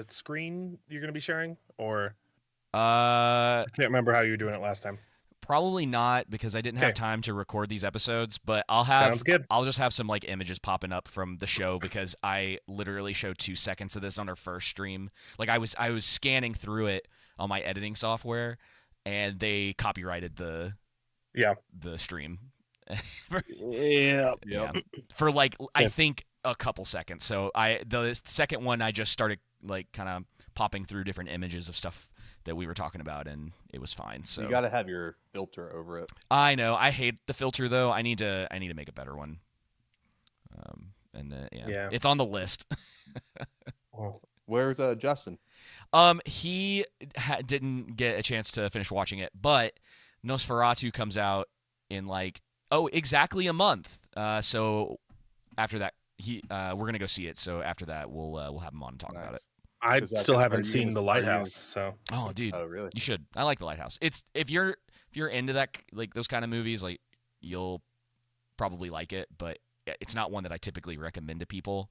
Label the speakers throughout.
Speaker 1: screen you're going to be sharing, or
Speaker 2: I
Speaker 1: can't remember how you were doing it last time.
Speaker 2: Probably not, because I didn't have
Speaker 1: Okay.
Speaker 2: time to record these episodes, but
Speaker 1: Sounds good.
Speaker 2: I'll just have some like images popping up from the show, because I literally showed 2 seconds of this on our first stream. Like I was scanning through it on my editing software, and they copyrighted the stream.
Speaker 1: Yeah.
Speaker 2: Yeah. For like I think a couple seconds. So the second one I just started like kind of popping through different images of stuff that we were talking about, and it was fine. So
Speaker 3: you got to have your filter over it.
Speaker 2: I know. I hate the filter though. I need to make a better one. It's on the list.
Speaker 3: Where's Justin?
Speaker 2: He didn't get a chance to finish watching it, but Nosferatu comes out in like exactly a month. So after that, we're gonna go see it. So after that, we'll have him on and talk about it.
Speaker 1: I still haven't seen The Lighthouse, so.
Speaker 2: Oh, dude.
Speaker 3: Oh, really?
Speaker 2: You should. I like The Lighthouse. It's if you're into that, like those kind of movies, like you'll probably like it, but it's not one that I typically recommend to people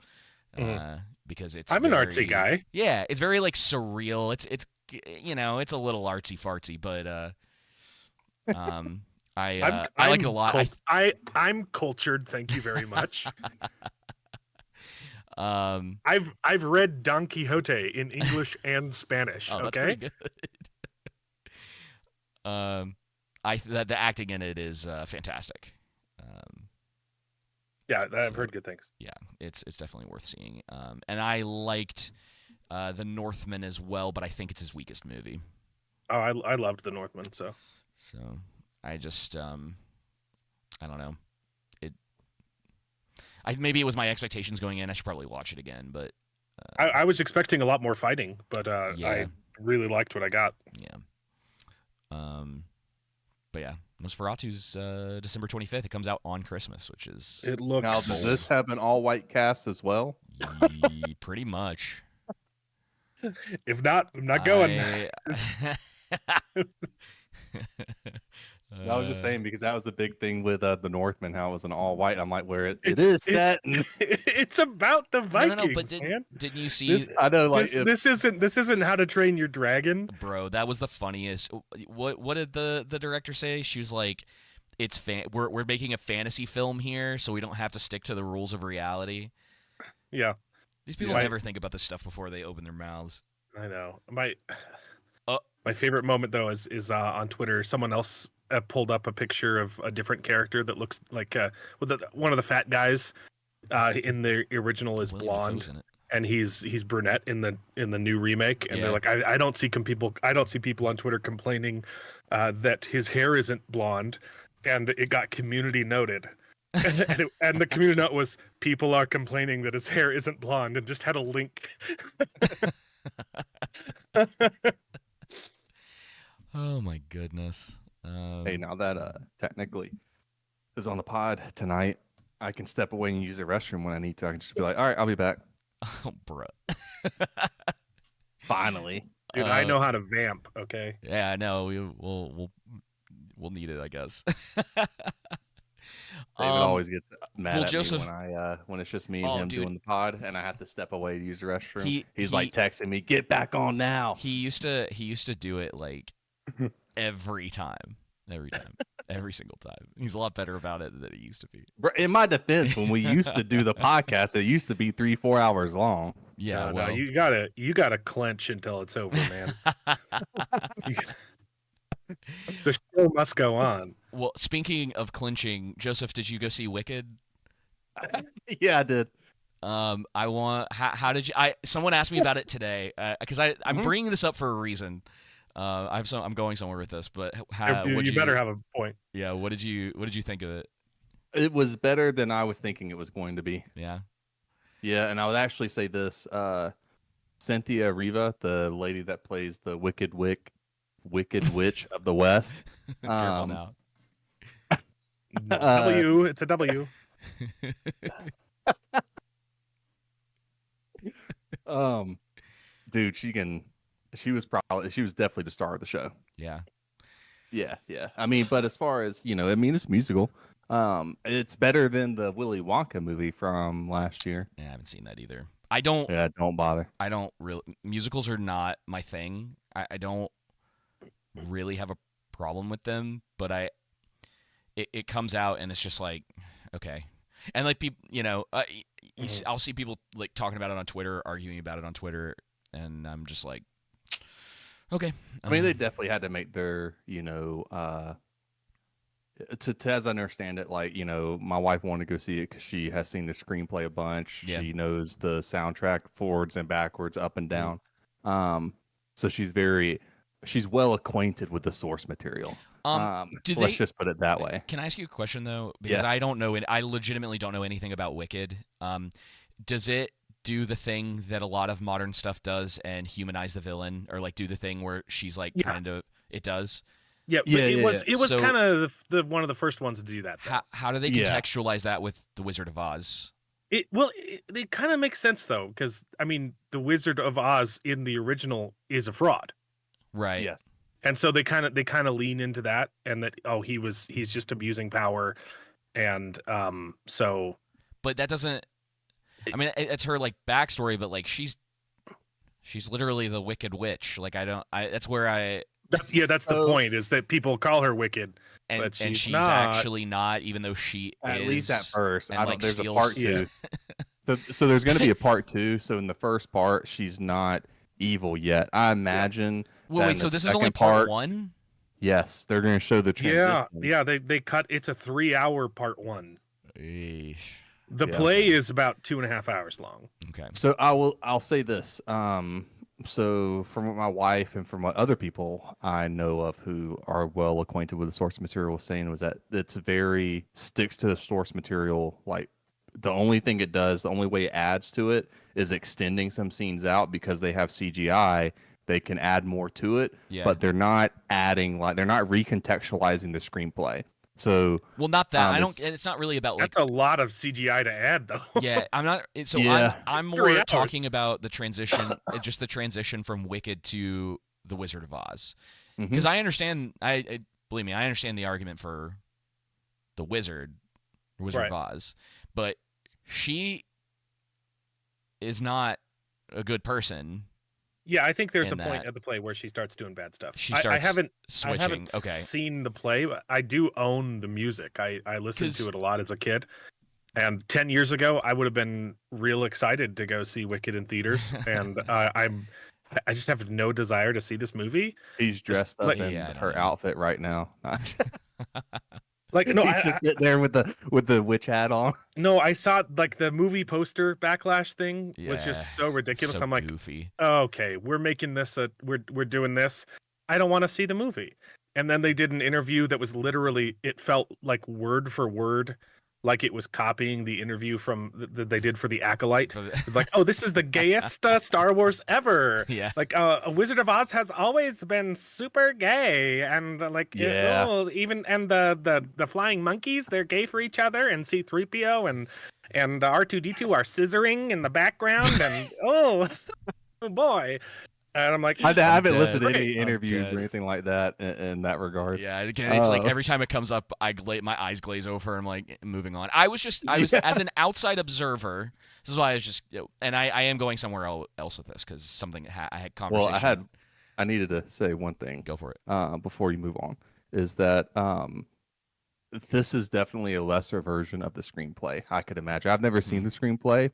Speaker 2: because it's.
Speaker 1: I'm an artsy guy.
Speaker 2: Yeah, it's very like surreal. It's it's a little artsy fartsy, but I like it a lot.
Speaker 1: I'm cultured. Thank you very much. I've read Don Quixote in English and Spanish.
Speaker 2: That's
Speaker 1: okay,
Speaker 2: pretty good. The acting in it is fantastic.
Speaker 1: I've heard good things.
Speaker 2: Yeah, it's definitely worth seeing. And I liked The Northman as well, but I think it's his weakest movie.
Speaker 1: Oh, I loved The Northman. So
Speaker 2: I just I don't know. Maybe it was my expectations going in. I should probably watch it again, but
Speaker 1: I was expecting a lot more fighting, but I really liked what I got.
Speaker 2: Yeah. But yeah, Nosferatu's December 25th. It comes out on Christmas, which is.
Speaker 1: It looks.
Speaker 3: Now, does this have an all-white cast as well?
Speaker 2: Pretty much.
Speaker 1: If not, I'm not going.
Speaker 3: I was just saying, because that was the big thing with the Northman, how it was an all white. I'm like, where it is set.
Speaker 1: It's about the Vikings.
Speaker 2: No, but didn't you see?
Speaker 3: I know, like
Speaker 1: this isn't How to Train Your Dragon,
Speaker 2: bro. That was the funniest. What did the director say? She was like, we're making a fantasy film here, so we don't have to stick to the rules of reality.
Speaker 1: Yeah,
Speaker 2: these people never think about this stuff before they open their mouths.
Speaker 1: I know. My favorite moment though is on Twitter. Someone else pulled up a picture of a different character that looks like one of the fat guys in the original is blonde, and he's brunette in the new remake. And they're like, I don't see people on Twitter complaining that his hair isn't blonde, and it got community noted. and the community note was, people are complaining that his hair isn't blonde, and just had a link.
Speaker 2: Oh my goodness.
Speaker 3: Hey, now that technically is on the pod tonight, I can step away and use the restroom when I need to. I can just be like, all right, I'll be back.
Speaker 2: Oh, bro.
Speaker 3: Finally.
Speaker 1: Dude, I know how to vamp, okay?
Speaker 2: Yeah, I know. We'll need it, I guess.
Speaker 3: David always gets mad at
Speaker 2: Joseph,
Speaker 3: me when it's just me and him doing the pod, and I have to step away to use the restroom. He's like texting me, "Get back on now."
Speaker 2: He used to do it like every single time. He's a lot better about it than he used to be.
Speaker 3: In my defense, when we used to do the podcast, it used to be 3-4 hours long.
Speaker 2: Yeah,
Speaker 1: no, you gotta clench until it's over, man. The show must go on.
Speaker 2: Well, speaking of clinching, Joseph, did you go see Wicked?
Speaker 3: Yeah, I did.
Speaker 2: How did you? Someone asked me about it today because I'm bringing this up for a reason. I'm going somewhere with this, but
Speaker 1: you better have a point.
Speaker 2: Yeah, what did you think of it?
Speaker 3: It was better than I was thinking it was going to be.
Speaker 2: Yeah,
Speaker 3: and I would actually say this: Cynthia Riva, the lady that plays the Wicked Witch of the West.
Speaker 2: Careful now.
Speaker 1: W, it's a W.
Speaker 3: Dude, she was definitely the star of the show.
Speaker 2: Yeah.
Speaker 3: I mean, but as far as, it's musical. It's better than the Willy Wonka movie from last year.
Speaker 2: Yeah, I haven't seen that either. I don't.
Speaker 3: Yeah, don't bother.
Speaker 2: I don't really. Musicals are not my thing. I don't really have a problem with them, but it comes out and it's just like, okay. And like people, I'll see people like talking about it on Twitter, arguing about it on Twitter, and I'm just like, okay.
Speaker 3: I mean, they definitely had to make their, as I understand it, like, my wife wanted to go see it because she has seen the screenplay a bunch.
Speaker 2: Yeah.
Speaker 3: She knows the soundtrack forwards and backwards, up and down. So she's well acquainted with the source material. Let's just put it that way.
Speaker 2: Can I ask you a question though? Because I don't know, I legitimately don't know anything about Wicked. Does it do the thing that a lot of modern stuff does and humanize the villain, or like do the thing where she's like kind of? It does.
Speaker 1: Yeah, but it was kind of the one of the first ones to do that.
Speaker 2: How do they contextualize that with the Wizard of Oz?
Speaker 1: It kind of makes sense though, because I mean, the Wizard of Oz in the original is a fraud,
Speaker 2: right?
Speaker 3: Yes,
Speaker 1: and so they kind of lean into that, and that he's just abusing power, and so.
Speaker 2: But that doesn't. I mean, it's her like backstory, but like she's literally the Wicked Witch. Like that's where
Speaker 1: that's the point, is that people call her wicked,
Speaker 2: and she's
Speaker 1: not.
Speaker 2: Actually not, even though she
Speaker 3: at
Speaker 2: is,
Speaker 3: least at first.
Speaker 2: And, like,
Speaker 3: there's
Speaker 2: steals,
Speaker 3: a part 2. So there's going to be a part 2. So in the first part, she's not evil yet. I imagine.
Speaker 2: Well, wait, so this is only part 1?
Speaker 3: Yes, they're going to show the transition.
Speaker 1: Yeah. They cut. It's a 3-hour part 1.
Speaker 2: Eesh.
Speaker 1: The play is about 2.5 hours long.
Speaker 2: Okay.
Speaker 3: So I'll say this. So from what my wife and from what other people I know of who are well acquainted with the source material was saying, was that it's very sticks to the source material. Like the only thing it does, the only way it adds to it is extending some scenes out, because they have CGI. They can add more to it, but they're not adding, like, they're not recontextualizing the screenplay. So
Speaker 2: not that I don't. It's not really about like.
Speaker 1: That's a lot of CGI to add, though.
Speaker 2: Yeah, I'm not. So I'm more talking about the transition, just the transition from Wicked to the Wizard of Oz, because I understand. I believe me, I understand the argument for the Wizard of Oz, but she is not a good person.
Speaker 1: Yeah, I think there's a point at the play where she starts doing bad stuff.
Speaker 2: I
Speaker 1: haven't
Speaker 2: switching.
Speaker 1: Seen the play, but I do own the music. I listened to it a lot as a kid. And 10 years ago, I would have been real excited to go see Wicked in theaters. And I just have no desire to see this movie.
Speaker 3: He's dressed up in her outfit right now.
Speaker 1: Like, no,
Speaker 3: he's just sitting there with the witch hat on.
Speaker 1: No, I saw like the movie poster backlash thing was just so ridiculous.
Speaker 2: So
Speaker 1: I'm like,
Speaker 2: goofy.
Speaker 1: Okay, we're making this we're doing this. I don't want to see the movie. And then they did an interview that was literally, it felt like word for word, like it was copying the interview from that they did for the Acolyte. Like, oh, this is the gayest Star Wars ever.
Speaker 2: Yeah.
Speaker 1: Like, a Wizard of Oz has always been super gay, and even and the flying monkeys, they're gay for each other, and C-3PO and R2-D2 are scissoring in the background, and oh boy. And I'm like,
Speaker 3: I haven't listened to any interviews or anything like that in that regard.
Speaker 2: Yeah, again, it's like every time it comes up, my eyes glaze over. I'm like, moving on. I was as an outside observer. This is why I was just, and I am going somewhere else with this, because something I had conversation.
Speaker 3: Well, I needed to say one thing.
Speaker 2: Go for it.
Speaker 3: Before you move on, is that this is definitely a lesser version of the screenplay. I could imagine. I've never seen the screenplay,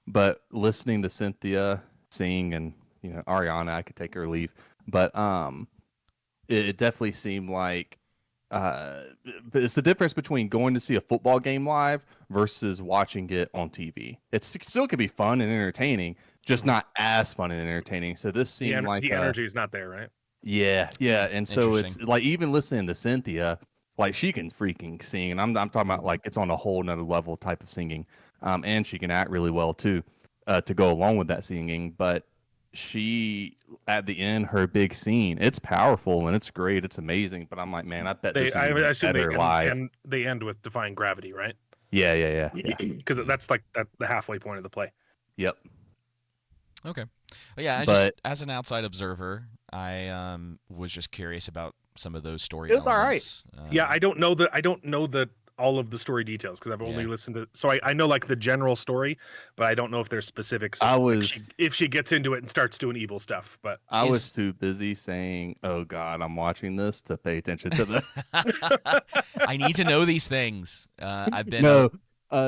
Speaker 3: but listening to Cynthia sing and Ariana, I could take her or leave, but it definitely seemed like it's the difference between going to see a football game live versus watching it on TV. It still could be fun and entertaining, just not as fun and entertaining. So this seemed like
Speaker 1: the energy is not there, right?
Speaker 3: Yeah, and so it's like, even listening to Cynthia, like, she can freaking sing, and I'm talking about like it's on a whole nother level type of singing, and she can act really well too, to go along with that singing, but. She, at the end, her big scene, it's powerful and it's great, it's amazing, but I'm like, man, I bet this is better live.
Speaker 1: And they end with defying gravity, right?
Speaker 3: Yeah.
Speaker 1: Because that's like the halfway point of the play.
Speaker 3: Yep.
Speaker 2: Okay. Well, yeah, as an outside observer, I was just curious about some of those story.
Speaker 3: It was all right.
Speaker 1: Yeah, I don't know the all of the story details because I've only
Speaker 2: Yeah.
Speaker 1: listened to. So I know like the general story, but I don't know if there's specifics.
Speaker 3: I
Speaker 1: Like
Speaker 3: was
Speaker 1: if she gets into it and starts doing evil stuff. But
Speaker 3: I was
Speaker 2: Is-
Speaker 3: too busy saying, "Oh God, I'm watching this" to pay attention to the.
Speaker 2: I need to know these things. I've been
Speaker 3: No,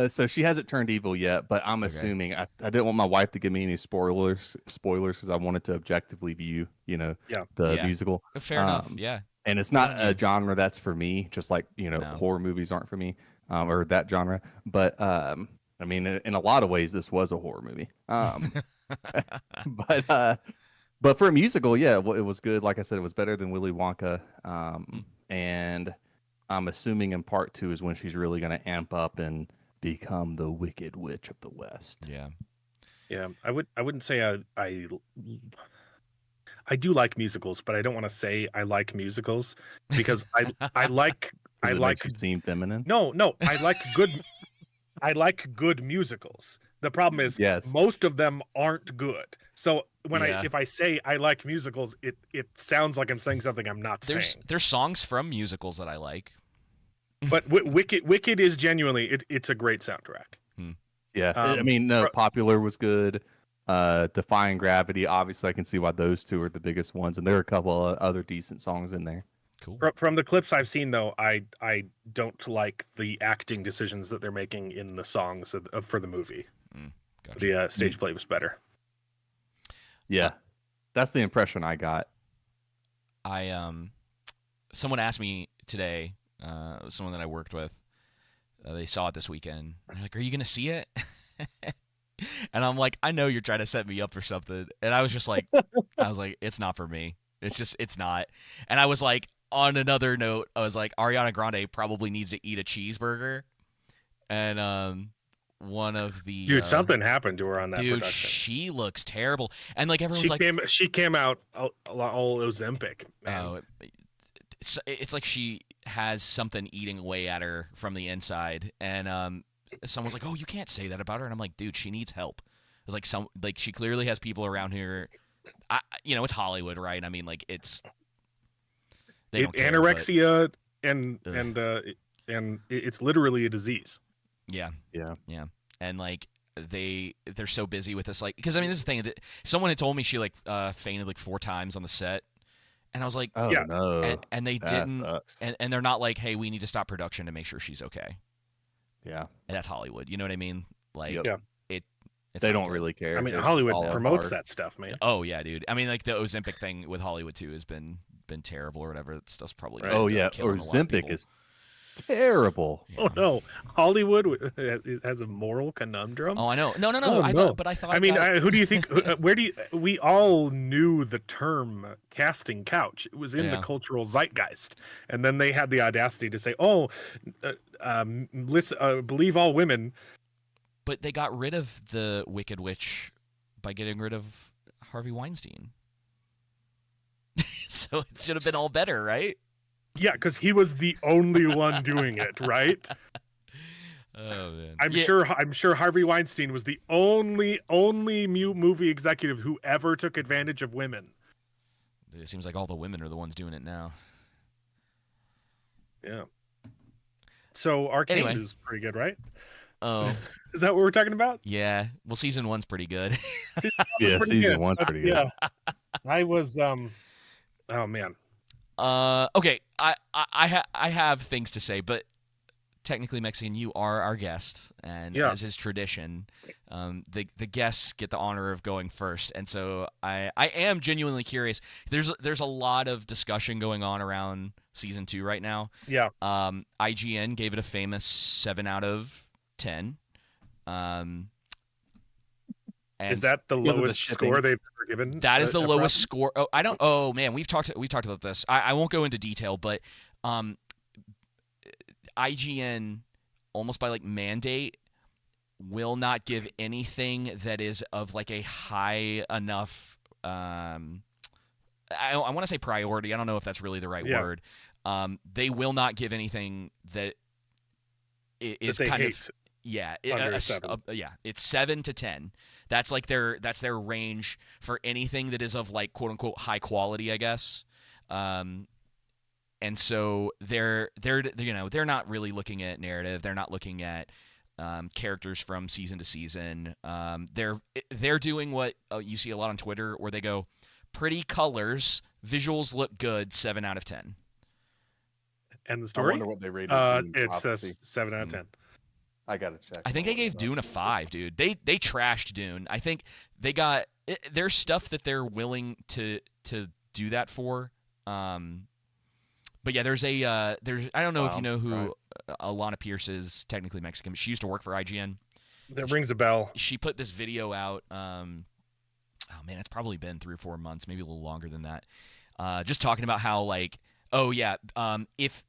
Speaker 3: so she hasn't turned evil yet, but I'm
Speaker 2: Okay.
Speaker 3: assuming I didn't want my wife to give me any spoilers because I wanted to objectively view,
Speaker 1: Yeah.
Speaker 3: the
Speaker 2: Yeah.
Speaker 3: musical.
Speaker 2: fair enough. Yeah.
Speaker 3: And it's
Speaker 2: Good
Speaker 3: not
Speaker 2: on
Speaker 3: a
Speaker 2: you.
Speaker 3: genre that's for me, just like,
Speaker 2: No.
Speaker 3: horror movies aren't for me, or that genre. But I mean, in a lot of ways, this was a horror movie. But for a musical, yeah, it was good. Like I said, it was better than Willy Wonka. And I'm assuming in part 2 is when she's really going to amp up and become the Wicked Witch of the West.
Speaker 2: Yeah.
Speaker 1: Yeah, I wouldn't say I do like musicals, but I don't want to say I like musicals because I like
Speaker 3: 'Cause
Speaker 1: I
Speaker 3: it
Speaker 1: like
Speaker 3: makes you seem feminine.
Speaker 1: no I like good musicals. The problem is
Speaker 3: Yes.
Speaker 1: most of them aren't good. So when
Speaker 2: Yeah.
Speaker 1: if I say I like musicals, it sounds like I'm saying something I'm not saying.
Speaker 2: There's songs from musicals that I like.
Speaker 1: But Wicked is genuinely it's a great soundtrack.
Speaker 3: Yeah. I mean, no, Popular was good. Defying Gravity, obviously, I can see why those two are the biggest ones, and there are a couple of other decent songs in there.
Speaker 2: Cool.
Speaker 1: From the clips I've seen, though, I don't like the acting decisions that they're making in the songs for the movie.
Speaker 2: Gotcha.
Speaker 1: The stage play was better.
Speaker 3: Yeah, that's the impression I got.
Speaker 2: Someone asked me today, someone that I worked with, they saw it this weekend. They're like, "Are you gonna see it?" And I'm like, "I know you're trying to set me up for something." And I was just like, "It's not for me. It's not." And I was like, on another note, I was like, Ariana Grande probably needs to eat a cheeseburger. And one of the
Speaker 1: Dude, something happened to her on that
Speaker 2: dude,
Speaker 1: production.
Speaker 2: she looks terrible. And like everyone's
Speaker 1: She came out all Ozempic. Man.
Speaker 2: Oh, it's like she has something eating away at her from the inside, and someone's like, "Oh, you can't say that about her," and I'm like, "Dude, she needs help." It's like she clearly has people around here. It's Hollywood, right? I mean, like it's they don't care,
Speaker 1: anorexia
Speaker 2: but,
Speaker 1: and it's literally a disease.
Speaker 2: Yeah,
Speaker 3: Yeah.
Speaker 2: and like they're so busy with this, like, because I mean, this is the thing that someone had told me she like fainted like 4 times on the set. And I was like,
Speaker 3: Oh,
Speaker 1: Yeah.
Speaker 3: no.
Speaker 2: and they
Speaker 3: That
Speaker 2: didn't,
Speaker 3: sucks.
Speaker 2: and they're not like, hey, we need to stop production to make sure she's okay.
Speaker 3: Yeah.
Speaker 2: And that's Hollywood, you know what I mean? Like,
Speaker 3: Yep.
Speaker 1: Yeah.
Speaker 2: it's
Speaker 3: They
Speaker 2: not
Speaker 3: don't
Speaker 2: good.
Speaker 3: really care.
Speaker 1: I mean,
Speaker 3: They're just
Speaker 1: Hollywood
Speaker 3: all
Speaker 1: promotes
Speaker 3: hard.
Speaker 1: that stuff, man.
Speaker 2: Oh yeah, dude. I mean, like the Ozempic thing with Hollywood too has been terrible or whatever. That stuff's probably
Speaker 1: Right.
Speaker 2: gonna
Speaker 3: Oh,
Speaker 2: end
Speaker 3: yeah.
Speaker 2: up killing a lot of
Speaker 3: Ozempic
Speaker 2: people.
Speaker 3: is terrible.
Speaker 2: Yeah.
Speaker 1: Oh no, Hollywood has a moral conundrum.
Speaker 2: Oh, I know. No.
Speaker 1: Oh,
Speaker 2: I
Speaker 1: no.
Speaker 2: thought.
Speaker 1: I mean,
Speaker 2: that-
Speaker 1: who do you think? Where do you? We all knew the term casting couch. It was in the
Speaker 2: Yeah.
Speaker 1: cultural zeitgeist, and then they had the audacity to say, "Oh, listen, believe all women."
Speaker 2: but they got rid of the Wicked Witch by getting rid of Harvey Weinstein. So it should have been all better, right?
Speaker 1: Yeah, because he was the only one doing it, right?
Speaker 2: Oh man.
Speaker 1: I'm sure Harvey Weinstein was the only movie executive who ever took advantage of women.
Speaker 2: It seems like all the women are the ones doing it now.
Speaker 1: Yeah. So Arcane
Speaker 2: Anyway.
Speaker 1: is pretty good, right?
Speaker 2: Oh
Speaker 1: Is that what we're talking about?
Speaker 2: yeah. Well, season 1's pretty good.
Speaker 3: Yeah,
Speaker 1: Pretty
Speaker 3: season
Speaker 1: good.
Speaker 3: one's pretty good.
Speaker 1: Yeah. I was oh man.
Speaker 2: Okay. I have things to say, but technically, Mexican, you are our guest, and
Speaker 1: Yeah.
Speaker 2: as is tradition, the guests get the honor of going first. And so I am genuinely curious. There's a lot of discussion going on around season 2 right now.
Speaker 1: Yeah.
Speaker 2: IGN gave it a famous 7 out of 10. And
Speaker 1: Is that the
Speaker 3: because of the
Speaker 1: lowest
Speaker 3: shipping.
Speaker 1: score they've ever given?
Speaker 2: that is the
Speaker 1: a
Speaker 2: lowest score? Oh, I don't. Oh man, we've talked about this. I won't go into detail, but IGN, almost by like mandate, will not give anything that is of like a high enough. I want to say priority. I don't know if that's really the right
Speaker 1: Yeah.
Speaker 2: word. They will not give anything that is
Speaker 1: they
Speaker 2: kind
Speaker 1: hate.
Speaker 2: of. Yeah,
Speaker 1: Under a 7.
Speaker 2: yeah, it's 7 to 10. That's like their range for anything that is of like quote unquote high quality, I guess. And so they're not really looking at narrative. They're not looking at characters from season to season. They're doing what you see a lot on Twitter, where they go, pretty colors, visuals look good, 7 out of 10.
Speaker 1: And the
Speaker 3: I
Speaker 1: story?
Speaker 3: wonder what they rated Dune
Speaker 1: It's a
Speaker 3: Prophecy.
Speaker 2: 7
Speaker 1: out of 10.
Speaker 3: I gotta check.
Speaker 2: I think they gave Dune a 5, dude. They trashed Dune. I think they got there's stuff that they're willing to do that for. But yeah, there's I don't know if you know who Alana Pierce is. Technically Mexican, but she used to work for IGN.
Speaker 1: That rings a bell.
Speaker 2: She put this video out. Oh man, it's probably been 3 or 4 months, maybe a little longer than that. Just talking about how if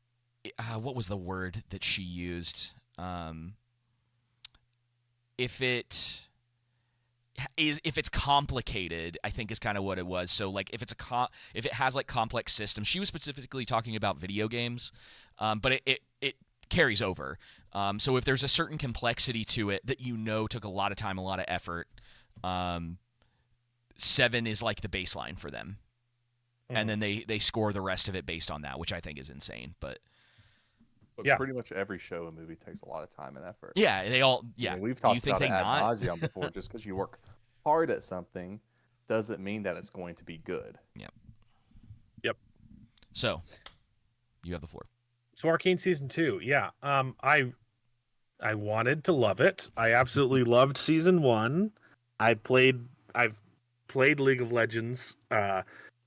Speaker 2: what was the word that she used? If it's complicated, I think is kind of what it was. So like if it has like complex systems, she was specifically talking about video games, but it carries over. So if there's a certain complexity to it that took a lot of time, a lot of effort, 7 is like the baseline for them, and then they score the rest of it based on that, which I think is insane. But
Speaker 3: yeah, pretty much every show and movie takes a lot of time and effort.
Speaker 2: Yeah, they all. Yeah,
Speaker 3: I mean, we've talked about it ad
Speaker 2: not?
Speaker 3: nauseum before. Just because you work hard at something doesn't mean that it's going to be good.
Speaker 2: Yep. So, you have the floor.
Speaker 1: So Arcane season 2, yeah. I wanted to love it. I absolutely loved season 1. I've played League of Legends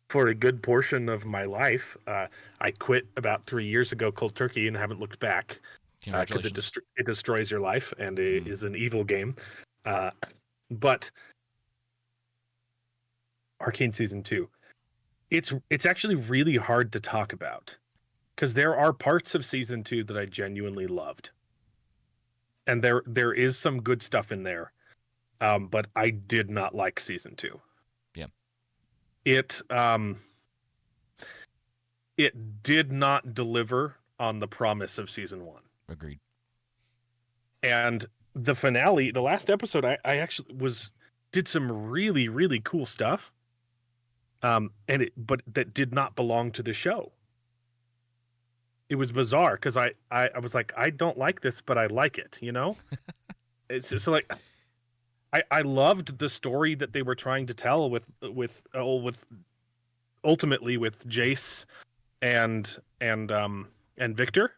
Speaker 1: for a good portion of my life. I quit about 3 years ago cold turkey and haven't looked back because it destroys your life and it is an evil game. But Arcane season 2, it's actually really hard to talk about because there are parts of season 2 that I genuinely loved, and there is some good stuff in there, but I did not like season 2.
Speaker 2: Yeah.
Speaker 1: It did not deliver on the promise of season 1.
Speaker 2: Agreed.
Speaker 1: And the finale, the last episode, I actually did some really, really cool stuff. But that did not belong to the show. It was bizarre because I was like, I don't like this, but I like it, It's just like I loved the story that they were trying to tell with ultimately with Jace and Victor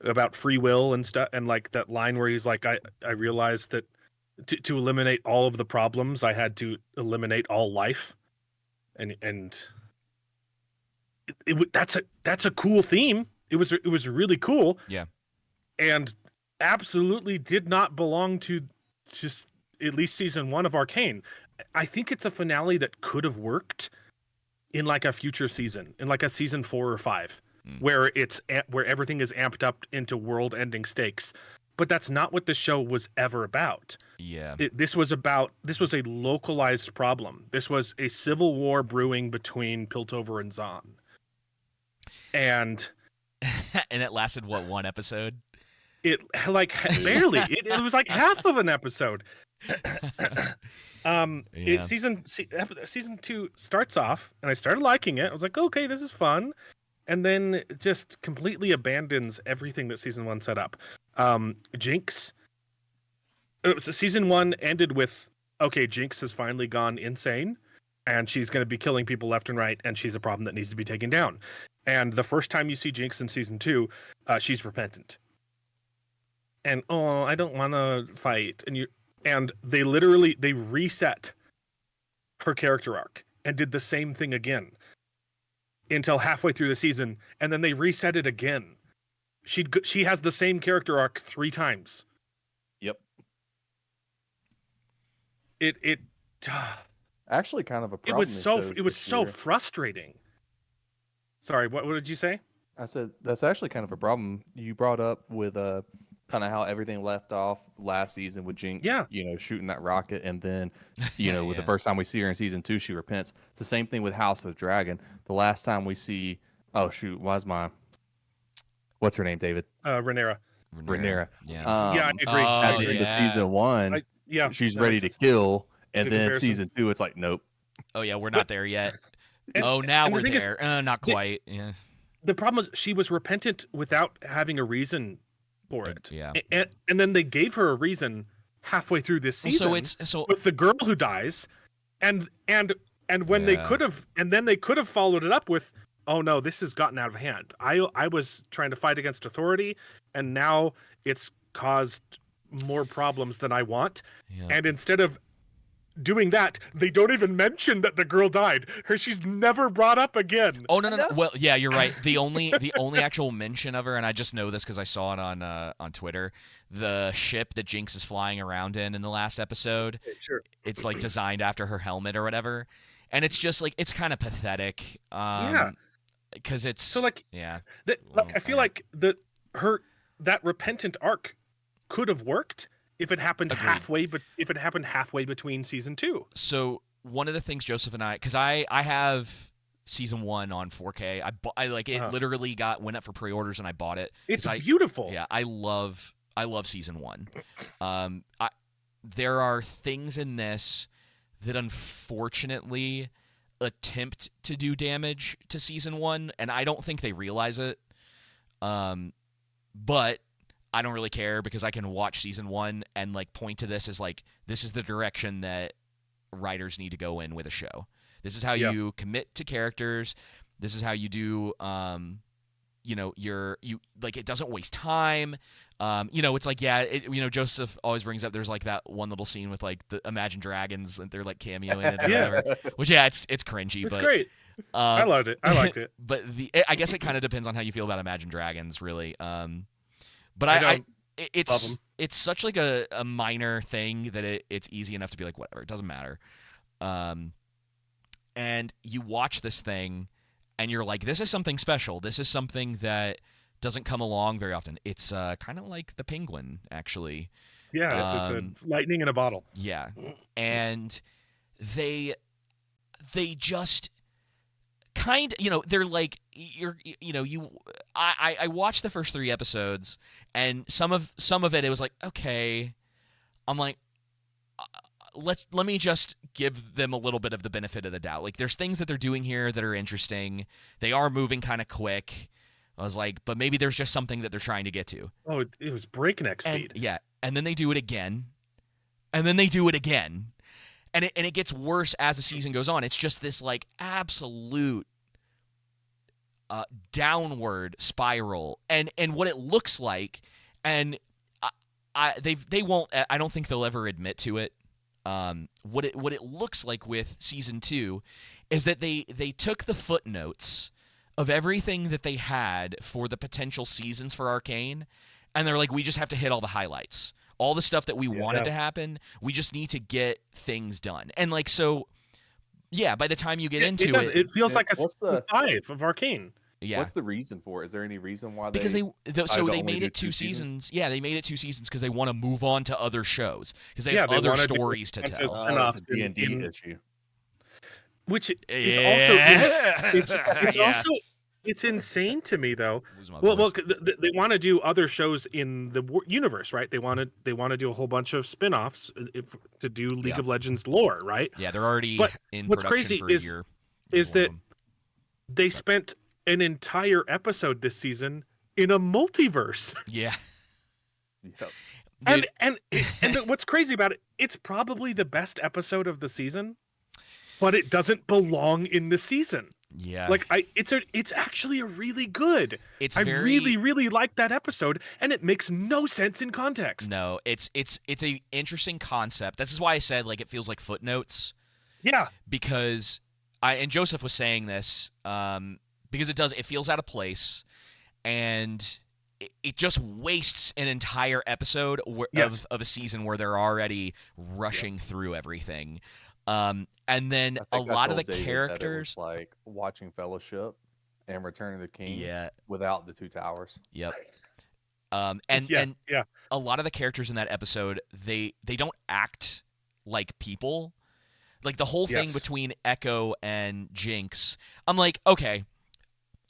Speaker 1: about free will and stuff, and like that line where he's like, I realized that to eliminate all of the problems, I had to eliminate all life, and that's a cool theme. It was really cool.
Speaker 2: Yeah,
Speaker 1: and absolutely did not belong to just at least season 1 of Arcane. I think it's a finale that could have worked in like a future season, in like a season 4 or 5, where everything is amped up into world-ending stakes. But that's not what the show was ever about.
Speaker 2: Yeah,
Speaker 1: this was a localized problem. This was a civil war brewing between Piltover and Zahn, and
Speaker 2: it lasted what, 1 episode?
Speaker 1: It like barely. It was like half of an episode. Season 2 starts off, and I started liking it. I was like, okay, this is fun, and then it just completely abandons everything that season 1 set up. Jinx. So season 1 ended with, okay, Jinx has finally gone insane, and she's going to be killing people left and right, and she's a problem that needs to be taken down. And the first time you see Jinx in season 2, she's repentant. And I don't want to fight, and they reset her character arc and did the same thing again until halfway through the season, and then they reset it again. She has the same character arc 3 times.
Speaker 3: Yep.
Speaker 1: It
Speaker 3: actually kind of a problem.
Speaker 1: It was so frustrating. Sorry, what did you say?
Speaker 3: I said that's actually kind of a problem you brought up with kind of how everything left off last season with Jinx, shooting that rocket, and then, with the first time we see her in season 2, she repents. It's the same thing with House of the Dragon. The last time we see, what's her name, David?
Speaker 1: Rhaenyra.
Speaker 2: Yeah.
Speaker 1: I agree.
Speaker 3: At the end of season 1, she's ready to kill, and then season 2, it's like, nope.
Speaker 2: Oh yeah, we're not there yet. Now we're there. Not quite. Yeah.
Speaker 1: the problem is she was repentant without having a reason for it.
Speaker 2: Yeah.
Speaker 1: And then they gave her a reason halfway through this
Speaker 2: Well,
Speaker 1: season with the girl who dies, and when they could have, and then they could have followed it up with, oh no, this has gotten out of hand. I was trying to fight against authority, and now it's caused more problems than I want.
Speaker 2: Yeah.
Speaker 1: And instead of doing that, they don't even mention that the girl died. She's never brought up again.
Speaker 2: Oh no. Well, yeah, you're right. The only actual mention of her, and I just know this because I saw it on Twitter. The ship that Jinx is flying around in the last episode.
Speaker 1: Sure.
Speaker 2: It's like designed after her helmet or whatever, and it's just like it's kind of pathetic. Because it's
Speaker 1: so like
Speaker 2: yeah.
Speaker 1: I feel like that repentant arc could have worked if it happened halfway, but if it happened halfway between season 2.
Speaker 2: So one of the things Joseph and I, because I have season 1 on 4K. I like it. Literally went up for pre-orders and I bought it.
Speaker 1: It's beautiful.
Speaker 2: Yeah, I love season 1. There are things in this that unfortunately attempt to do damage to season 1, and I don't think they realize it. But I don't really care because I can watch season 1 and like point to this as like this is the direction that writers need to go in with a show. This is how you commit to characters. This is how you do you like it doesn't waste time. It's like Joseph always brings up there's like that one little scene with like the Imagine Dragons and they're like cameo in it or whatever. Which it's cringy,
Speaker 1: it's
Speaker 2: but
Speaker 1: great. I loved it. I liked it.
Speaker 2: But I guess it kind of depends on how you feel about Imagine Dragons, really. But it's such like a minor thing that it's easy enough to be like, whatever, it doesn't matter. And you watch this thing and you're like, this is something special. This is something that doesn't come along very often. It's kind of like the Penguin, actually.
Speaker 1: Yeah, it's a lightning in a bottle.
Speaker 2: Yeah. And they just kind they're like I watched the first 3 episodes and some of it was like, okay, I'm like let me just give them a little bit of the benefit of the doubt. Like there's things that they're doing here that are interesting. They are moving kind of quick. I was like, but maybe there's just something that they're trying to get to.
Speaker 1: Oh, it was breakneck speed.
Speaker 2: And then they do it again. And then they do it again. And it gets worse as the season goes on. It's just this like absolute downward spiral, and what it looks like, and they won't. I don't think they'll ever admit to it. What it looks like with season 2 is that they took the footnotes of everything that they had for the potential seasons for Arcane, and they're like, we just have to hit all the highlights. All the stuff that we wanted to happen, we just need to get things done. And like so, yeah. By the time you get into
Speaker 1: it feels like a season 5 of Arcane.
Speaker 3: Yeah. What's the reason for it? Is there any reason why?
Speaker 2: Because they made it 2 seasons. Yeah, they made it 2 seasons because they want to move on to other shows because they have other stories to tell.
Speaker 3: It's a D&D issue.
Speaker 1: Which is also it's insane to me though. Well, they want to do other shows in the universe, right? They want to do a whole bunch of spin-offs to do League of Legends lore, right?
Speaker 2: Yeah, they're already in
Speaker 1: what's
Speaker 2: production
Speaker 1: crazy
Speaker 2: for a year.
Speaker 1: Is that they spent an entire episode this season in a multiverse.
Speaker 2: Yeah.
Speaker 1: And what's crazy about it, it's probably the best episode of the season, but it doesn't belong in the season.
Speaker 2: Yeah.
Speaker 1: Like it's actually a really good. I really, really like that episode, and it makes no sense in context.
Speaker 2: No, it's a interesting concept. This is why I said like it feels like footnotes.
Speaker 1: Yeah.
Speaker 2: Because and Joseph was saying this, because it feels out of place, and it just wastes an entire episode of a season where they're already rushing through everything. And then a lot of the characters,
Speaker 3: like watching Fellowship and Return of the King, without the 2 towers.
Speaker 2: Yep. And a lot of the characters in that episode, they don't act like people. Like the whole thing between Echo and Jinx, I'm like, okay,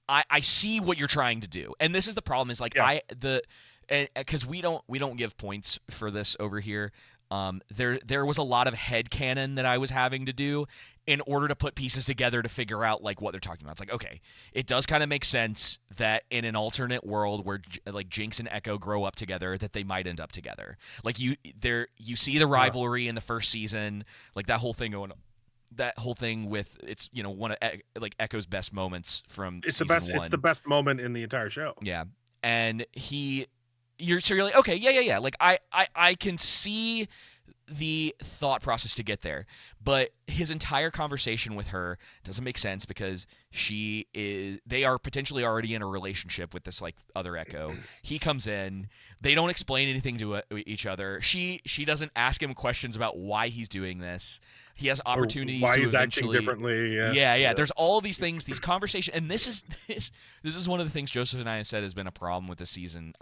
Speaker 2: I see what you're trying to do, and this is the problem. Is like because we don't give points for this over here. There was a lot of headcanon that I was having to do in order to put pieces together to figure out like what they're talking about. It's like, okay, it does kind of make sense that in an alternate world where like Jinx and Echo grow up together, that they might end up together. Like you see the rivalry in the first season, like that whole thing going. That whole thing with it's one of like Echo's best moments from season 1.
Speaker 1: It's the best moment in the entire show.
Speaker 2: Yeah, and you're like, okay, yeah. Like I can see the thought process to get there, but his entire conversation with her doesn't make sense because they are potentially already in a relationship with this like other Echo. He comes in, they don't explain anything to each other. She doesn't ask him questions about why he's doing this. He has opportunities
Speaker 1: why
Speaker 2: to
Speaker 1: he's
Speaker 2: eventually
Speaker 1: acting differently.
Speaker 2: Yeah. There's all these things, these conversations, and this is one of the things Joseph and I have said has been a problem with this season,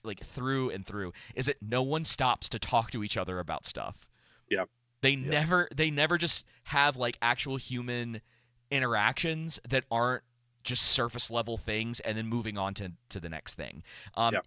Speaker 2: like through and through, is that no one stops to talk to each other about stuff.
Speaker 1: Yeah.
Speaker 2: They never just have like actual human interactions that aren't just surface level things and then moving on to the next thing.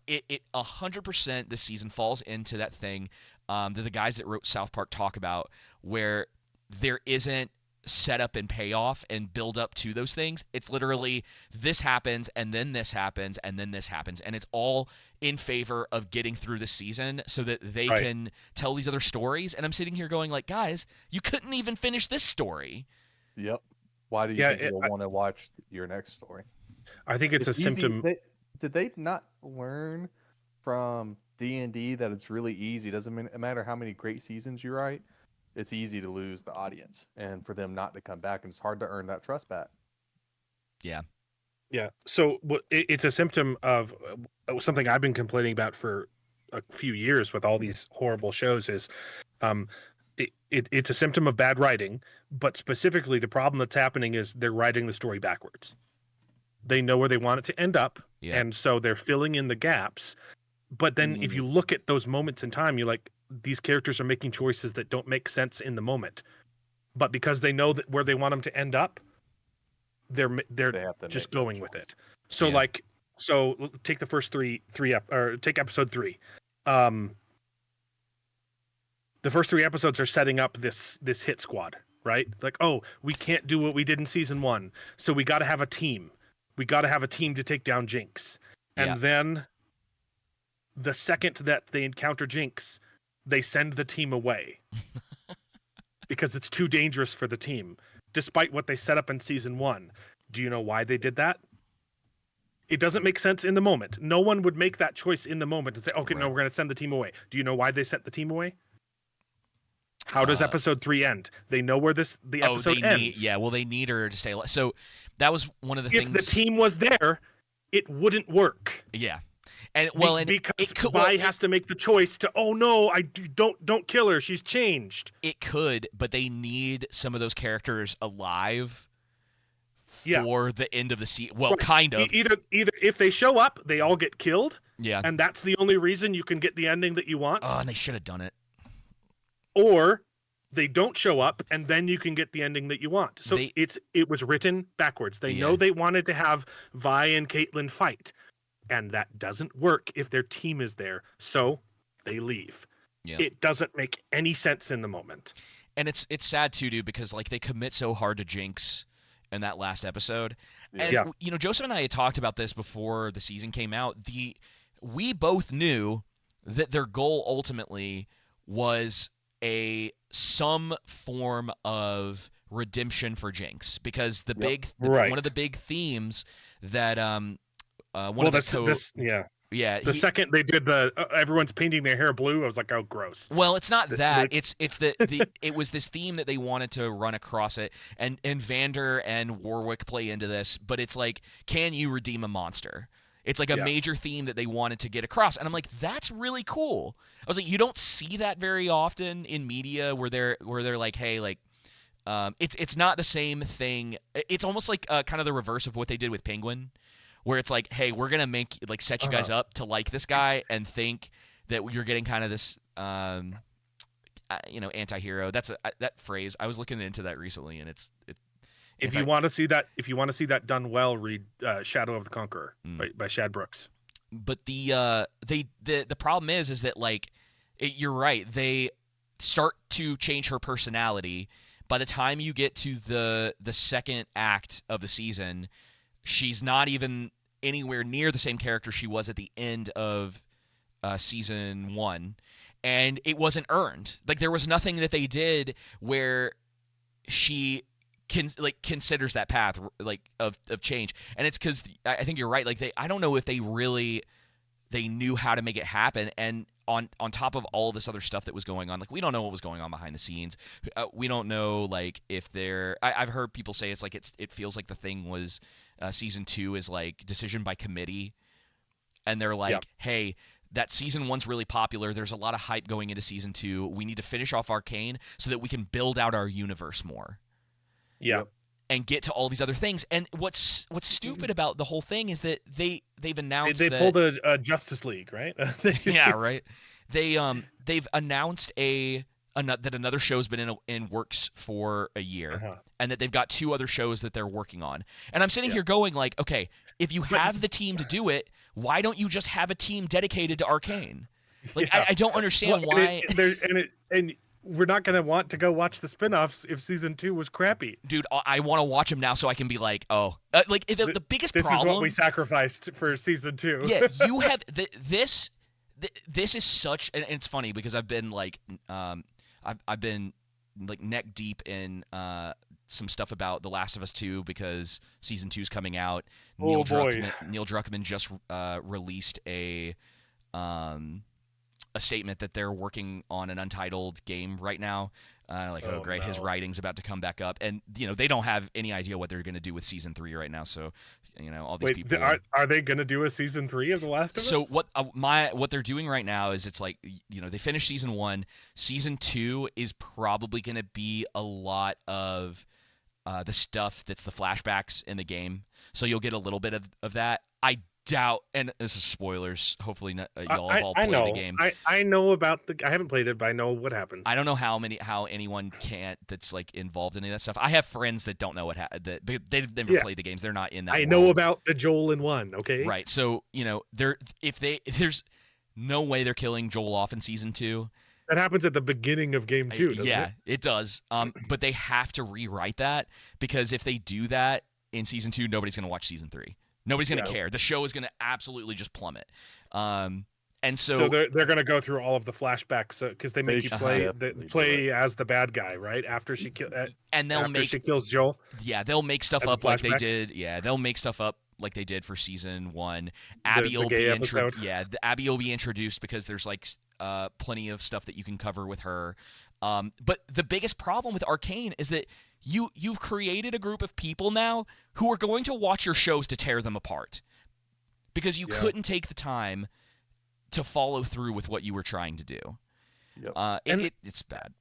Speaker 2: It 100% this season falls into that thing that the guys that wrote South Park talk about, where there isn't setup and payoff and build up to those things. It's literally this happens and then this happens and then this happens, and it's all in favor of getting through the season so that they can tell these other stories. And I'm sitting here going like, guys, you couldn't even finish this story.
Speaker 3: Yep. Why do you think you'll want to watch your next story?
Speaker 1: I think it's a
Speaker 3: easy.
Speaker 1: symptom.
Speaker 3: Did they not learn from D&D that it's really easy? Doesn't matter how many great seasons you write, it's easy to lose the audience and for them not to come back, and it's hard to earn that trust back.
Speaker 2: Yeah.
Speaker 1: So it's a symptom of something I've been complaining about for a few years with all these horrible shows is it's a symptom of bad writing, but specifically the problem that's happening is they're writing the story backwards. They know where they want it to end up, and so they're filling in the gaps. But then if you look at those moments in time, you're like, these characters are making choices that don't make sense in the moment. But because they know that where they want them to end up, they're just going with it. So take the first take episode 3. The first 3 episodes are setting up this hit squad, right? Like, oh, we can't do what we did in season 1, so we got to have a team. We got to have a team to take down Jinx. And then the second that they encounter Jinx, they send the team away because it's too dangerous for the team, despite what they set up in season 1. Do you know why they did that? It doesn't make sense in the moment. No one would make that choice in the moment and say, okay, no, we're going to send the team away. Do you know why they sent the team away? How does episode 3 end? They know where the episode ends.
Speaker 2: They need her to stay alive. So that was one of the things.
Speaker 1: If the team was there, it wouldn't work.
Speaker 2: Yeah. And
Speaker 1: because Vi has to make the choice to, oh no, don't kill her, she's changed.
Speaker 2: It could, but they need some of those characters alive for the end of the season. Well, kind of.
Speaker 1: Either if they show up, they all get killed.
Speaker 2: Yeah.
Speaker 1: And that's the only reason you can get the ending that you want.
Speaker 2: Oh, and they should have done it.
Speaker 1: Or they don't show up, and then you can get the ending that you want. So it was written backwards. They know they wanted to have Vi and Caitlyn fight. And that doesn't work if their team is there, so they leave. Yeah. It doesn't make any sense in the moment.
Speaker 2: And it's sad too, dude, because like they commit so hard to Jinx in that last episode. And Joseph and I had talked about this before the season came out. We both knew that their goal ultimately was some form of redemption for Jinx, because one of the big themes that the second they did everyone's painting their hair blue, I was like, oh, gross. Well, it's not that. It's it was this theme that they wanted to run across it, and Vander and Warwick play into this, but it's like, can you redeem a monster? It's like a major theme that they wanted to get across, and I'm like, that's really cool. I was like, you don't see that very often in media where they're like, hey, like, it's not the same thing. It's almost like kind of the reverse of what they did with Penguin, where it's like, hey, we're gonna set you guys up to like this guy and think that you're getting kind of this, anti-hero. That's that phrase. I was looking into that recently, and
Speaker 1: if you want to see that done well, read Shadow of the Conqueror by Shad Brooks.
Speaker 2: But the problem is that like you're right. They start to change her personality by the time you get to the second act of the season, she's not even anywhere near the same character she was at the end of season 1, and it wasn't earned. Like, there was nothing that they did where she considers that path of change. And it's because I think you're right. Like, I don't know if they knew how to make it happen. And on top of all this other stuff that was going on, like, we don't know what was going on behind the scenes. We don't know, like, if I've heard people say it's like it feels like the thing was season 2 is like decision by committee, and they're like, hey, that season 1's really popular. There's a lot of hype going into season 2. We need to finish off Arcane so that we can build out our universe more.
Speaker 1: Yeah.
Speaker 2: And get to all these other things. And what's stupid about the whole thing is that they've announced
Speaker 1: they pulled a Justice League, right?
Speaker 2: Yeah, right. They've announced that another show's been in works for a year, and that they've got 2 other shows that they're working on. And I'm sitting here going, like, okay, if you have the team to do it, why don't you just have a team dedicated to Arcane? Like, I don't understand why.
Speaker 1: And we're not going to want to go watch the spinoffs if season 2 was crappy.
Speaker 2: Dude, I want to watch them now so I can be like, oh. Like, the biggest problem...
Speaker 1: This is what we sacrificed for season 2.
Speaker 2: Yeah, you have... This is such... And it's funny because I've been, like... I've been, like, neck deep in some stuff about The Last of Us 2 because season 2's coming out. Neil Druckmann just released a statement that they're working on an untitled game right now. Oh great, no. His writing's about to come back up, and they don't have any idea what they're going to do with season 3 right now. So all these people
Speaker 1: are they going to do a season 3 of The Last of Us?
Speaker 2: So what they're doing right now is it's like they finished season 1. Season 2 is probably going to be a lot of the stuff that's the flashbacks in the game. So you'll get a little bit of that. I doubt, and this is spoilers. Hopefully, y'all have all played the game.
Speaker 1: I know about I haven't played it, but I know what happens.
Speaker 2: I don't know how anyone can't that's like involved in any of that stuff. I have friends that don't know that they've never played the games. They're not in that.
Speaker 1: I know about the Joel in 1. Okay,
Speaker 2: right. So there's no way they're killing Joel off in season 2.
Speaker 1: That happens at the beginning of game 2.
Speaker 2: Yeah, it does. But they have to rewrite that because if they do that in season 2, nobody's going to watch season 3. Nobody's going to care. The show is going to absolutely just plummet. And so
Speaker 1: they're going to go through all of the flashbacks because they make you play as the bad guy, right? After she she kills Joel.
Speaker 2: Yeah, they'll make stuff up like they did. Yeah, they'll make stuff up like they did for season 1. Abby will be Abby will be introduced because there's like plenty of stuff that you can cover with her. But the biggest problem with Arcane is that you've created a group of people now who are going to watch your shows to tear them apart because you couldn't take the time to follow through with what you were trying to do. Yep. It's bad.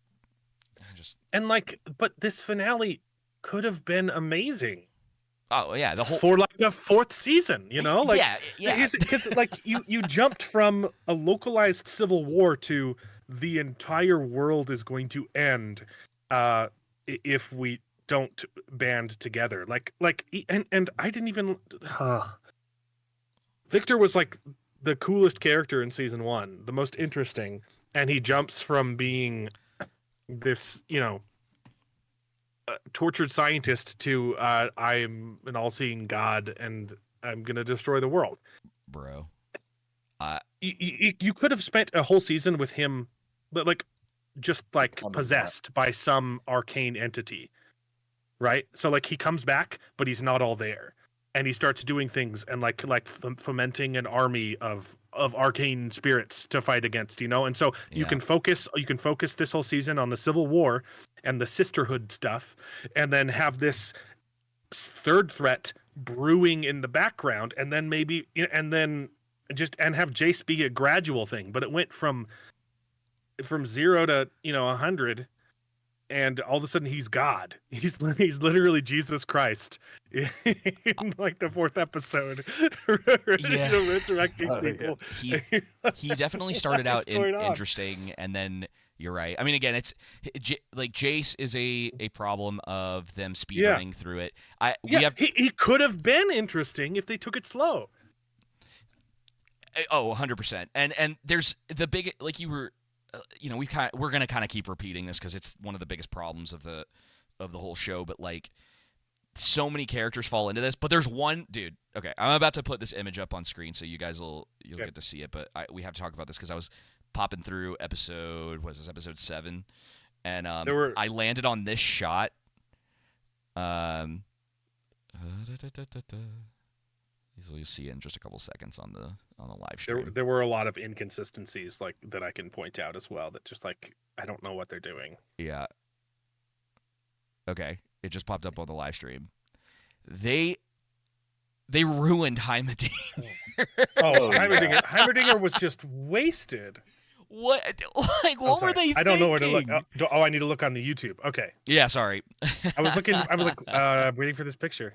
Speaker 1: But this finale could have been amazing.
Speaker 2: Oh yeah,
Speaker 1: for like the 4th season, like because like you jumped from a localized civil war to the entire world is going to end if we don't band together. And I didn't even. Victor was like the coolest character in season 1, the most interesting, and he jumps from being this, tortured scientist to I'm an all-seeing god and I'm gonna destroy the world,
Speaker 2: bro.
Speaker 1: You could have spent a whole season with him, but like just like possessed by some arcane entity, right? So like he comes back, but he's not all there, and he starts doing things and like fomenting an army of arcane spirits to fight against, and so you can focus this whole season on the Civil War and the sisterhood stuff, and then have this third threat brewing in the background, and then have Jace be a gradual thing. But it went from 0 to 100, and all of a sudden he's God. He's literally Jesus Christ in like the 4th episode, resurrecting people.
Speaker 2: He definitely started out interesting, and then you're right. I mean, again, it's like Jace is a problem of them speedrunning through it.
Speaker 1: He could have been interesting if they took it slow.
Speaker 2: Oh, 100%. And there's the big, like you were. We're going to kind of keep repeating this because it's one of the biggest problems of the of the whole show, but like so many characters fall into this. But there's one dude. Okay, I'm about to put this image up on screen so you guys you'll get to see it. But we have to talk about this because I was popping through episode 7, and I landed on this shot. You'll see it in just a couple seconds on the live stream.
Speaker 1: There were a lot of inconsistencies like that I can point out as well. That just like I don't know what they're doing.
Speaker 2: Yeah. Okay, it just popped up on the live stream. They ruined Heimerdinger.
Speaker 1: Heimerdinger was just wasted.
Speaker 2: What? Like, what were they thinking?
Speaker 1: I don't know where to look. I need to look on the YouTube. Okay.
Speaker 2: Yeah, sorry.
Speaker 1: I was waiting for this picture.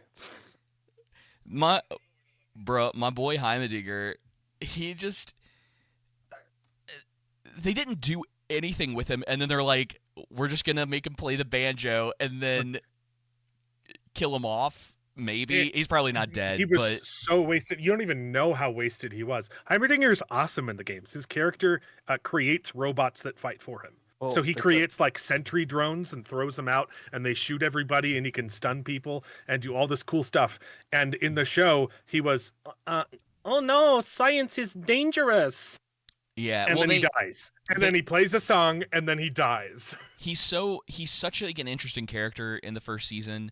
Speaker 2: My boy Heimerdinger, they didn't do anything with him, and then they're like, we're just gonna make him play the banjo and then kill him off. Maybe he's probably not dead.
Speaker 1: He was so wasted. You don't even know how wasted he was. Heimerdinger is awesome in the games. His character creates robots that fight for him.
Speaker 3: Oh,
Speaker 1: so he creates like sentry drones and throws them out, and they shoot everybody, and he can stun people and do all this cool stuff. And in the show, he was, oh no, science is dangerous.
Speaker 2: Yeah,
Speaker 1: and then he dies, and then he plays a song, and then he dies.
Speaker 2: He's such like an interesting character in the first season,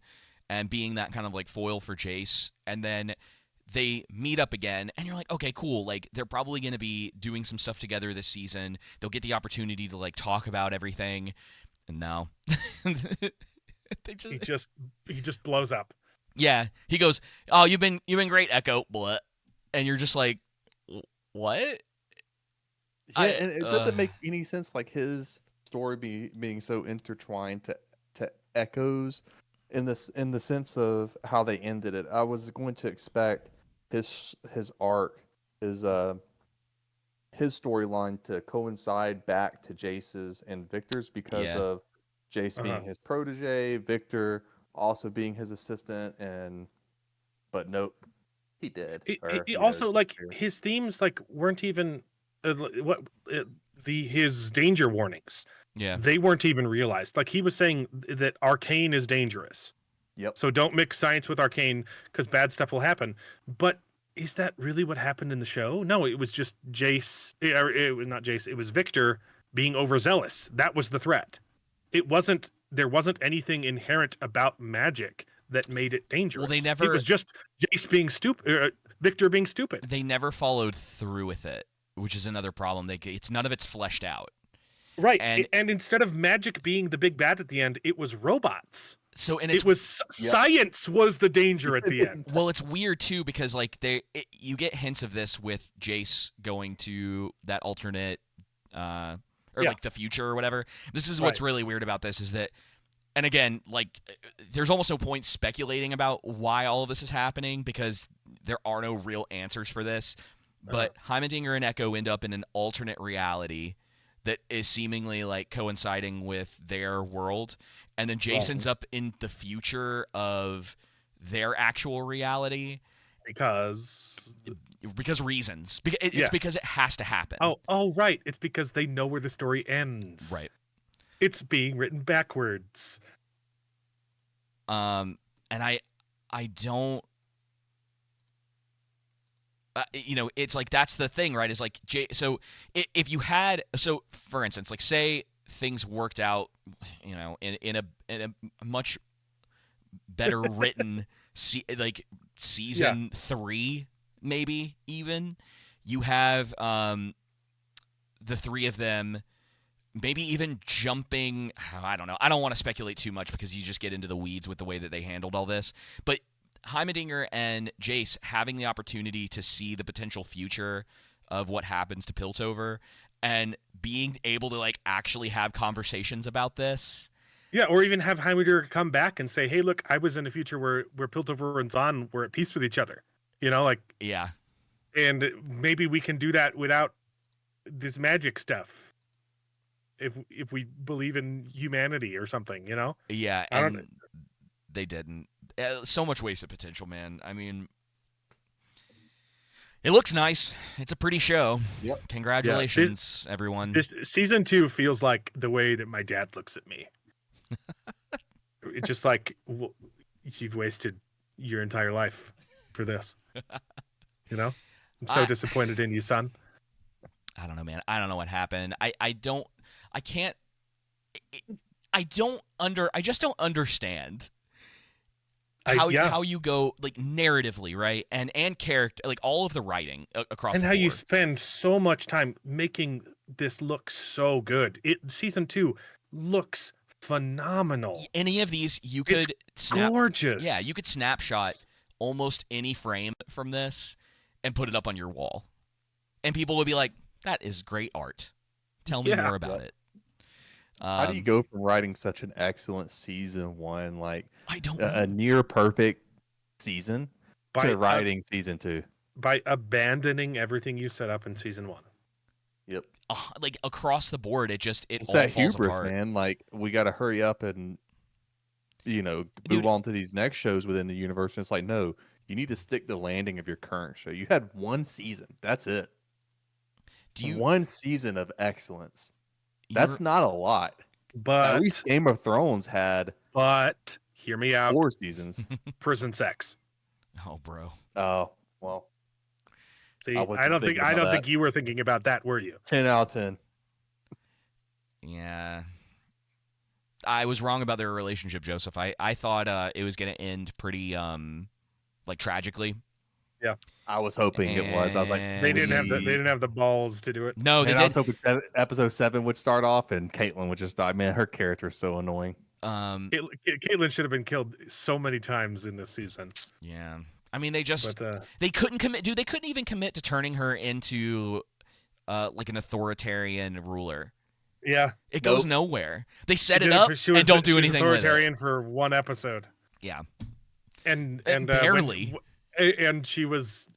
Speaker 2: and being that kind of like foil for Jace, and then they meet up again, and you're like, okay, cool. Like they're probably going to be doing some stuff together this season. They'll get the opportunity to like talk about everything, and no,
Speaker 1: he just blows up.
Speaker 2: Yeah, he goes, "Oh, you've been great, Echo," blah, and you're just like, what?
Speaker 3: Yeah, and it doesn't make any sense, like his story being so intertwined to Echo's in the sense of how they ended it. I was going to expect his arc, his storyline to coincide back to Jace's and Victor's because of Jace being his protege, Victor also being his assistant, but nope, he did.
Speaker 1: His themes like weren't even. His danger warnings.
Speaker 2: Yeah,
Speaker 1: they weren't even realized. Like he was saying that Arcane is dangerous.
Speaker 3: Yep.
Speaker 1: So don't mix science with Arcane because bad stuff will happen. But is that really what happened in the show? No, it was just Jace. It was not Jace. It was Victor being overzealous. That was the threat. There wasn't anything inherent about magic that made it dangerous.
Speaker 2: Well,
Speaker 1: It was just Jace being stupid. Victor being stupid.
Speaker 2: They never followed through with it, which is another problem. None of it's fleshed out.
Speaker 1: Right, and instead of magic being the big bad at the end, it was robots. Science was the danger at the end.
Speaker 2: Well, it's weird too because like you get hints of this with Jace going to that alternate like the future or whatever. This is what's really weird about this is that, and again, like there's almost no point speculating about why all of this is happening because there are no real answers for this. But Heimerdinger and Echo end up in an alternate reality that is seemingly like coinciding with their world, and then Jason's up in the future of their actual reality
Speaker 1: because
Speaker 2: reasons. It's because it has to happen.
Speaker 1: Oh, right. It's because they know where the story ends.
Speaker 2: Right.
Speaker 1: It's being written backwards.
Speaker 2: And I don't. It's like that's the thing, right? Is like so if you had for instance, like say things worked out, in a much better written season 3, maybe even you have the three of them maybe even jumping. I don't know. I don't want to speculate too much because you just get into the weeds with the way that they handled all this, but Heimerdinger and Jace having the opportunity to see the potential future of what happens to Piltover and being able to like actually have conversations about this.
Speaker 1: Yeah, or even have Heimerdinger come back and say, "Hey, look, I was in a future where Piltover and Zahn were at peace with each other."
Speaker 2: Yeah.
Speaker 1: And maybe we can do that without this magic stuff. If we believe in humanity or something,
Speaker 2: Yeah, and they didn't. So much wasted potential, man. I mean, it looks nice. It's a pretty show.
Speaker 3: Yep.
Speaker 2: Congratulations, everyone.
Speaker 1: This season 2 feels like the way that my dad looks at me. it's just like you've wasted your entire life for this. You know, I'm so disappointed in you, son.
Speaker 2: I don't know, man. I don't know what happened. I just don't understand how you go like narratively, right? And character, like all of the writing across
Speaker 1: and
Speaker 2: the
Speaker 1: how
Speaker 2: board.
Speaker 1: you spend so much time making this look so good. Season 2 looks phenomenal.
Speaker 2: Any of these you could
Speaker 1: gorgeous.
Speaker 2: Yeah, you could snapshot almost any frame from this and put it up on your wall. And people would be like, that is great art. Tell me more about it.
Speaker 3: How do you go from writing such an excellent season 1, like
Speaker 2: I don't know.
Speaker 3: a near perfect season, to writing season 2?
Speaker 1: By abandoning everything you set up in season 1.
Speaker 3: Yep.
Speaker 2: Like across the board, it's
Speaker 3: all
Speaker 2: that
Speaker 3: falls hubris,
Speaker 2: apart.
Speaker 3: Man. Like we got to hurry up and move on to these next shows within the universe. And it's like, no, you need to stick the landing of your current show. You had one season. That's it. One season of excellence. That's not a lot.
Speaker 1: But
Speaker 3: at least Game of Thrones had.
Speaker 1: But hear me out.
Speaker 3: 4 seasons.
Speaker 1: Prison sex.
Speaker 2: Oh, bro.
Speaker 3: Oh, well.
Speaker 1: See, I don't think you were thinking about that, were you?
Speaker 3: 10 out of 10.
Speaker 2: Yeah. I was wrong about their relationship, Joseph. I thought it was going to end pretty like tragically.
Speaker 1: Yeah.
Speaker 3: I was hoping it was. I was like,
Speaker 1: they didn't have the balls to do it.
Speaker 2: No, they did.
Speaker 3: I was hoping episode 7 would start off and Caitlyn would just die. Man, her character is so annoying.
Speaker 1: Caitlyn should have been killed so many times in this season.
Speaker 2: Yeah. I mean, they couldn't commit. Dude, they couldn't even commit to turning her into like an authoritarian ruler.
Speaker 1: Yeah.
Speaker 2: It goes nowhere. They set it up and don't do anything with it.
Speaker 1: Authoritarian for one episode.
Speaker 2: Yeah.
Speaker 1: And
Speaker 2: barely.
Speaker 1: And she was,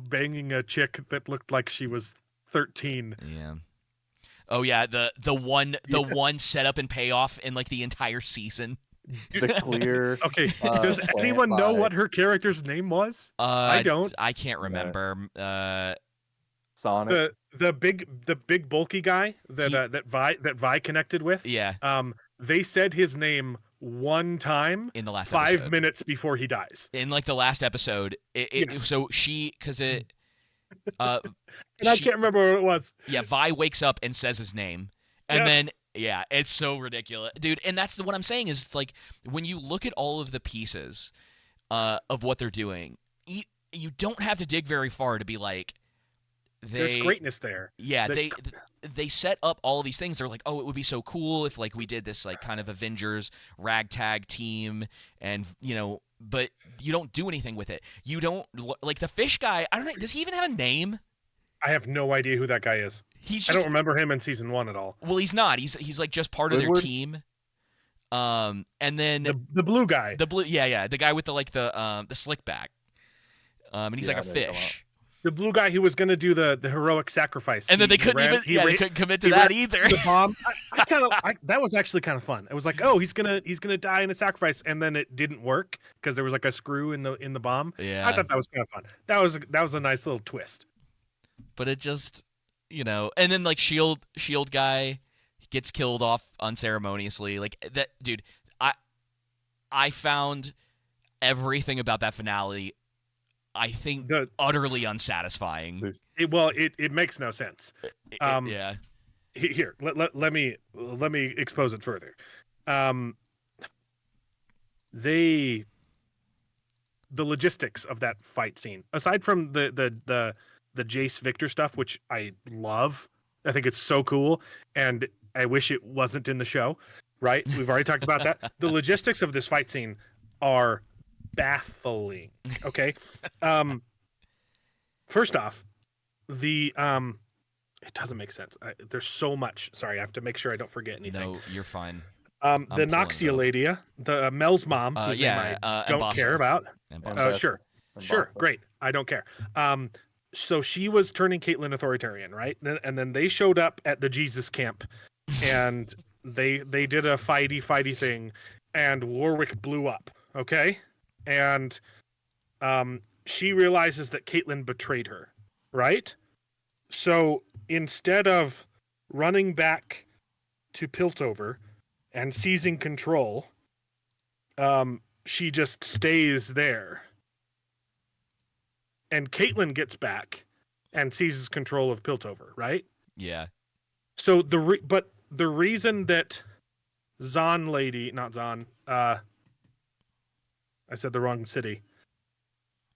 Speaker 1: banging a chick that looked like she was 13.
Speaker 2: Yeah. Oh yeah, the one setup and payoff in like the entire season.
Speaker 3: The clear.
Speaker 1: Okay. Does anyone know what her character's name was? I don't.
Speaker 2: I can't remember.
Speaker 3: Sonic.
Speaker 1: The big bulky guy that Vi connected with.
Speaker 2: Yeah.
Speaker 1: They said his name one time
Speaker 2: in the last
Speaker 1: 5
Speaker 2: episode.
Speaker 1: minutes before he dies.
Speaker 2: In like the last episode, so
Speaker 1: and I can't remember what it was.
Speaker 2: Yeah, Vi wakes up and says his name, and then it's so ridiculous, dude. And that's what I'm saying is it's like when you look at all of the pieces of what they're doing, you don't have to dig very far to be like.
Speaker 1: There's greatness there.
Speaker 2: Yeah, they set up all of these things. They're like, oh, it would be so cool if like we did this like kind of Avengers ragtag team, and but you don't do anything with it. You don't like the fish guy. I don't know. Does he even have a name?
Speaker 1: I have no idea who that guy is. I don't remember him in season 1 at all.
Speaker 2: Well, he's not. He's like just part of their team. And then
Speaker 1: the blue guy.
Speaker 2: The guy with the slick back. And he's like a fish.
Speaker 1: The blue guy who was going to do the heroic sacrifice,
Speaker 2: and then they couldn't they couldn't commit to that either.
Speaker 1: The bomb. That was actually kind of fun. It was like, oh, he's gonna die in a sacrifice, and then it didn't work because there was like a screw in the bomb.
Speaker 2: Yeah,
Speaker 1: I thought that was kind of fun. That was a nice little twist.
Speaker 2: But it just, and then like shield guy gets killed off unceremoniously. Like that, dude. I found everything about that finale. I think utterly unsatisfying.
Speaker 1: It makes no sense.
Speaker 2: Yeah.
Speaker 1: Here, let me expose it further. The logistics of that fight scene, aside from the Jace Victor stuff, which I love, I think it's so cool, and I wish it wasn't in the show. Right? We've already talked about that. The logistics of this fight scene are baffling. Okay. First off, it doesn't make sense. There's so much. Sorry, I have to make sure I don't forget anything.
Speaker 2: No, you're fine.
Speaker 1: The Noxia lady, the Mel's mom, whose name I don't care about. Sure, great. I don't care. So she was turning Caitlyn authoritarian, right? And then they showed up at the Jesus camp, and they did a fighty thing, and Warwick blew up. Okay. And she realizes that Caitlyn betrayed her, right? So instead of running back to Piltover and seizing control, she just stays there. And Caitlyn gets back and seizes control of Piltover, right?
Speaker 2: Yeah.
Speaker 1: So but the reason that Zon lady, not Zon, I said the wrong city.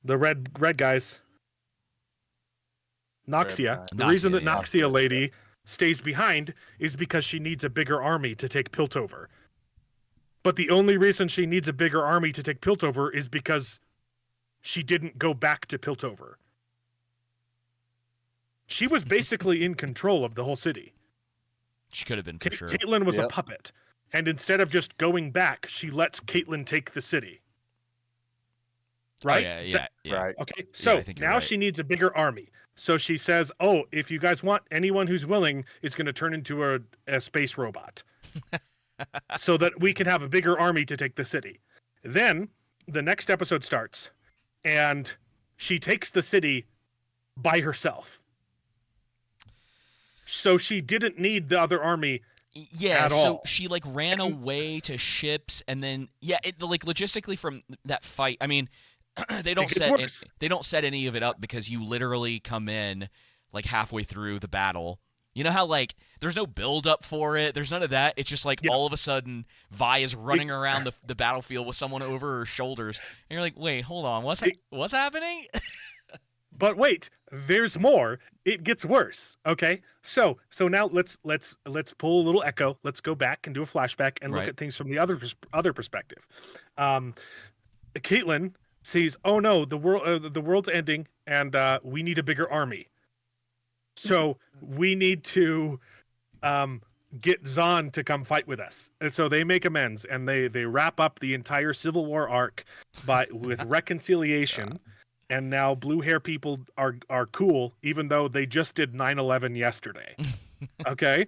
Speaker 1: The red guys. Noxia. The reason that Noxia lady stays behind is because she needs a bigger army to take Piltover. But the only reason she needs a bigger army to take Piltover is because she didn't go back to Piltover. She was basically in control of the whole city.
Speaker 2: She could have been for sure.
Speaker 1: Caitlyn was a puppet. And instead of just going back, she lets Caitlyn take the city. Right?
Speaker 2: Oh, yeah.
Speaker 3: Right.
Speaker 1: Okay, so
Speaker 2: I think you're
Speaker 1: now
Speaker 2: right.
Speaker 1: she needs a bigger army. So she says, oh, if you guys want, anyone who's willing is going to turn into a space robot. So that we can have a bigger army to take the city. Then the next episode starts, and she takes the city by herself. So she didn't need the other army.
Speaker 2: Yeah,
Speaker 1: at
Speaker 2: so
Speaker 1: all.
Speaker 2: she like ran away to ships, and then like logistically from that fight. I mean, they don't set any of it up because you literally come in like halfway through the battle. You know how like there's no build up for it. There's none of that. It's just like all of a sudden Vi is running around the battlefield with someone over her shoulders, and you're like, wait, hold on, what's happening?
Speaker 1: But wait, there's more. It gets worse. Okay, so now let's pull a little echo. Let's go back and do a flashback and look at things from the other perspective. Caitlyn sees, oh no, the world's ending, and we need a bigger army. So we need to get Zon to come fight with us. And so they make amends, and they wrap up the entire Civil War arc with reconciliation. And now blue hair people are cool, even though they just did 9/11 yesterday. Okay?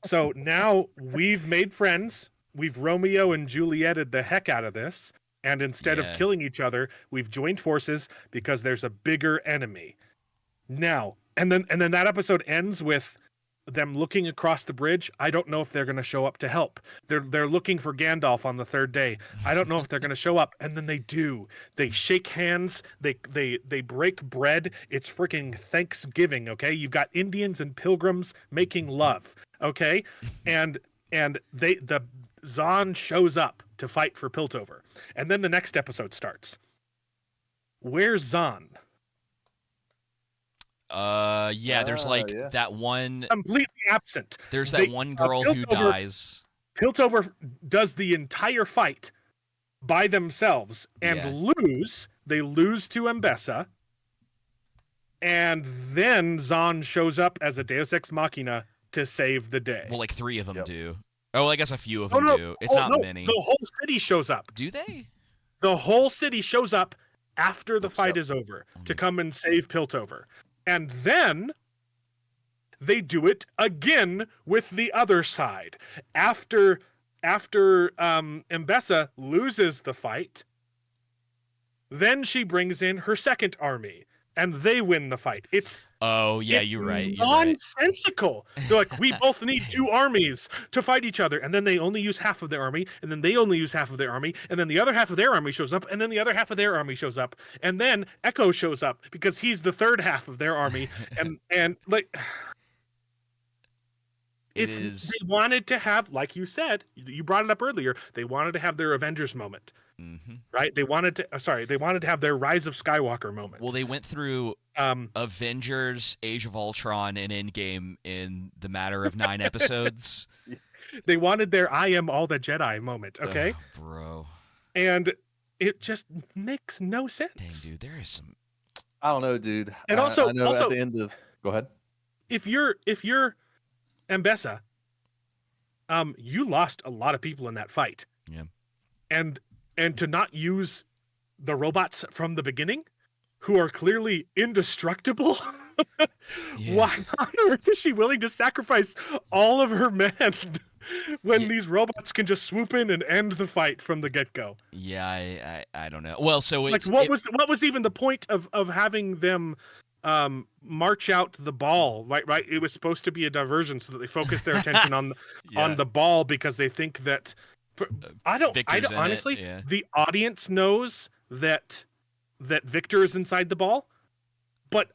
Speaker 1: So now we've made friends. We've Romeo and Julieted the heck out of this. And instead of killing each other, we've joined forces because there's a bigger enemy. Now, and then that episode ends with them looking across the bridge. I don't know if they're going to show up to help. They're looking for Gandalf on the third day. I don't know if they're going to show up, and then they do. They shake hands. They break bread. It's freaking Thanksgiving. Okay, you've got Indians and pilgrims making love. Okay, and the Zon shows up to fight for Piltover, and then the next episode starts. Where's Zon?
Speaker 2: There's that one
Speaker 1: completely absent.
Speaker 2: There's that one girl who dies.
Speaker 1: Piltover does the entire fight by themselves and lose. They lose to Mbessa. And then Zon shows up as a Deus Ex Machina to save the day.
Speaker 2: Well, like 3 of them do. Oh, I guess a few of them do. It's not many.
Speaker 1: The whole city shows up.
Speaker 2: Do they?
Speaker 1: The whole city shows up after the fight is over to come and save Piltover. And then they do it again with the other side. After Mbessa loses the fight, then she brings in her second army, and they win the fight. It's
Speaker 2: you're right.
Speaker 1: Nonsensical. They're like, we both need 2 armies to fight each other, and then they only use half of their army, and then they only use half of their army, and then the other half of their army shows up, and then the other half of their army shows up, and then Echo shows up because he's the third half of their army, and like. They wanted to have, like you said, you brought it up earlier, they wanted to have their Avengers moment.
Speaker 2: Mm-hmm.
Speaker 1: Right? They wanted to have their Rise of Skywalker moment.
Speaker 2: Well, they went through Avengers, Age of Ultron, and Endgame in the matter of 9 episodes.
Speaker 1: They wanted their I am all the Jedi moment, okay?
Speaker 2: Oh, bro.
Speaker 1: And it just makes no sense.
Speaker 2: Dang, dude, there is some...
Speaker 3: I don't know, dude.
Speaker 1: And
Speaker 3: I know at the end of... Go ahead.
Speaker 1: If you're Mbessa, you lost a lot of people in that fight.
Speaker 2: Yeah.
Speaker 1: And to not use the robots from the beginning, who are clearly indestructible, why on earth is she willing to sacrifice all of her men when these robots can just swoop in and end the fight from the get-go?
Speaker 2: Yeah, I don't know. Well, so it's...
Speaker 1: Like, what was even the point of having them march out the ball, right? It was supposed to be a diversion so that they focus their attention on the ball because they think that I don't
Speaker 2: Victor's in it,
Speaker 1: honestly,
Speaker 2: yeah.
Speaker 1: the audience knows that Victor is inside the ball, but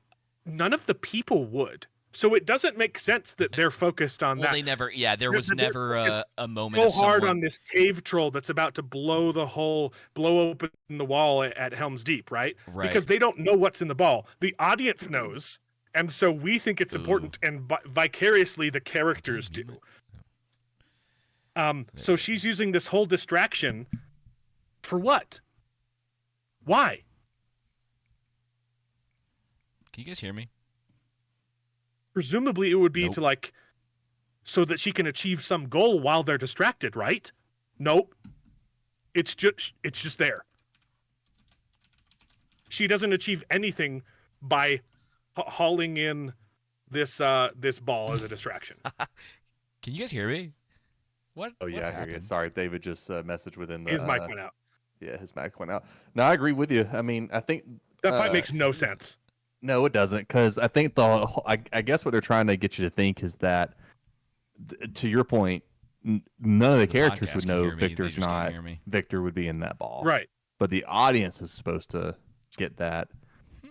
Speaker 1: none of the people would. So it doesn't make sense that they're focused on
Speaker 2: Well,
Speaker 1: that.
Speaker 2: they never. Yeah, there was
Speaker 1: They're
Speaker 2: never
Speaker 1: focused
Speaker 2: a moment
Speaker 1: so
Speaker 2: of
Speaker 1: hard
Speaker 2: someone.
Speaker 1: on this cave troll that's about to blow open the wall at Helm's Deep, right?
Speaker 2: Right.
Speaker 1: Because they don't know what's in the ball. The audience knows, and so we think it's
Speaker 2: Ooh.
Speaker 1: important, and vicariously the characters do. So she's using this whole distraction for what? Why?
Speaker 2: Can you guys hear me?
Speaker 1: Presumably it would be
Speaker 2: Nope.
Speaker 1: to like so that she can achieve some goal while they're distracted, right? Nope. It's just there. She doesn't achieve anything by hauling in this ball as a distraction.
Speaker 2: Can you guys hear me? What?
Speaker 3: Oh yeah, I hear you.
Speaker 2: happened?
Speaker 3: Sorry, David just messaged within the.
Speaker 1: His mic went out.
Speaker 3: Yeah, his mic went out. No, I agree with you. I mean, I think
Speaker 1: That fight makes no sense.
Speaker 3: no, it doesn't, because I think I guess what they're trying to get you to think is that, to your point, none of the characters
Speaker 2: podcast
Speaker 3: would
Speaker 2: can
Speaker 3: know
Speaker 2: hear me, they
Speaker 3: Victor's
Speaker 2: just can't
Speaker 3: not.
Speaker 2: hear me.
Speaker 3: Victor would be in that ball,
Speaker 1: Right.
Speaker 3: But the audience is supposed to get that,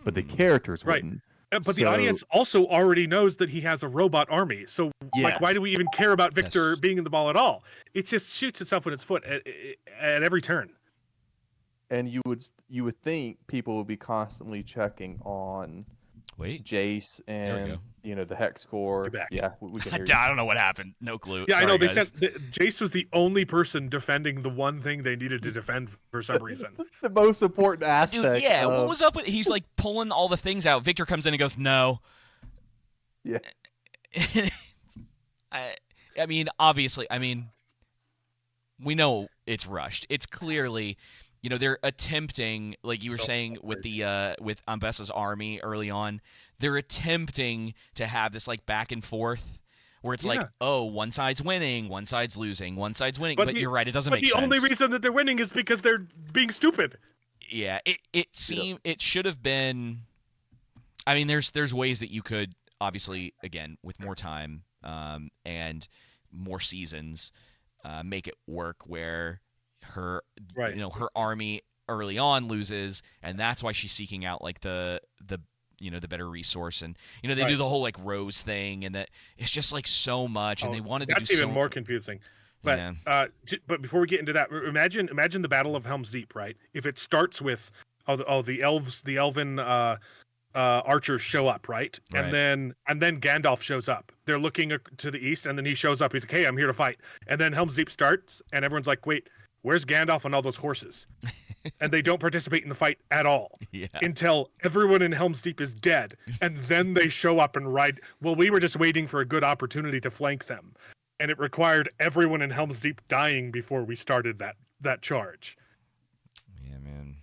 Speaker 3: but the characters
Speaker 1: Right.
Speaker 3: wouldn't.
Speaker 1: But the
Speaker 3: So-
Speaker 1: audience also already knows that he has a robot army. So like, why
Speaker 3: Yes.
Speaker 1: do we even care about Victor
Speaker 2: Yes.
Speaker 1: being in the ball at all? It just shoots itself in its foot at every turn.
Speaker 3: And you would think people would be constantly checking on
Speaker 2: Wait.
Speaker 3: Jace
Speaker 2: we
Speaker 3: and
Speaker 2: go.
Speaker 3: the hex score.
Speaker 1: You're back.
Speaker 3: Yeah, we can
Speaker 2: I
Speaker 3: hear you.
Speaker 2: don't know what happened. No clue.
Speaker 1: Yeah,
Speaker 2: Sorry,
Speaker 1: I know. They
Speaker 2: guys.
Speaker 1: said Jace was the only person defending the one thing they needed to defend for some reason.
Speaker 3: The most important aspect.
Speaker 2: Dude, yeah.
Speaker 3: of-
Speaker 2: What was up with? He's like pulling all the things out. Victor comes in and goes, "No."
Speaker 3: Yeah.
Speaker 2: I mean, obviously, we know it's rushed. It's clearly, they're attempting, like you were saying with the with Ambessa's army early on, they're attempting to have this like back and forth where it's like,
Speaker 1: Yeah.
Speaker 2: oh, one side's winning, one side's losing, one side's winning. But you're right, it doesn't
Speaker 1: But
Speaker 2: make
Speaker 1: the
Speaker 2: sense.
Speaker 1: only reason that they're winning is because they're being stupid.
Speaker 2: Yeah, it should have been. I mean, there's ways that you could obviously, again, with more time and more seasons, make it work where her
Speaker 1: Right.
Speaker 2: her army early on loses, and that's why she's seeking out like the better resource, and they do
Speaker 1: Right.
Speaker 2: the whole like Rose thing, and that it's just like so much, and they wanted to do
Speaker 1: That's even
Speaker 2: so
Speaker 1: more confusing. But
Speaker 2: Yeah.
Speaker 1: but before we get into that, imagine the Battle of Helm's Deep, right? If it starts with the elven archers show up, right?
Speaker 2: Right.
Speaker 1: And then Gandalf shows up. They're looking to the east, and then he shows up. He's like, "Hey, I'm here to fight." And then Helm's Deep starts, and everyone's like, "Wait, where's Gandalf and all those horses?" And they don't participate in the fight at all
Speaker 2: yeah.
Speaker 1: until everyone in Helm's Deep is dead, and then they show up and ride. Well, we were just waiting for a good opportunity to flank them, and it required everyone in Helm's Deep dying before we started that charge.
Speaker 2: Yeah, man.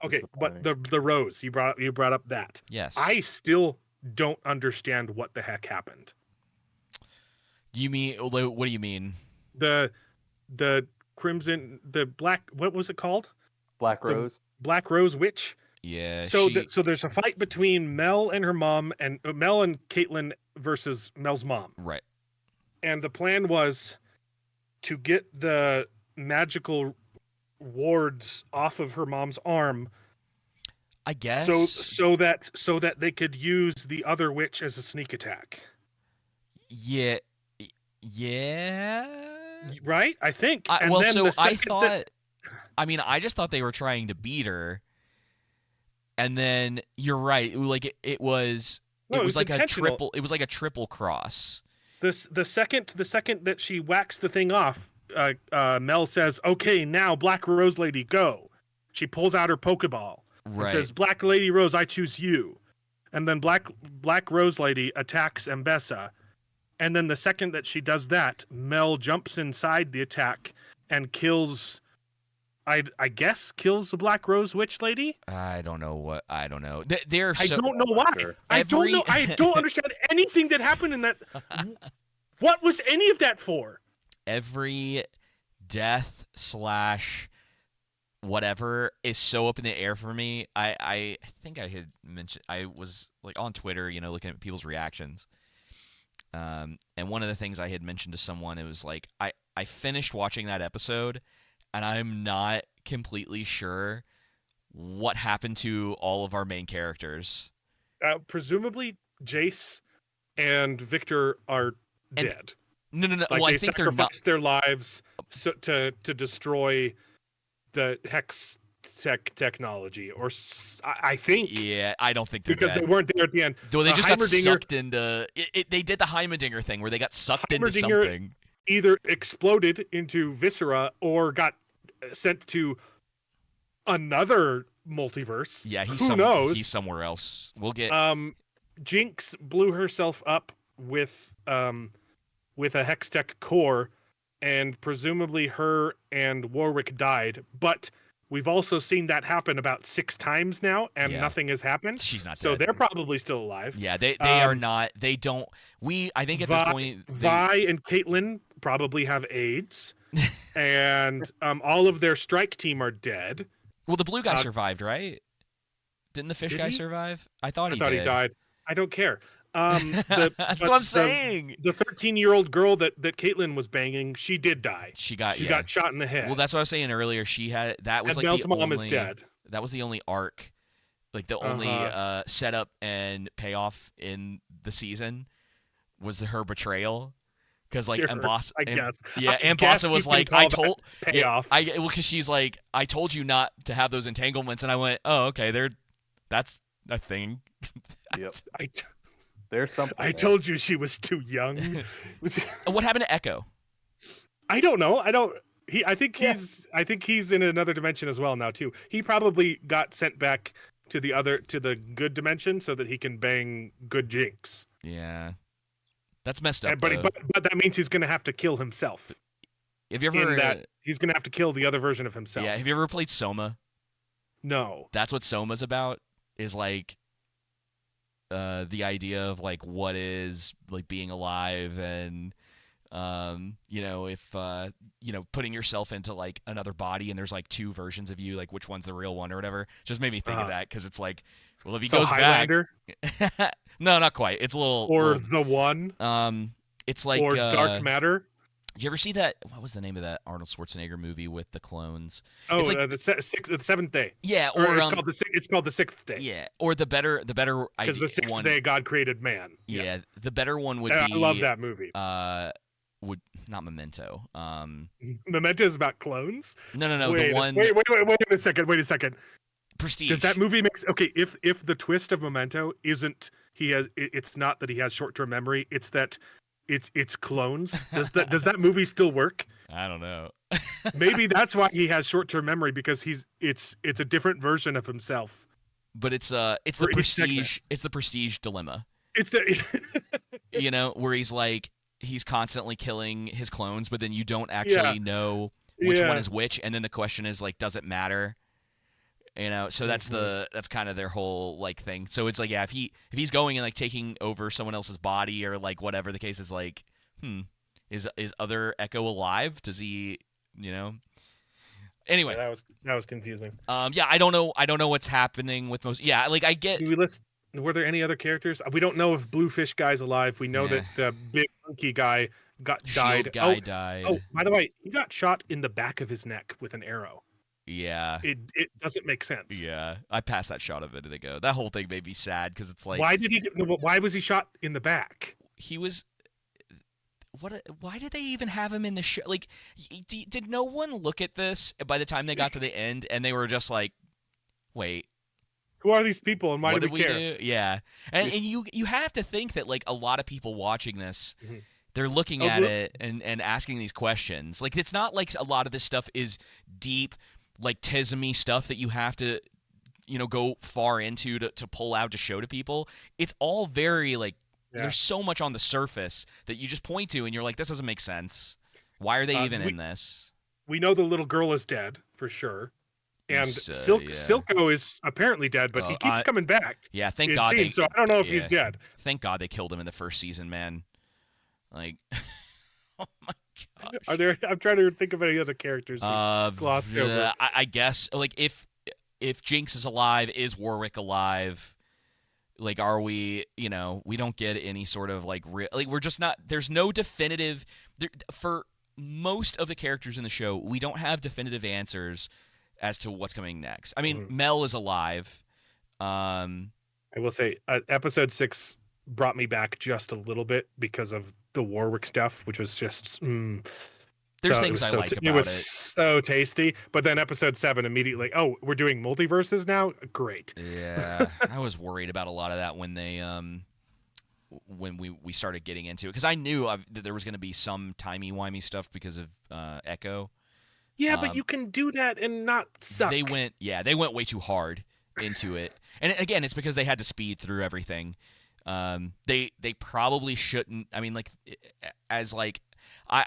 Speaker 1: Okay, but the Rose, you brought up that.
Speaker 2: Yes.
Speaker 1: I still don't understand what the heck happened.
Speaker 2: You mean what do you mean?
Speaker 1: The Crimson, the Black, what was it called?
Speaker 3: Black Rose.
Speaker 1: Black Rose Witch.
Speaker 2: Yeah.
Speaker 1: So so there's a fight between Mel and her mom, and Mel and Caitlin versus Mel's mom.
Speaker 2: Right.
Speaker 1: And the plan was to get the magical wards off of her mom's arm,
Speaker 2: I guess.
Speaker 1: so that they could use the other witch as a sneak attack.
Speaker 2: Yeah. Yeah.
Speaker 1: Right? I think.
Speaker 2: I
Speaker 1: And then the
Speaker 2: I
Speaker 1: second
Speaker 2: thought.
Speaker 1: that-
Speaker 2: I just thought they were trying to beat her, and then you're right. Like it was.
Speaker 1: No,
Speaker 2: it was like a
Speaker 1: intentional.
Speaker 2: triple. It was like a triple cross.
Speaker 1: the second that she whacks the thing off, Mel says, "Okay, now Black Rose Lady, go." She pulls out her Pokeball and
Speaker 2: Right.
Speaker 1: says, "Black Lady Rose, I choose you." And then Black Rose Lady attacks Ambessa. And then the second that she does that, Mel jumps inside the attack and kills. I guess kills the Black Rose Witch Lady.
Speaker 2: I don't know. They're
Speaker 1: I
Speaker 2: so.
Speaker 1: don't know why.
Speaker 3: Sure.
Speaker 1: I don't know. I don't understand anything that happened in that. What was any of that for?
Speaker 2: Every death / whatever is so up in the air for me. I think I had mentioned, I was like on Twitter, looking at people's reactions, And one of the things I had mentioned to someone, it was like I finished watching that episode, and I'm not completely sure what happened to all of our main characters.
Speaker 1: Presumably, Jace and Victor are dead.
Speaker 2: No.
Speaker 1: Like
Speaker 2: Well, I
Speaker 1: they
Speaker 2: think they're not.
Speaker 1: sacrificed their lives to destroy the hex technology, or I think.
Speaker 2: Yeah, I don't think they're
Speaker 1: because
Speaker 2: dead.
Speaker 1: they weren't there at the end.
Speaker 2: Though they just got
Speaker 1: Heimerdinger
Speaker 2: sucked into it. They did the Heimerdinger thing where they got sucked into something.
Speaker 1: Either exploded into viscera or got sent to another multiverse.
Speaker 2: Yeah,
Speaker 1: who knows?
Speaker 2: He's somewhere else. We'll get.
Speaker 1: Jinx blew herself up with a Hextech core, and presumably her and Warwick died. But we've also seen that happen about 6 times now, and nothing has happened.
Speaker 2: She's not dead.
Speaker 1: So they're probably still alive.
Speaker 2: Yeah, they are not. They don't. I think at this point,
Speaker 1: Vi and Caitlyn probably have AIDS, and all of their strike team are dead.
Speaker 2: Well, the blue guy survived, right? Didn't the fish guy survive? I thought he
Speaker 1: died. I don't care.
Speaker 2: That's what I'm saying.
Speaker 1: The 13-year-old girl that Caitlyn was banging, she did die.
Speaker 2: She got
Speaker 1: shot in the head.
Speaker 2: Well, that's what I was saying earlier. That was
Speaker 1: and
Speaker 2: like
Speaker 1: Mel's mom is dead.
Speaker 2: That was the only arc, like the only setup and payoff in the season was her betrayal. Because like Ambassa,
Speaker 1: I guess.
Speaker 2: Yeah, Ambassa was like, I told
Speaker 1: payoff.
Speaker 2: Because she's like, I told you not to have those entanglements, and I went, oh, okay, that's a thing.
Speaker 3: Yep. There's something.
Speaker 1: I told you she was too young.
Speaker 2: What happened to Echo?
Speaker 1: I don't know. I think he's in another dimension as well now too. He probably got sent back to the good dimension so that he can bang good Jinx.
Speaker 2: Yeah. That's messed up.
Speaker 1: But that means he's going to have to kill himself.
Speaker 2: Have you ever
Speaker 1: he's going to have to kill the other version of himself.
Speaker 2: Yeah, have you ever played Soma?
Speaker 1: No.
Speaker 2: That's what Soma's about, is like the idea of like what is like being alive, and if putting yourself into like another body, and there's like 2 versions of you, like which one's the real one or whatever. Just made me think of that, because it's like, well, if he goes
Speaker 1: Highlander?
Speaker 2: back, no, not quite. It's a little
Speaker 1: The One.
Speaker 2: It's like
Speaker 1: Dark Matter.
Speaker 2: Did you ever see that? What was the name of that Arnold Schwarzenegger movie with the clones?
Speaker 1: Oh,
Speaker 2: it's like,
Speaker 1: the Seventh Day.
Speaker 2: Yeah,
Speaker 1: or it's called the Sixth Day.
Speaker 2: Yeah, or the better
Speaker 1: because the Sixth Day God created man.
Speaker 2: Yeah,
Speaker 1: yes.
Speaker 2: The better one would be.
Speaker 1: I love that movie.
Speaker 2: Would not Memento.
Speaker 1: Memento is about clones.
Speaker 2: No.
Speaker 1: Wait a second.
Speaker 2: Prestige.
Speaker 1: Does that movie if the twist of Memento isn't it's not that he has short-term memory, it's that it's clones. Does that movie still work?
Speaker 2: I don't know.
Speaker 1: Maybe that's why he has short-term memory, because it's a different version of himself.
Speaker 2: But it's the prestige. It's the prestige dilemma.
Speaker 1: It's the
Speaker 2: where he's like, he's constantly killing his clones, but then you don't actually know which one is which, and then the question is like, does it matter? So that's that's kind of their whole like thing. So it's like, if he's going and like taking over someone else's body, or like whatever the case is, like, is other Echo alive? Does he, Anyway,
Speaker 1: that was confusing.
Speaker 2: I don't know what's happening with most. Yeah, like I get.
Speaker 1: Were there any other characters? We don't know if Bluefish guy's alive. We know that the big monkey guy died.
Speaker 2: Died.
Speaker 1: Oh, by the way, he got shot in the back of his neck with an arrow.
Speaker 2: Yeah.
Speaker 1: It doesn't make sense.
Speaker 2: Yeah. I passed that shot a minute ago. That whole thing made me sad, because it's like,
Speaker 1: why was he shot in the back?
Speaker 2: He was. Why did they even have him in the show? Like, did no one look at this by the time they got to the end, and they were just like, wait,
Speaker 1: who are these people, and why
Speaker 2: do
Speaker 1: we care?
Speaker 2: Do? Yeah. And you have to think that like a lot of people watching this, they're looking at it and asking these questions. Like, it's not like a lot of this stuff is deep, like Tizzy stuff that you have to go far into to pull out to show to people. It's all very like, there's so much on the surface that you just point to and you're like, this doesn't make sense. Why are they even in this?
Speaker 1: We know the little girl is dead for sure. And Silco is apparently dead, but he keeps coming back.
Speaker 2: Yeah, thank God.
Speaker 1: So I don't know if he's dead.
Speaker 2: Thank God they killed him in the first season, man. Like, oh my gosh.
Speaker 1: I'm trying to think of any other characters. Glossed over.
Speaker 2: I guess, like, if Jinx is alive, is Warwick alive? Like, are we, we don't get any sort of like we're just not, there's no definitive for most of the characters in the show. We don't have definitive answers as to what's coming next. I mean, Mel is alive.
Speaker 1: I will say episode 6 brought me back just a little bit because of the Warwick stuff, which was just
Speaker 2: there's things I like about it.
Speaker 1: It was so tasty. But then episode 7 immediately, oh, we're doing multiverses now? Great.
Speaker 2: Yeah. I was worried about a lot of that when they when we started getting into it, because I knew that there was going to be some timey-wimey stuff because of Echo.
Speaker 1: Yeah, but you can do that and not suck.
Speaker 2: They went way too hard into it. And again, it's because they had to speed through everything. They probably shouldn't. I mean, like, as like I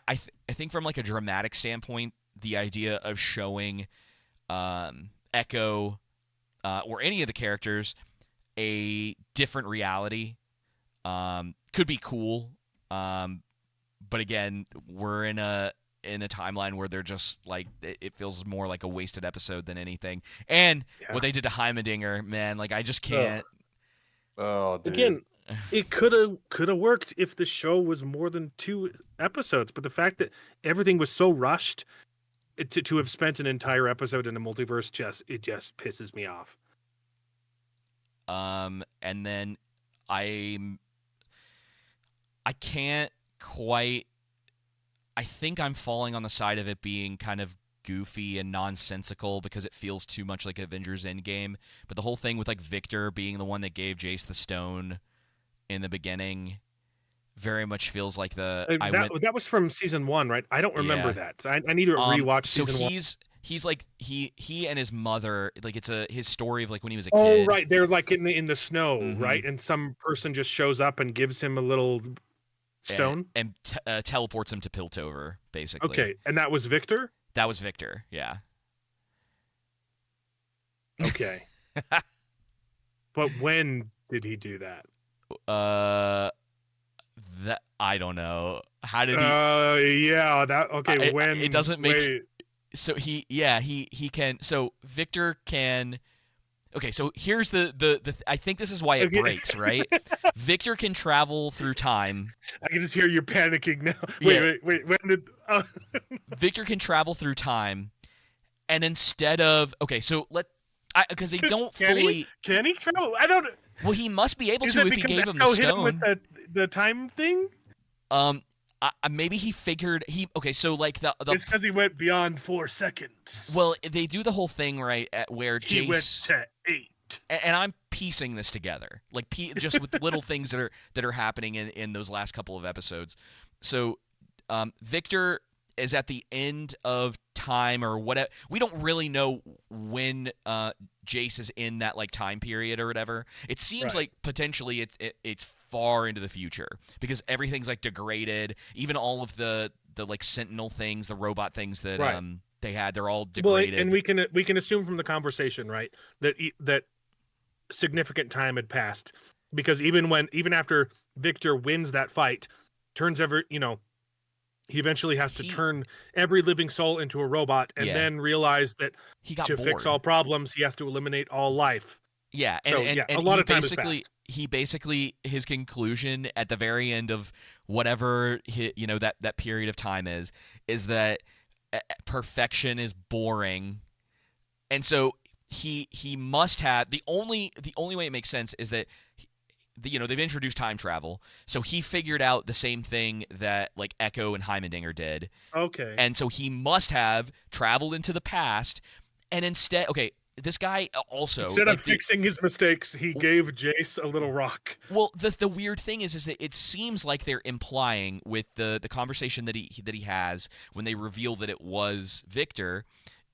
Speaker 2: think from like a dramatic standpoint, the idea of showing Echo or any of the characters a different reality could be cool. But again, we're in a timeline where they're just like, it feels more like a wasted episode than anything. And what they did to Heimerdinger, man, like, I just can't.
Speaker 3: Oh, dude.
Speaker 1: Again, it could have worked if the show was more than 2 episodes, but the fact that everything was so rushed to have spent an entire episode in a multiverse just pisses me off.
Speaker 2: And then I can't quite. I think I'm falling on the side of it being kind of goofy and nonsensical because it feels too much like Avengers Endgame. But the whole thing with like Victor being the one that gave Jace the stone in the beginning very much feels like
Speaker 1: that was from season 1, right? I don't remember that. I need to rewatch season 1.
Speaker 2: So he's like he and his mother, like, it's his story of like when he was a kid.
Speaker 1: Oh, right, they're like in the snow, right? And some person just shows up and gives him a little stone
Speaker 2: and teleports him to Piltover, basically.
Speaker 1: Okay, and that was Victor?
Speaker 2: That was Victor, yeah.
Speaker 1: Okay. But when did he do that?
Speaker 2: That I don't know. How did he?
Speaker 1: Yeah, that okay. When
Speaker 2: it doesn't make. So he can. So Victor can. Okay, so here's the I think this is why it breaks, right? Victor can travel through time.
Speaker 1: I can just hear you panicking now. Wait, when did...
Speaker 2: Victor can travel through time, and instead of... Okay, so because they don't fully...
Speaker 1: Can he travel? I don't...
Speaker 2: Well, he must be able to if he gave him the stone.
Speaker 1: With the time thing?
Speaker 2: Maybe he figured okay, so like the
Speaker 1: it's because he went beyond 4 seconds.
Speaker 2: Well, they do the whole thing right where Jace
Speaker 1: he went to 8,
Speaker 2: and I'm piecing this together, like just with little things that are happening in those last couple of episodes. So Victor is at the end of time or whatever. We don't really know when Jace is in that like time period or whatever. It seems like potentially it's far into the future because everything's like degraded. Even all of the like Sentinel things, the robot things that they had, they're all degraded.
Speaker 1: Well, and we can assume from the conversation, right, that significant time had passed because even after Victor wins that fight, he eventually has to turn every living soul into a robot and then realize that to fix all problems, he has to eliminate all life.
Speaker 2: Yeah,
Speaker 1: and a lot of time has passed.
Speaker 2: He basically, his conclusion at the very end of whatever that period of time is that perfection is boring, and so he must have the only way it makes sense is that they've introduced time travel, so he figured out the same thing that like Echo and Heimerdinger did.
Speaker 1: Okay,
Speaker 2: and so he must have traveled into the past, and instead, this guy also,
Speaker 1: instead of fixing his mistakes, he gave Jace a little rock.
Speaker 2: Well, the weird thing is that it seems like they're implying with the conversation that he has when they reveal that it was Victor,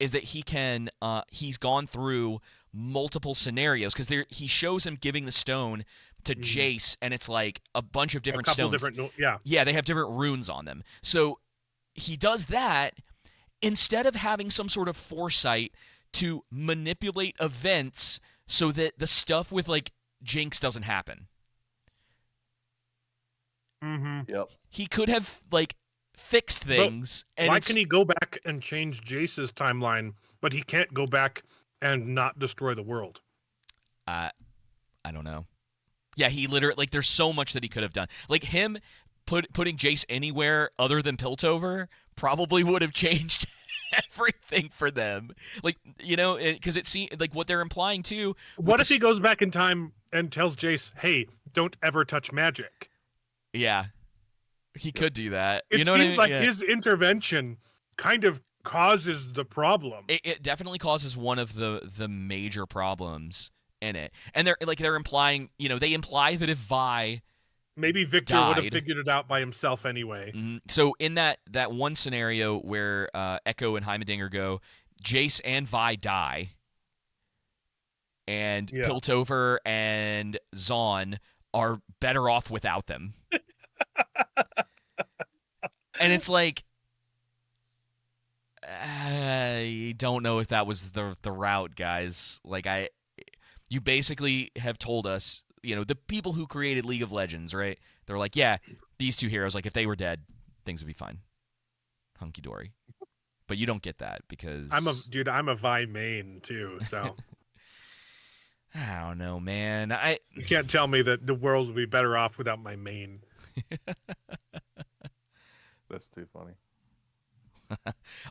Speaker 2: is that he's gone through multiple scenarios because he shows him giving the stone to Jace, and it's like a bunch of different stones. Yeah, they have different runes on them. So he does that instead of having some sort of foresight to manipulate events so that the stuff with like Jinx doesn't happen.
Speaker 3: Yep.
Speaker 2: He could have like fixed things. And
Speaker 1: why can he go back and change Jace's timeline, but he can't go back and not destroy the world?
Speaker 2: I don't know. Yeah, he literally, like, there's so much that he could have done. Like, him putting Jace anywhere other than Piltover probably would have changed everything for them. Like, you know, because it seems like what they're implying too.
Speaker 1: What if he goes back in time and tells Jace, "Hey, don't ever touch magic"?
Speaker 2: Yeah, he could do that.
Speaker 1: It
Speaker 2: you know what I
Speaker 1: seems
Speaker 2: mean?
Speaker 1: like his intervention kind of causes the problem.
Speaker 2: It definitely causes one of the major problems in it, and they're implying, you know, they imply that if Vi
Speaker 1: Maybe Victor would have figured it out by himself anyway.
Speaker 2: So in that one scenario where Echo and Heimerdinger go, Jace and Vi die, and Piltover and Zahn are better off without them. And it's like, I don't know if that was the route, guys. Like, you basically have told us, you know, the people who created League of Legends, right? They're like, yeah, these two heroes, like, if they were dead, things would be fine. Hunky dory. But you don't get that because
Speaker 1: I'm a Vi main too, so
Speaker 2: I don't know, man.
Speaker 1: You can't tell me that the world would be better off without my main.
Speaker 3: That's too funny.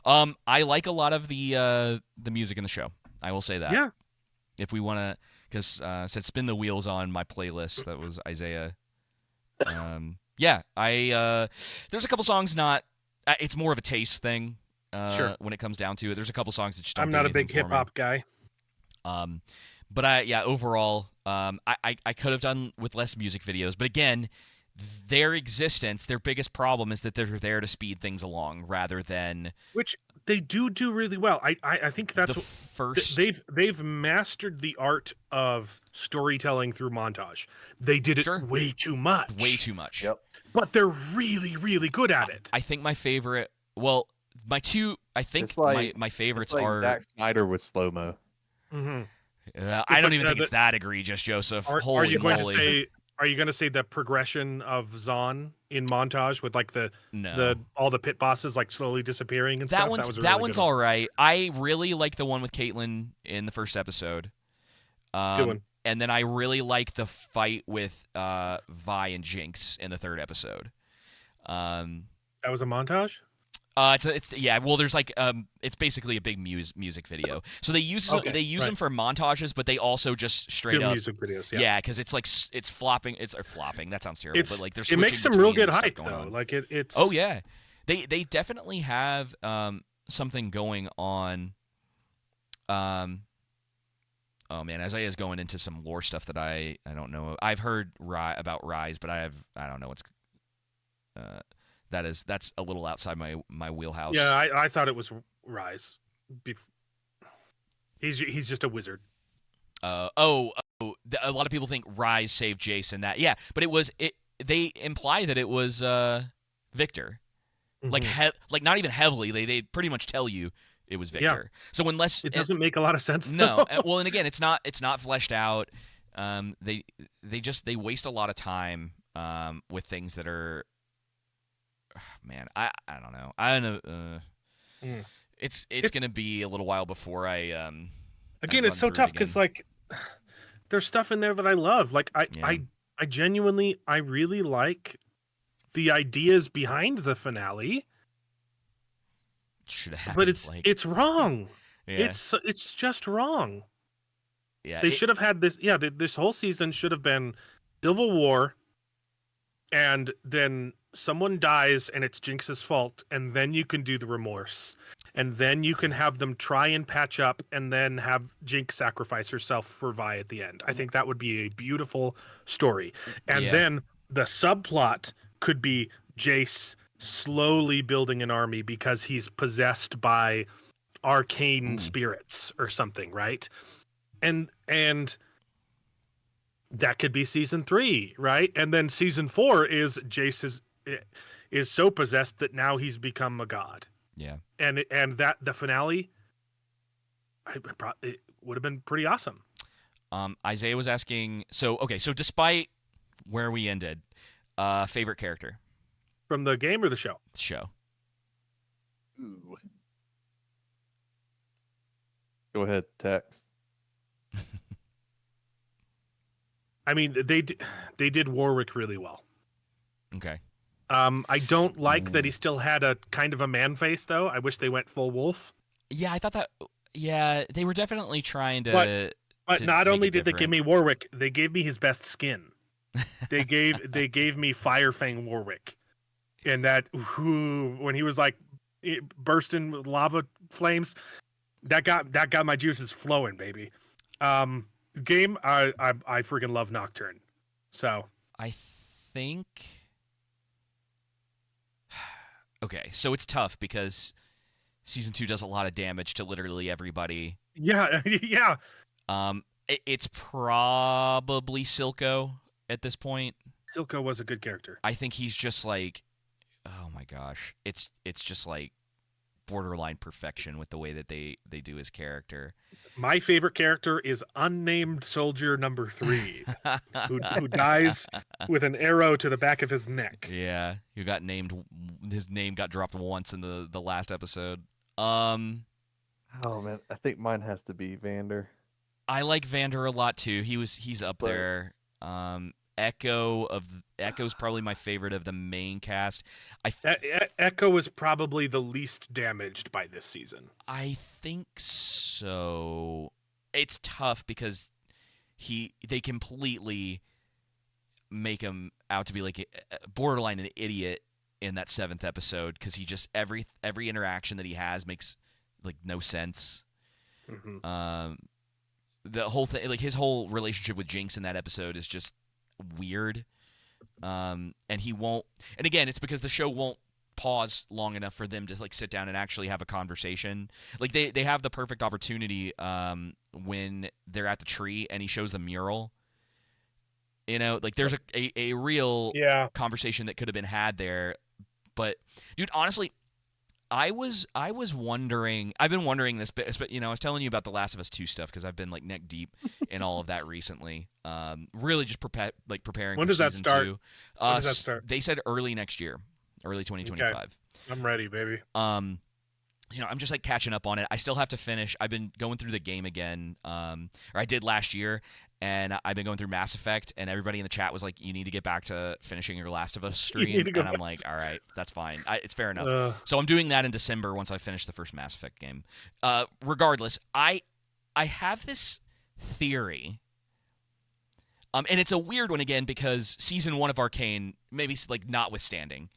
Speaker 2: I like a lot of the music in the show. I will say that.
Speaker 1: Yeah.
Speaker 2: If we want to, because said "Spin the Wheels" on my playlist. That was Isaiah. Yeah, there's a couple songs not. It's more of a taste thing.
Speaker 1: Sure.
Speaker 2: When it comes down to it, there's a couple songs that just don't.
Speaker 1: I'm not a big hip hop guy.
Speaker 2: But overall, I could have done with less music videos. But again, their existence, their biggest problem is that they're there to speed things along rather than,
Speaker 1: which they do really well. I think that's
Speaker 2: the first.
Speaker 1: They've mastered the art of storytelling through montage. They did it way too much.
Speaker 2: Way too much.
Speaker 3: Yep.
Speaker 1: But they're really, really good at it.
Speaker 2: I think my favorite. Well, my two. I think my favorites
Speaker 3: it's like
Speaker 2: are
Speaker 3: Zack Snyder with slow mo.
Speaker 1: Mm-hmm.
Speaker 2: I don't even think it's that egregious, Joseph. Holy moly!
Speaker 1: Are you going to say the progression of Zahn in montage with like all the pit bosses like slowly disappearing and stuff?
Speaker 2: That one's all right. I really like the one with Caitlyn in the first episode.
Speaker 1: Good one.
Speaker 2: And then I really like the fight with Vi and Jinx in the third episode.
Speaker 1: That was a montage?
Speaker 2: Well, there's like it's basically a big music video. So they use them for montages, but they also just straight up
Speaker 1: music videos.
Speaker 2: Yeah, because it's like it's flopping. It's flopping. That sounds terrible. But like they're switching.
Speaker 1: It makes some real good hype
Speaker 2: though.
Speaker 1: On. Like it's.
Speaker 2: Oh yeah, they definitely have something going on. Oh man, Isaiah's going into some lore stuff that I don't know. I've heard about Rise, but I don't know what's. That's a little outside my wheelhouse.
Speaker 1: Yeah, I thought it was Rise. He's just a wizard.
Speaker 2: A lot of people think Rise saved Jason. But they imply that it was Victor.
Speaker 1: Mm-hmm.
Speaker 2: Like not even heavily. They pretty much tell you it was Victor. Yeah. So unless
Speaker 1: it doesn't make a lot of sense.
Speaker 2: No. Well, and again, it's not fleshed out. They waste a lot of time with things that are. Man, I don't know. I don't know. It's gonna be a little while before I.
Speaker 1: Again, it's so tough because like there's stuff in there that I love. Like I genuinely really like the ideas behind the finale.
Speaker 2: Should have
Speaker 1: happened. But it's wrong.
Speaker 2: Yeah.
Speaker 1: It's just wrong.
Speaker 2: Yeah.
Speaker 1: They should have had this. Yeah, this whole season should have been Civil War, and then someone dies and it's Jinx's fault, and then you can do the remorse, and then you can have them try and patch up, and then have Jinx sacrifice herself for Vi at the end. I think that would be a beautiful story. And then the subplot could be Jace slowly building an army because he's possessed by arcane spirits or something, right? And that could be season 3, right? And then season 4 is Jace is so possessed that now he's become a god.
Speaker 2: Yeah.
Speaker 1: And that the finale, it would have been pretty awesome.
Speaker 2: Isaiah was asking. So despite where we ended, favorite character
Speaker 1: from the game or the show?
Speaker 2: Show.
Speaker 3: Ooh. Go ahead, text.
Speaker 1: I mean, they did Warwick really well.
Speaker 2: Okay.
Speaker 1: I don't like that he still had a kind of a man face, though. I wish they went full wolf.
Speaker 2: Yeah, I thought that. Yeah, they were definitely trying to.
Speaker 1: But
Speaker 2: to
Speaker 1: not
Speaker 2: make
Speaker 1: only
Speaker 2: it
Speaker 1: did they give
Speaker 2: different.
Speaker 1: me Warwick, they gave me his best skin. They gave me Firefang Warwick, and that when he was like bursting with lava flames, that got my juices flowing, baby. Game, I freaking love Nocturne. So
Speaker 2: I think. Okay, so it's tough because season 2 does a lot of damage to literally everybody.
Speaker 1: yeah, yeah.
Speaker 2: It's probably Silco at this point.
Speaker 1: Silco was a good character.
Speaker 2: I think he's just like, oh my gosh, it's just like borderline perfection with the way that they do his character.
Speaker 1: My favorite character is unnamed soldier number 3, who dies with an arrow to the back of his neck.
Speaker 2: Yeah, who got named. His name got dropped once in the last episode.
Speaker 3: Oh man, I think mine has to be Vander.
Speaker 2: I like Vander a lot too. He's up there. Echo's probably my favorite of the main cast.
Speaker 1: Echo is probably the least damaged by this season.
Speaker 2: I think so. It's tough because they completely make him out to be like borderline an idiot in that 7th episode because he just every interaction that he has makes like no sense.
Speaker 1: Mm-hmm.
Speaker 2: The whole thing, like his whole relationship with Jinx in that episode is just weird. And he won't, and again, it's because the show won't pause long enough for them to like sit down and actually have a conversation. Like they have the perfect opportunity when they're at the tree and he shows the mural. You know, like there's a real conversation that could have been had there. But dude, honestly, I was wondering. I've been wondering this, but you know, I was telling you about the Last of Us 2 stuff because I've been like neck deep in all of that recently. Really just preparing.
Speaker 1: When
Speaker 2: for
Speaker 1: does that
Speaker 2: season
Speaker 1: start?
Speaker 2: 2.
Speaker 1: When does that start?
Speaker 2: They said early next year, early 2025.
Speaker 1: Okay. I'm ready, baby.
Speaker 2: You know, I'm just like catching up on it. I still have to finish. I've been going through the game again, or I did last year, and I've been going through Mass Effect, and everybody in the chat was like, you need to get back to finishing your Last of Us stream, and I'm like, all right, that's fine. It's fair enough. So I'm doing that in December once I finish the first Mass Effect game. Regardless, I have this theory, and it's a weird one again because season 1 of Arcane, maybe like notwithstanding,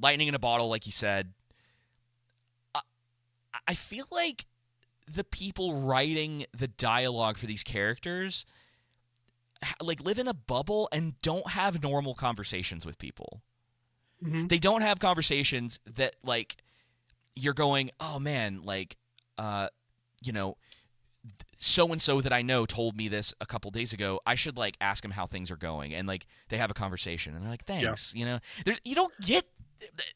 Speaker 2: lightning in a bottle, like you said, I feel like the people writing the dialogue for these characters like live in a bubble and don't have normal conversations with people. Mm-hmm. They don't have conversations that like you're going, oh man, like you know, so and so that I know told me this a couple days ago. I should like ask him how things are going, and like they have a conversation and they're like, thanks. You know, you don't get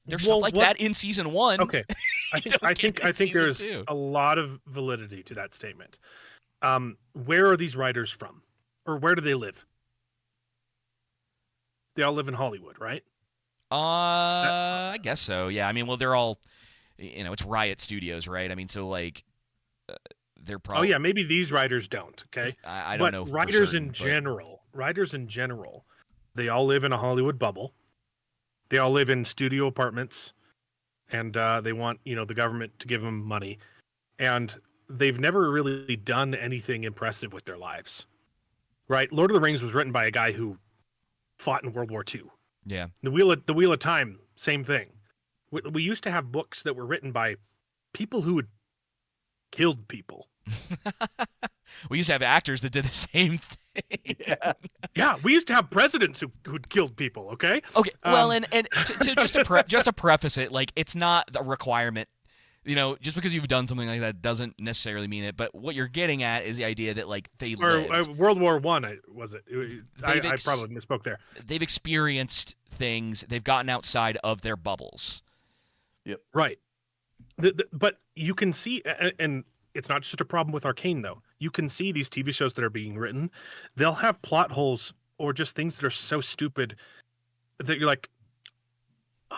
Speaker 2: there's stuff like that in season 1.
Speaker 1: Okay, I think there's
Speaker 2: 2.
Speaker 1: a lot of validity to that statement. Where are these writers from, or where do they live? They all live in Hollywood, right?
Speaker 2: I guess so. Yeah. I mean, well, they're all, you know, it's Riot Studios, right? I mean, so like, they're probably.
Speaker 1: Oh yeah, maybe these writers don't. Okay,
Speaker 2: I don't know.
Speaker 1: Writers in general, they all live in a Hollywood bubble. They all live in studio apartments, and they want, you know, the government to give them money, and they've never really done anything impressive with their lives, right? Lord of the Rings was written by a guy who fought in World War II.
Speaker 2: Yeah.
Speaker 1: The Wheel of Time, same thing. We used to have books that were written by people who had killed people.
Speaker 2: We used to have actors that did the same thing.
Speaker 1: Yeah, we used to have presidents who'd killed people. Okay.
Speaker 2: Well, and just to preface it, like it's not a requirement. You know, just because you've done something like that doesn't necessarily mean it. But what you're getting at is the idea that like they lived.
Speaker 1: World War I was it? I probably misspoke there.
Speaker 2: They've experienced things. They've gotten outside of their bubbles.
Speaker 3: Yep.
Speaker 1: Right. But you can see, and it's not just a problem with Arcane, though. You can see these TV shows that are being written, they'll have plot holes or just things that are so stupid that you're like,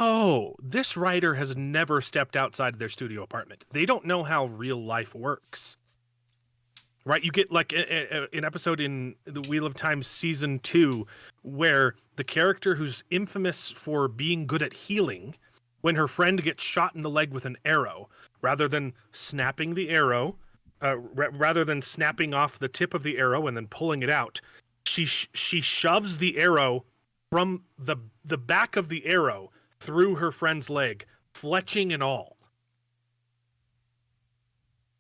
Speaker 1: oh, this writer has never stepped outside of their studio apartment. They don't know how real life works. right? You get like an episode in the Wheel of Time season 2 where the character who's infamous for being good at healing, when her friend gets shot in the leg with an arrow, rather than snapping the arrow, rather than snapping off the tip of the arrow and then pulling it out, she shoves the arrow from the back of the arrow through her friend's leg, fletching and all.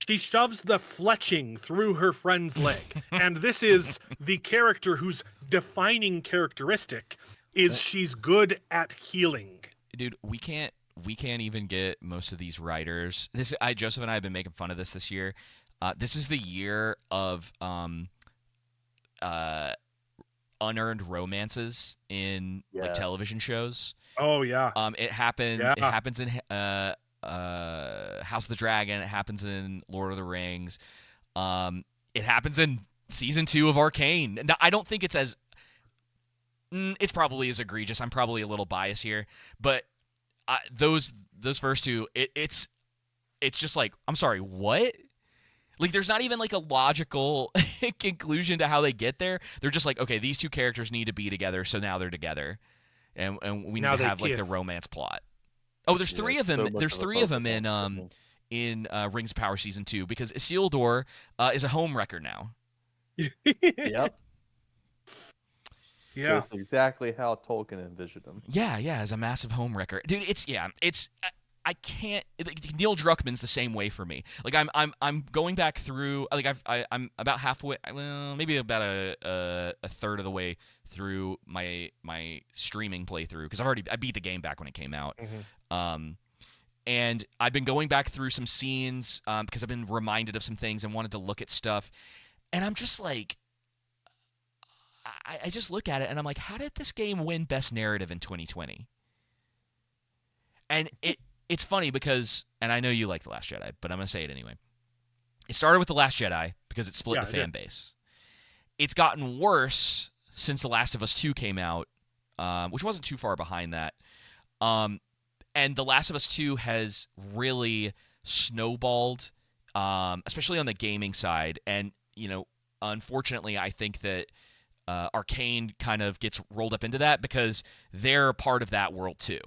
Speaker 1: She shoves the fletching through her friend's leg. And this is the character whose defining characteristic is she's good at healing.
Speaker 2: Dude, we can't even get most of these writers. Joseph and I have been making fun of this year. This is the year of unearned romances in like television shows.
Speaker 1: Oh yeah.
Speaker 2: It happens in House of the Dragon. It happens in Lord of the Rings. It happens in season 2 of Arcane. Now, I don't think it's as it's probably as egregious. I'm probably a little biased here, but those first two, it's just like, I'm sorry, what? Like, there's not even like a logical conclusion to how they get there. They're just like, okay, these two characters need to be together, so now they're together, and we need to have like the romance plot. Oh, there's three of them. There's three of them in Rings of Power season 2 because Isildur is a home wrecker now.
Speaker 3: Yep.
Speaker 1: Yeah,
Speaker 3: that's exactly how Tolkien envisioned him.
Speaker 2: Yeah, as a massive home wrecker, dude. I can't. Neil Druckmann's the same way for me. Like I'm going back through. Like I'm about halfway. Well, maybe about a third of the way through my streaming playthrough because I beat the game back when it came out.
Speaker 1: Mm-hmm.
Speaker 2: And I've been going back through some scenes because I've been reminded of some things and wanted to look at stuff, and I'm just like. I just look at it and I'm like, how did this game win Best Narrative in 2020? And it's funny because, and I know you like The Last Jedi, but I'm going to say it anyway. It started with The Last Jedi because it split the fan base. It's gotten worse since The Last of Us 2 came out, which wasn't too far behind that. And The Last of Us 2 has really snowballed, especially on the gaming side. And, unfortunately, I think that Arcane kind of gets rolled up into that because they're part of that world too.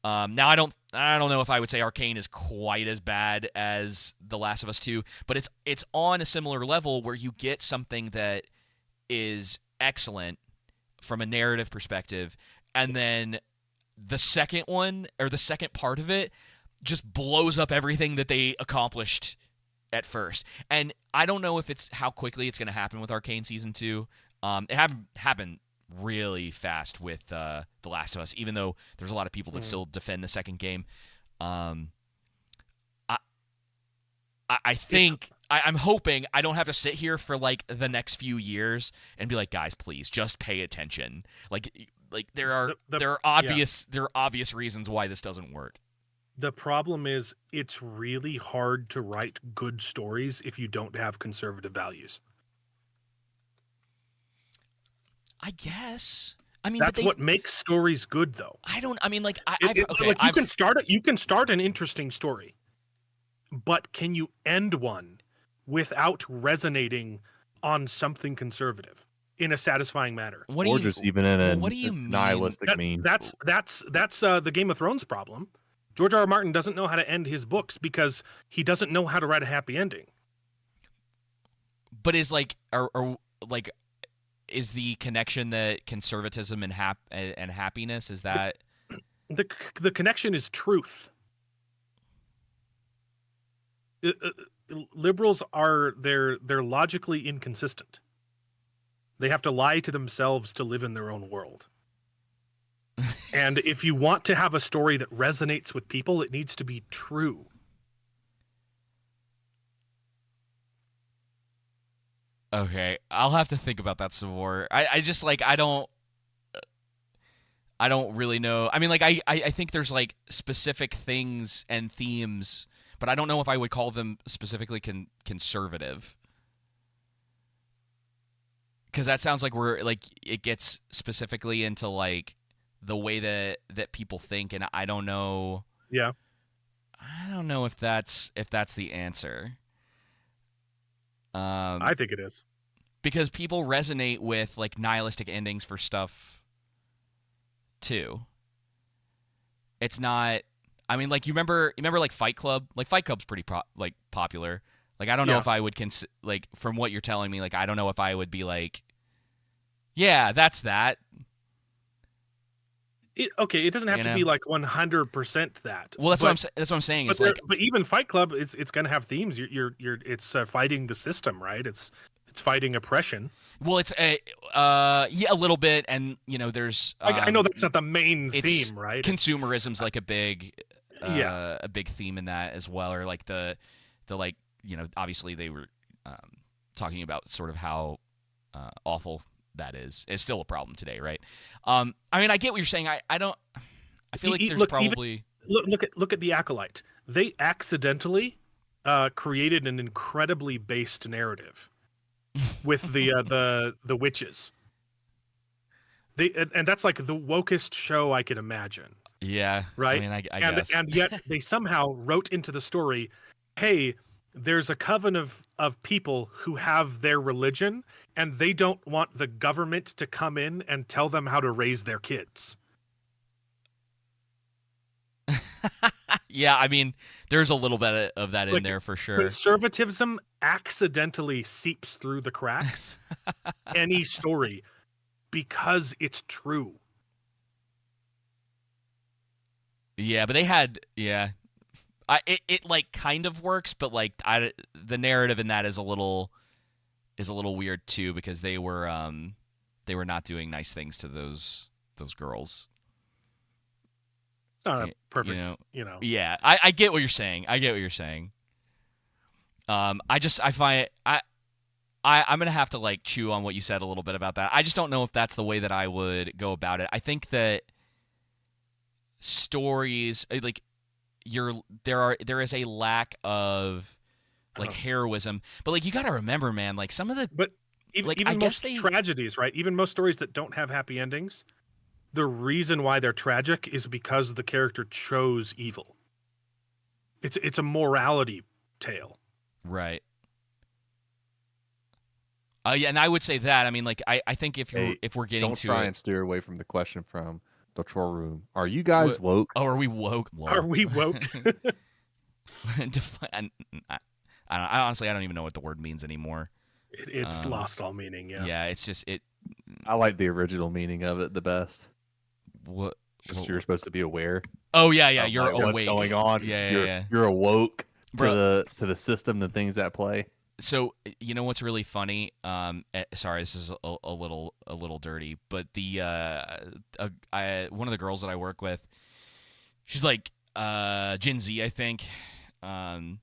Speaker 2: Now I don't know if I would say Arcane is quite as bad as The Last of Us 2, but it's on a similar level where you get something that is excellent from a narrative perspective, and then the second one or the second part of it just blows up everything that they accomplished at first. And I don't know if it's how quickly it's going to happen with Arcane season 2. It happened really fast with The Last of Us, even though there's a lot of people that still defend the second game. I think I'm hoping I don't have to sit here for like the next few years and be like, guys, please just pay attention. Like there are obvious reasons why this doesn't work.
Speaker 1: The problem is it's really hard to write good stories if you don't have conservative values.
Speaker 2: I guess. I mean,
Speaker 1: that's what makes stories good, though. You can start an interesting story, but can you end one without resonating on something conservative in a satisfying manner?
Speaker 3: Even in a nihilistic mean.
Speaker 1: That's the Game of Thrones problem. George R.R. Martin doesn't know how to end his books because he doesn't know how to write a happy ending.
Speaker 2: But is is the connection that conservatism and happiness, is that
Speaker 1: the connection is truth? Liberals they're logically inconsistent. They have to lie to themselves to live in their own world. And if you want to have a story that resonates with people, it needs to be true.
Speaker 2: Okay, I'll have to think about that some more. I just I don't really know. I mean, I think there's like specific things and themes, but I don't know if I would call them specifically conservative. Because that sounds like it gets specifically into like the way that people think, and I don't know.
Speaker 1: Yeah.
Speaker 2: I don't know if that's the answer.
Speaker 1: I think it is.
Speaker 2: Because people resonate with like nihilistic endings for stuff too. It's not. I mean, like you remember like Fight Club. Like Fight Club's pretty popular. Like I don't know if I would like from what you're telling me. Like I don't know if I would be like, yeah, that's that.
Speaker 1: It doesn't have to be like 100% that.
Speaker 2: Well, that's what I'm saying.
Speaker 1: But even Fight Club, it's gonna have themes. It's fighting the system, right? It's fighting oppression.
Speaker 2: Well, it's a little bit, and there's.
Speaker 1: I know that's not the main theme, right?
Speaker 2: Consumerism's like a big theme in that as well, or like the like obviously they were talking about sort of how awful that is. It's still a problem today, right? I mean, I get what you're saying. I feel like there's probably
Speaker 1: look at the Acolyte. They accidentally created an incredibly based narrative with the witches. And that's like the wokest show I could imagine.
Speaker 2: Yeah,
Speaker 1: right.
Speaker 2: I mean, I guess.
Speaker 1: And yet they somehow wrote into the story, hey, there's a coven of people who have their religion, and they don't want the government to come in and tell them how to raise their kids.
Speaker 2: Yeah, I mean, there's a little bit of that in there for sure.
Speaker 1: Conservatism accidentally seeps through the cracks any story because it's true.
Speaker 2: Yeah, but they had it like kind of works, but like the narrative in that is a little weird too, because they were not doing nice things to those girls.
Speaker 1: It's not a perfect,
Speaker 2: Yeah, I get what you're saying. I find it, I'm gonna have to like chew on what you said a little bit about that. I just don't know if that's the way that I would go about it. I think that stories like there is a lack of like heroism, but like you got to remember, man, like some of the
Speaker 1: even most tragedies, right? Even most stories that don't have happy endings, the reason why they're tragic is because the character chose evil. It's a morality tale,
Speaker 2: right? Yeah, and I would say that. I mean, like I think if we're getting
Speaker 3: don't try and steer away from the question from the troll room. Are you guys woke?
Speaker 2: Oh, are we woke? Whoa.
Speaker 1: Are we woke?
Speaker 2: I honestly don't even know what the word means anymore.
Speaker 1: It's lost all meaning. Yeah.
Speaker 2: Yeah, it's just it.
Speaker 3: I like the original meaning of it the best.
Speaker 2: What?
Speaker 3: Just you're supposed to be aware.
Speaker 2: Oh yeah. You're awake.
Speaker 3: What's going on?
Speaker 2: Yeah.
Speaker 3: You're awoke to the system, the things at play.
Speaker 2: So you know what's really funny? Sorry, this is a little dirty, but one of the girls that I work with, she's like Gen Z, I think, and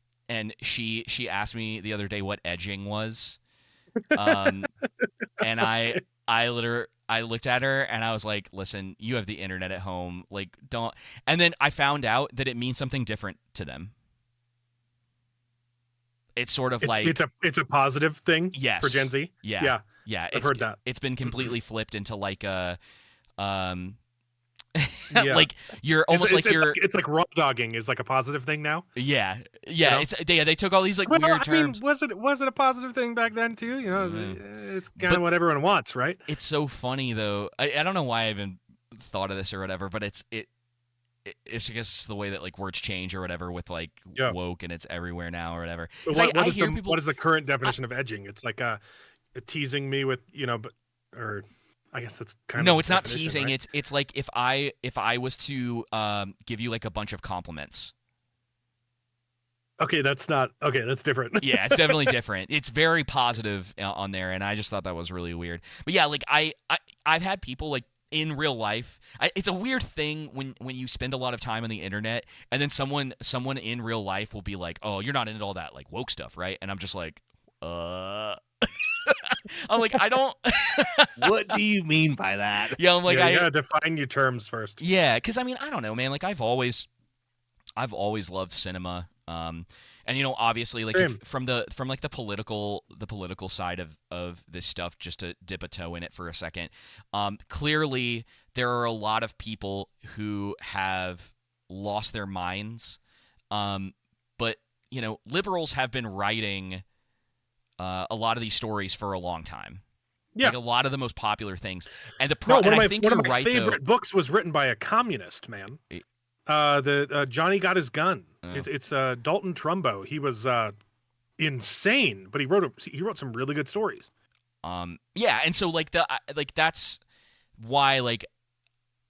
Speaker 2: she asked me the other day what edging was, and I looked at her and I was like, listen, you have the internet at home, like don't. And then I found out that it means something different to them. It's sort of
Speaker 1: it's a positive thing.
Speaker 2: Yes.
Speaker 1: For Gen Z.
Speaker 2: Yeah.
Speaker 1: I've heard that.
Speaker 2: It's been completely flipped into like a like you're almost
Speaker 1: it's like raw dogging is like a positive thing now.
Speaker 2: Yeah. They took all these like weird terms.
Speaker 1: Was it a positive thing back then too? It's kind of what everyone wants, right?
Speaker 2: It's so funny though. I don't know why I even thought of this or whatever, but it's I guess the way that like words change or whatever with like woke and it's everywhere now or whatever.
Speaker 1: What is the current definition of edging? It's like teasing me with or I guess that's kind of.
Speaker 2: No, it's not teasing.
Speaker 1: Right?
Speaker 2: It's like if I was to give you like a bunch of compliments.
Speaker 1: Okay, that's different.
Speaker 2: Yeah, it's definitely different. It's very positive on there, and I just thought that was really weird. But yeah, like I've had people like in real life. It's a weird thing when you spend a lot of time on the internet, and then someone in real life will be like, "Oh, you're not into all that like woke stuff, right?" And I'm just like, I'm like, I don't.
Speaker 3: What do you mean by that?
Speaker 2: Yeah, I'm like,
Speaker 1: you gotta define your terms first.
Speaker 2: Yeah, because I mean, I don't know, man. Like, I've always loved cinema. And obviously, like from like the political side of this stuff, just to dip a toe in it for a second. Clearly, there are a lot of people who have lost their minds. But liberals have been writing a lot of these stories for a long time.
Speaker 1: Yeah.
Speaker 2: Like a lot of the most popular things. And the
Speaker 1: one of my
Speaker 2: right,
Speaker 1: favorite books was written by a communist, man. The Johnny Got His Gun. It's Dalton Trumbo. He was insane, but he wrote some really good stories.
Speaker 2: Yeah, and so like that's why like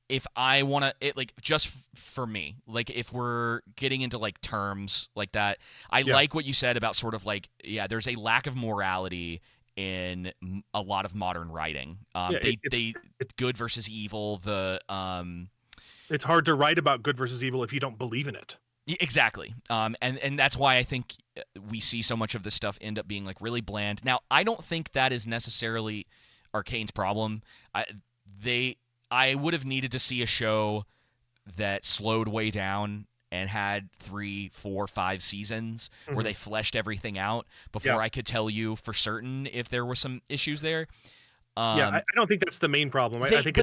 Speaker 2: if I want to it like just for me, like if we're getting into like terms like that, I like what you said about sort of like there's a lack of morality in a lot of modern writing. It's good versus evil,
Speaker 1: it's hard to write about good versus evil if you don't believe in it.
Speaker 2: Exactly. And that's why I think we see so much of this stuff end up being like really bland. Now, I don't think that is necessarily Arcane's problem. I would have needed to see a show that slowed way down and had 3, 4, 5 seasons where they fleshed everything out before I could tell you for certain if there were some issues there.
Speaker 1: I don't think that's the main problem. I think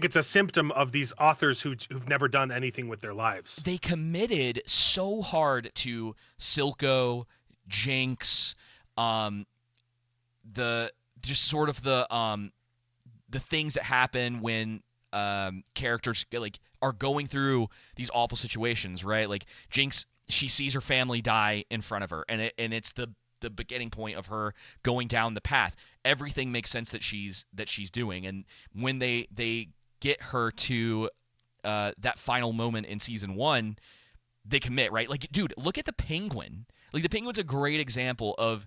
Speaker 1: it's a symptom of these authors who've never done anything with their lives.
Speaker 2: They committed so hard to Silco, Jinx, the things that happen when characters like are going through these awful situations, right? Like Jinx, she sees her family die in front of her, and it's the beginning point of her going down the path. Everything makes sense that she's doing, and when they get her to that final moment in season 1, they commit, right? Like, dude, look at the Penguin. Like, the Penguin's a great example of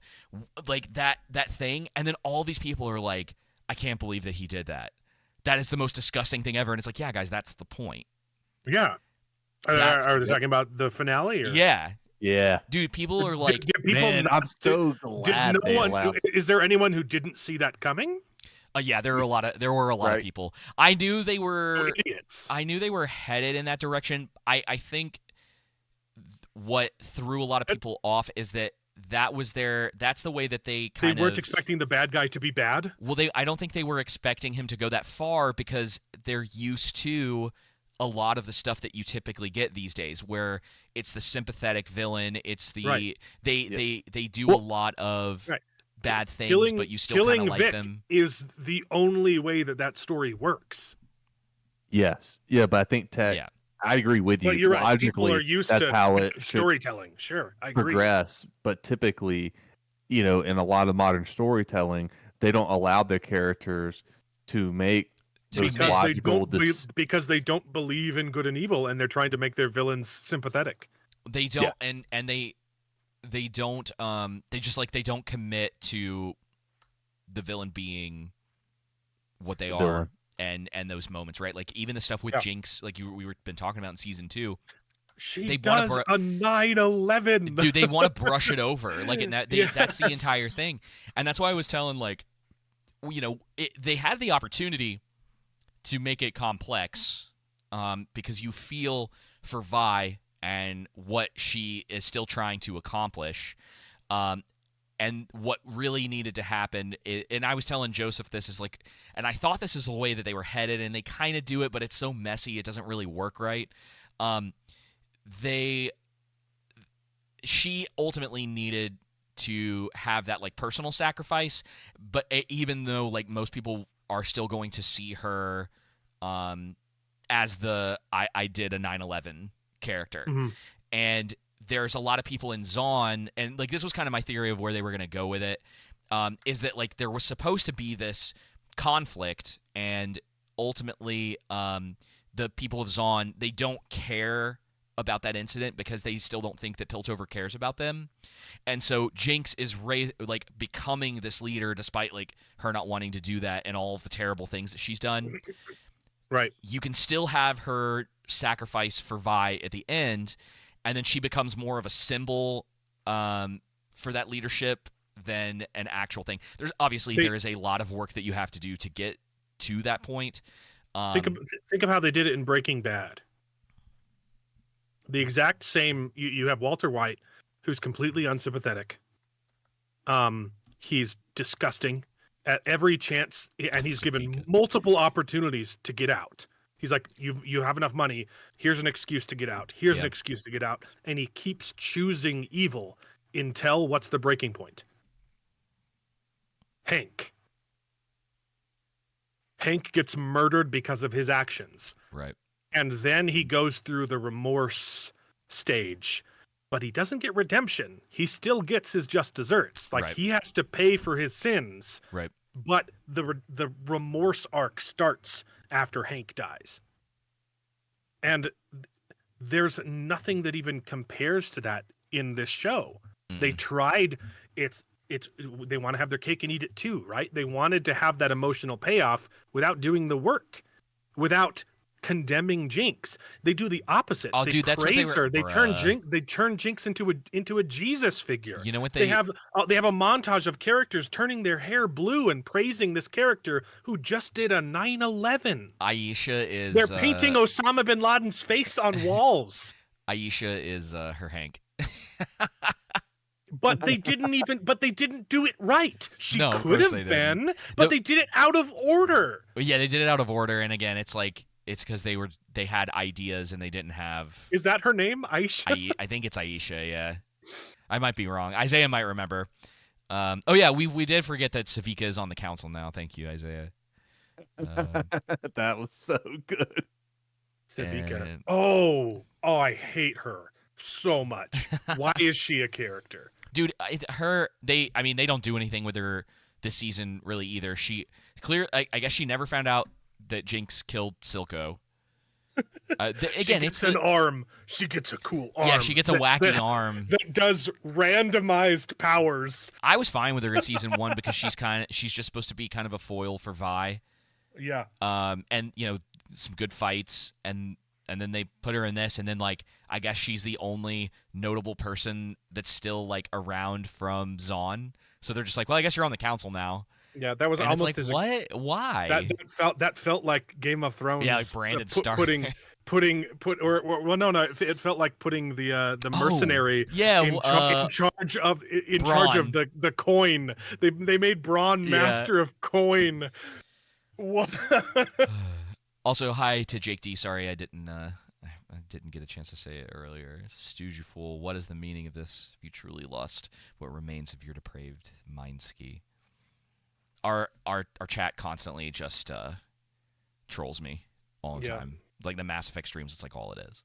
Speaker 2: like that thing, and then all these people are like, I can't believe that he did that. That is the most disgusting thing ever. And it's like, yeah, guys, that's the point.
Speaker 1: Yeah. Are they talking about the finale? Or?
Speaker 2: Yeah.
Speaker 3: Yeah.
Speaker 2: Dude, people are like,
Speaker 3: man, I'm so glad
Speaker 1: is there anyone who didn't see that coming?
Speaker 2: Yeah, there were a lot of people. I knew they were
Speaker 1: idiots.
Speaker 2: I knew they were headed in that direction. I think what threw a lot of people off is that's the way that they
Speaker 1: weren't expecting the bad guy to be bad.
Speaker 2: Well, I don't think they were expecting him to go that far because they're used to a lot of the stuff that you typically get these days, where it's the sympathetic villain. It's the they do a lot of bad things, but you still kind of like
Speaker 1: Vic
Speaker 2: them.
Speaker 1: Is the only way that story works.
Speaker 3: Yes, yeah, but I think I agree with you.
Speaker 1: But you're right.
Speaker 3: Logically,
Speaker 1: People are used
Speaker 3: that's
Speaker 1: to
Speaker 3: how it
Speaker 1: storytelling. Sure, I agree.
Speaker 3: Progress, but typically, in a lot of modern storytelling, they don't allow their characters to make
Speaker 1: because they don't believe in good and evil, and they're trying to make their villains sympathetic.
Speaker 2: They don't, and they don't. They don't commit to the villain being what they are. And those moments, right? Like even the stuff with Jinx, like we were been talking about in season 2.
Speaker 1: She does a 9/11.
Speaker 2: Dude, they want to brush it over. Like that's the entire thing, and that's why I was telling they had the opportunity to make it complex, because you feel for Vi and what she is still trying to accomplish. And what really needed to happen, and I was telling Joseph this is like, and I thought this is the way that they were headed, and they kind of do it, but it's so messy, it doesn't really work right. She ultimately needed to have that like personal sacrifice, but even though like most people are still going to see her as I did a 9/11 character, and there's a lot of people in Zaun, and like this was kind of my theory of where they were going to go with it, is that like there was supposed to be this conflict, and ultimately the people of Zaun, they don't care about that incident because they still don't think that Piltover cares about them. And so Jinx is becoming this leader despite like her not wanting to do that and all of the terrible things that she's done.
Speaker 1: Right.
Speaker 2: You can still have her sacrifice for Vi at the end, and then she becomes more of a symbol for that leadership than an actual thing. There is a lot of work that you have to do to get to that point.
Speaker 1: Think of how they did it in Breaking Bad. The exact same. You have Walter White, who's completely unsympathetic. He's disgusting at every chance, and he's given multiple opportunities to get out. He's like, you have enough money. Here's an excuse to get out. Here's an excuse to get out. And he keeps choosing evil until what's the breaking point? Hank. Hank gets murdered because of his actions.
Speaker 2: Right.
Speaker 1: And then he goes through the remorse stage, but he doesn't get redemption. He still gets his just desserts. Like,
Speaker 2: Right.
Speaker 1: he has to pay for his sins.
Speaker 2: Right.
Speaker 1: But the remorse arc starts after Hank dies. And there's nothing that even compares to that in this show. They tried, they want to have their cake and eat it too, right? They wanted to have that emotional payoff without doing the work, without condemning Jinx. They do the opposite.
Speaker 2: Oh,
Speaker 1: they
Speaker 2: dude, that's what
Speaker 1: praise
Speaker 2: they were.
Speaker 1: her. They turn Jinx into a Jesus figure.
Speaker 2: You know what
Speaker 1: They have a montage of characters turning their hair blue and praising this character who just did a 9/11.
Speaker 2: Aisha is.
Speaker 1: They're painting Osama bin Laden's face on walls.
Speaker 2: Aisha is her Hank.
Speaker 1: But they didn't do it right. She
Speaker 2: No, of
Speaker 1: could
Speaker 2: course
Speaker 1: have
Speaker 2: they
Speaker 1: been,
Speaker 2: didn't.
Speaker 1: but they did it out of order.
Speaker 2: Yeah, they did it out of order, and again, it's because they had ideas and they didn't have.
Speaker 1: Is that her name, Aisha?
Speaker 2: I think it's Aisha. Yeah, I might be wrong. Isaiah might remember. Oh yeah, we did forget that Savika is on the council now. Thank you, Isaiah.
Speaker 3: That was so good.
Speaker 1: Savika.
Speaker 2: And-
Speaker 1: Oh, I hate her so much. Why is she a character?
Speaker 2: Dude, they don't do anything with her this season really either. I guess she never found out that Jinx killed Silco. Again,
Speaker 1: it's an arm. She gets a cool arm.
Speaker 2: Yeah, she gets a wacky arm
Speaker 1: that does randomized powers.
Speaker 2: I was fine with her in season 1 because she's just supposed to be kind of a foil for Vi.
Speaker 1: Yeah.
Speaker 2: And some good fights, and then they put her in this, and then I guess she's the only notable person that's still around from Zaun. So they're just like, well, I guess you're on the council now.
Speaker 1: Yeah, that was
Speaker 2: and
Speaker 1: almost
Speaker 2: it's what? Why?
Speaker 1: That felt like Game of Thrones.
Speaker 2: Yeah, like Brandon Stark.
Speaker 1: It felt like putting the mercenary in charge of the coin. They made Braun master of coin. What?
Speaker 2: Also, hi to Jake D. Sorry, I didn't get a chance to say it earlier. Stooge, you fool. What is the meaning of this? If you truly lost what remains of your depraved mind ski. Our chat constantly just trolls me all the time. Like the Mass Effect streams, it's all it is.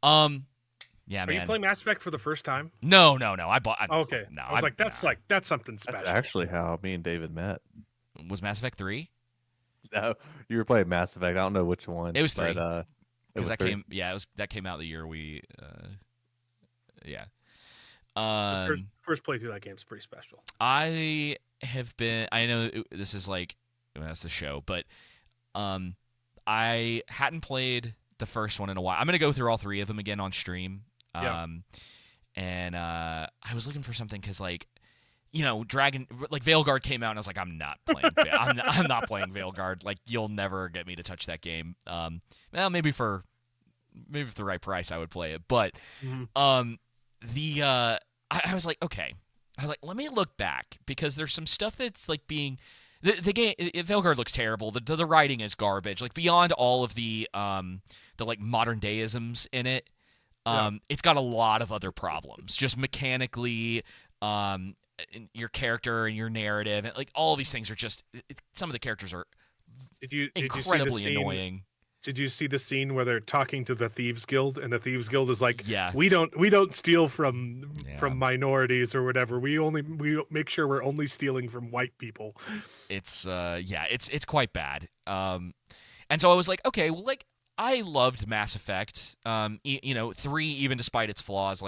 Speaker 2: Yeah, man.
Speaker 1: Are you playing Mass Effect for the first time?
Speaker 2: No. Okay. No,
Speaker 1: I was that's something special.
Speaker 3: That's actually how me and David met.
Speaker 2: Was Mass Effect 3?
Speaker 3: No, you were playing Mass Effect. I don't know which one.
Speaker 2: It was 3.
Speaker 3: Because
Speaker 2: that came. Yeah, that came out the year we. Yeah.
Speaker 1: First playthrough of that game's pretty special.
Speaker 2: I know this is that's the show, but I hadn't played the first one in a while. I'm gonna go through all 3 of them again on stream. And I was looking for something because Dragon Veilguard came out and I was like, I'm not playing. I'm not playing Veilguard. You'll never get me to touch that game. Well, maybe for the right price I would play it, but I was like, okay. I was like, let me look back because there's some stuff that's being the game. Veilguard looks terrible. The writing is garbage. Beyond all of the modern dayisms in it, it's got a lot of other problems. Just mechanically, your character and your narrative, and all of these things are just. Some of the characters are incredibly annoying.
Speaker 1: Did you see the scene where they're talking to the Thieves Guild, and the Thieves Guild is like,
Speaker 2: yeah,
Speaker 1: we don't steal from minorities or whatever. We make sure we're only stealing from white people.
Speaker 2: It's it's quite bad. And so I was like, okay, well, I loved Mass Effect. 3, even despite its flaws,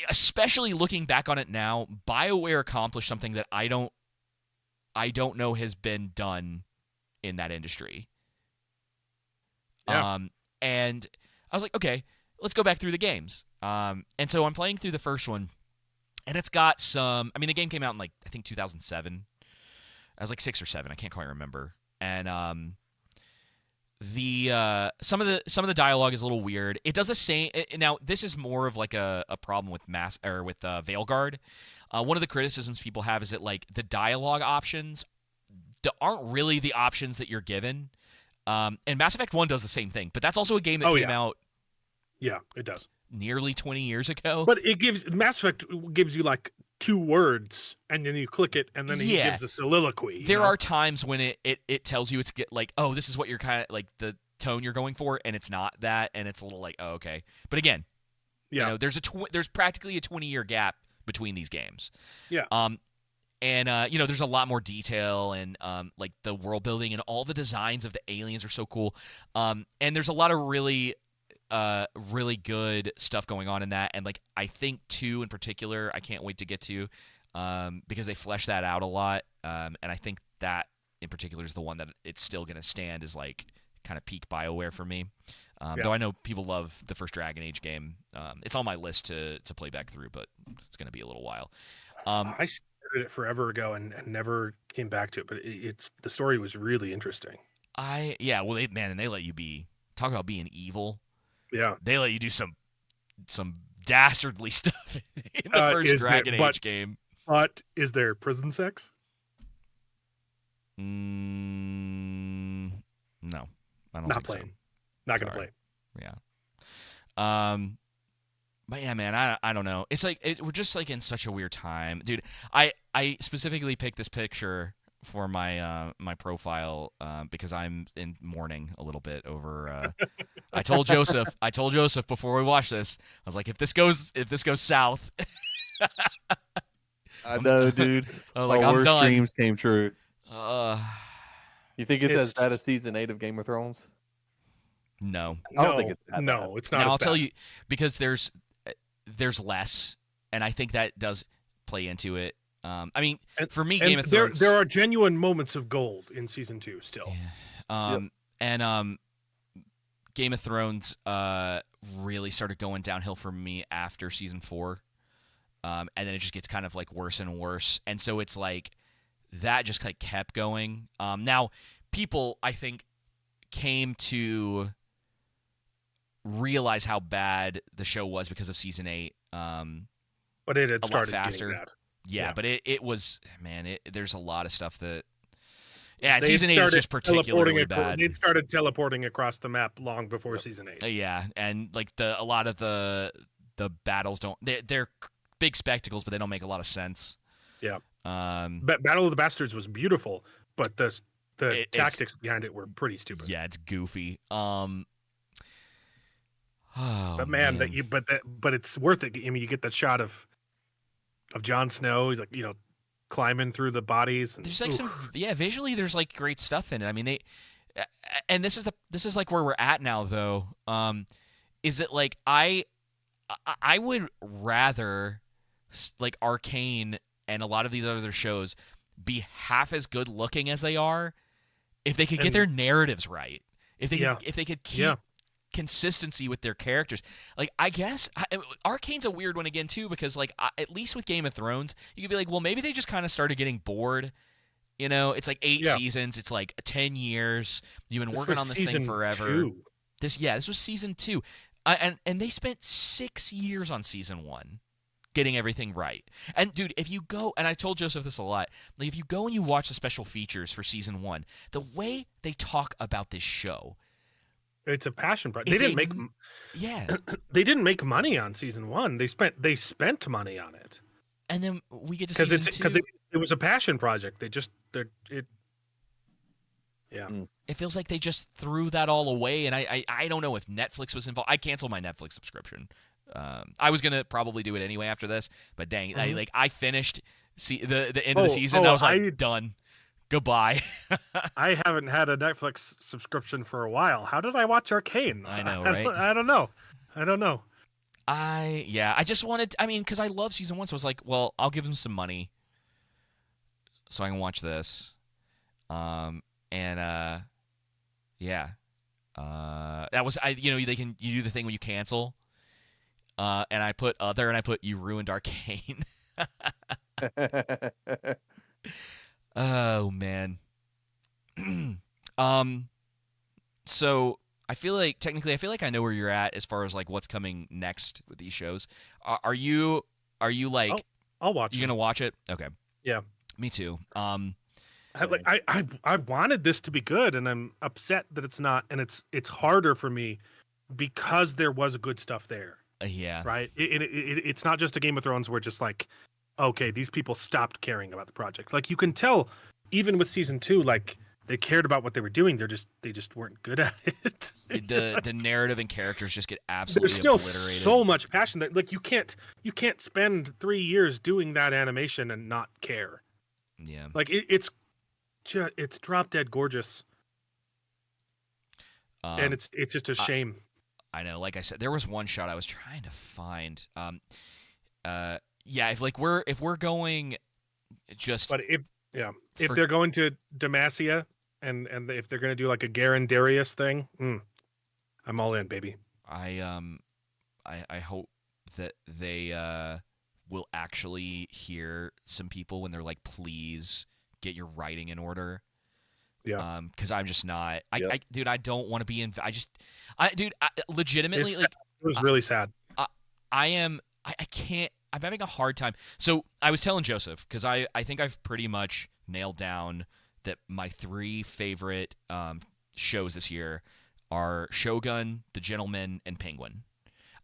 Speaker 2: especially looking back on it now, BioWare accomplished something that I don't know has been done in that industry.
Speaker 1: Yeah.
Speaker 2: And I was like, okay, let's go back through the games. And so I'm playing through the first one, and it's got some. I mean, the game came out in I think 2007. I was 6 or 7. I can't quite remember. And some of the dialogue is a little weird. It does the same. Now this is more of a problem with Veilguard. One of the criticisms people have is that the dialogue options aren't really the options that you're given. And Mass Effect 1 does the same thing, but that's also a game that came out.
Speaker 1: Yeah, it does.
Speaker 2: Nearly 20 years ago.
Speaker 1: But Mass Effect gives you 2 words, and then you click it, and then he
Speaker 2: Yeah.
Speaker 1: gives a soliloquy.
Speaker 2: There are times when it tells you it's like, oh, this is what you're kind of like the tone you're going for, and it's not that, and it's a little like, oh, okay. But again, there's practically a 20-year gap between these games.
Speaker 1: Yeah.
Speaker 2: And there's a lot more detail, and like the world building and all the designs of the aliens are so cool. And there's a lot of really good stuff going on in that. And like I think 2 in particular, I can't wait to get to, because they flesh that out a lot. And I think that in particular is the one that it's still going to stand as like kind of peak BioWare for me. Though I know people love the first Dragon Age game. It's on my list to play back through, but it's going to be a little while.
Speaker 1: I started it forever ago and never came back to it, but the story was really interesting.
Speaker 2: Well, they let you talk about being evil.
Speaker 1: Yeah,
Speaker 2: they let you do some dastardly stuff in the first Dragon Age game.
Speaker 1: But is there prison sex?
Speaker 2: No, I don't.
Speaker 1: Not playing.
Speaker 2: So.
Speaker 1: Not gonna play.
Speaker 2: Yeah. But yeah, man, I don't know. It's like we're just like in such a weird time, dude. I specifically picked this picture for my my profile because I'm in mourning a little bit over. I told Joseph before we watched this, I was like, if this goes south.
Speaker 3: I know, dude.
Speaker 2: I'm
Speaker 3: worst
Speaker 2: done.
Speaker 3: Dreams came true. You think it's as bad as season 8 of Game of Thrones?
Speaker 2: No,
Speaker 3: I don't think it's that
Speaker 1: no,
Speaker 3: bad.
Speaker 1: it's not.
Speaker 2: Now I'll
Speaker 1: bad.
Speaker 2: tell you, because there's less, and I think that does play into it. I mean, for me, Game of Thrones.
Speaker 1: There are genuine moments of gold in season 2 still.
Speaker 2: Yeah. And Game of Thrones really started going downhill for me after season 4, and then it just gets kind of like worse and worse, and so it's like that just like kept going. Now, people I think came to realize how bad the show was because of season 8.
Speaker 1: But it had
Speaker 2: a
Speaker 1: started
Speaker 2: lot faster.
Speaker 1: Getting bad.
Speaker 2: Yeah, but it was, man. There's a lot of stuff that.
Speaker 1: Yeah,
Speaker 2: season 8 is just particularly bad.
Speaker 1: They'd started teleporting across the map long before season 8.
Speaker 2: Yeah, and like a lot of the battles they're big spectacles, but they don't make a lot of sense.
Speaker 1: Yeah. But Battle of the Bastards was beautiful, but the tactics behind it were pretty stupid.
Speaker 2: Yeah, it's goofy.
Speaker 1: But man, but it's worth it. I mean, you get that shot of Jon Snow, like climbing through the bodies. And,
Speaker 2: there's like visually there's like great stuff in it. I mean, and this is like where we're at now though. Is it like I would rather like Arcane and a lot of these other shows be half as good looking as they are if they could get their narratives right. If they could keep consistency with their characters. Like, I guess Arcane's a weird one again too, because like at least with Game of Thrones, you could be like, well, maybe they just kind of started getting bored. It's like 8 seasons. It's like 10 years. You've been working on this thing forever.
Speaker 1: 2.
Speaker 2: This was season 2, and they spent 6 years on season 1. Getting everything right. And dude, if you go, and I told Joseph this a lot, like if you go and you watch the special features for season 1, the way they talk about this show,
Speaker 1: it's a passion project. They didn't make money on season 1. They spent money on it.
Speaker 2: And then we get to season 2.
Speaker 1: Because it was a passion project.
Speaker 2: It feels like they just threw that all away, and I don't know if Netflix was involved. I canceled my Netflix subscription. I was gonna probably do it anyway after this, but dang, I finished the end of the season. I was like, done, goodbye.
Speaker 1: I haven't had a Netflix subscription for a while. How did I watch Arcane?
Speaker 2: I know, right?
Speaker 1: I don't know.
Speaker 2: I just wanted. I mean, because I love season 1, so I was like, well, I'll give them some money so I can watch this. That was you do the thing when you cancel. And I put other, and I put you ruined Arcane. Oh man. So I feel like I know where you're at as far as like what's coming next with these shows. Are you like?
Speaker 1: I'll watch.
Speaker 2: You gonna watch it? Okay.
Speaker 1: Yeah.
Speaker 2: Me too.
Speaker 1: I wanted this to be good, and I'm upset that it's not, and it's harder for me because there was good stuff there.
Speaker 2: Yeah.
Speaker 1: Right. It's not just a Game of Thrones where just like okay, these people stopped caring about the project. Like you can tell, even with season 2, like they cared about what they were doing. They just weren't good at it.
Speaker 2: The narrative and characters just get absolutely
Speaker 1: There's still
Speaker 2: obliterated.
Speaker 1: so much passion that like you can't spend 3 years doing that animation and not care.
Speaker 2: Yeah.
Speaker 1: Like it's drop dead gorgeous, and it's just a shame.
Speaker 2: I know. Like I said, there was one shot I was trying to find. Yeah, if we're going just.
Speaker 1: But if they're going to Demacia and if they're going to do like a Garen Darius thing, I'm all in, baby.
Speaker 2: I hope that they will actually hear some people when they're like, please get your writing in order.
Speaker 1: Yeah.
Speaker 2: Because I'm just not. Dude, I don't want to be in. Legitimately,
Speaker 1: It
Speaker 2: like,
Speaker 1: was really sad.
Speaker 2: I can't. I'm having a hard time. So I was telling Joseph, because I think I've pretty much nailed down that my 3 favorite shows this year are Shogun, The Gentleman, and Penguin.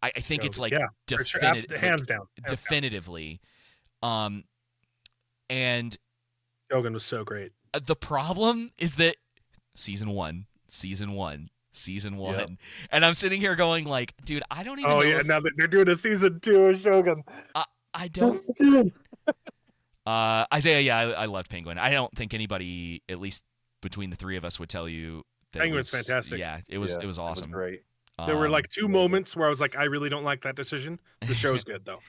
Speaker 2: I think it's like
Speaker 1: hands down,
Speaker 2: definitively. And
Speaker 1: Shogun was so great.
Speaker 2: The problem is that season one,
Speaker 3: Yep.
Speaker 2: and I'm sitting here going like, dude, I don't even. know if,
Speaker 1: now that they're doing a season 2 of Shogun.
Speaker 2: I don't. Isaiah, yeah, I loved Penguin. I don't think anybody, at least between the 3 of us, would tell you that
Speaker 1: Penguin's fantastic.
Speaker 2: Yeah, it was awesome.
Speaker 3: It was great.
Speaker 1: There were like 2 moments where I was like, I really don't like that decision. The show's good though.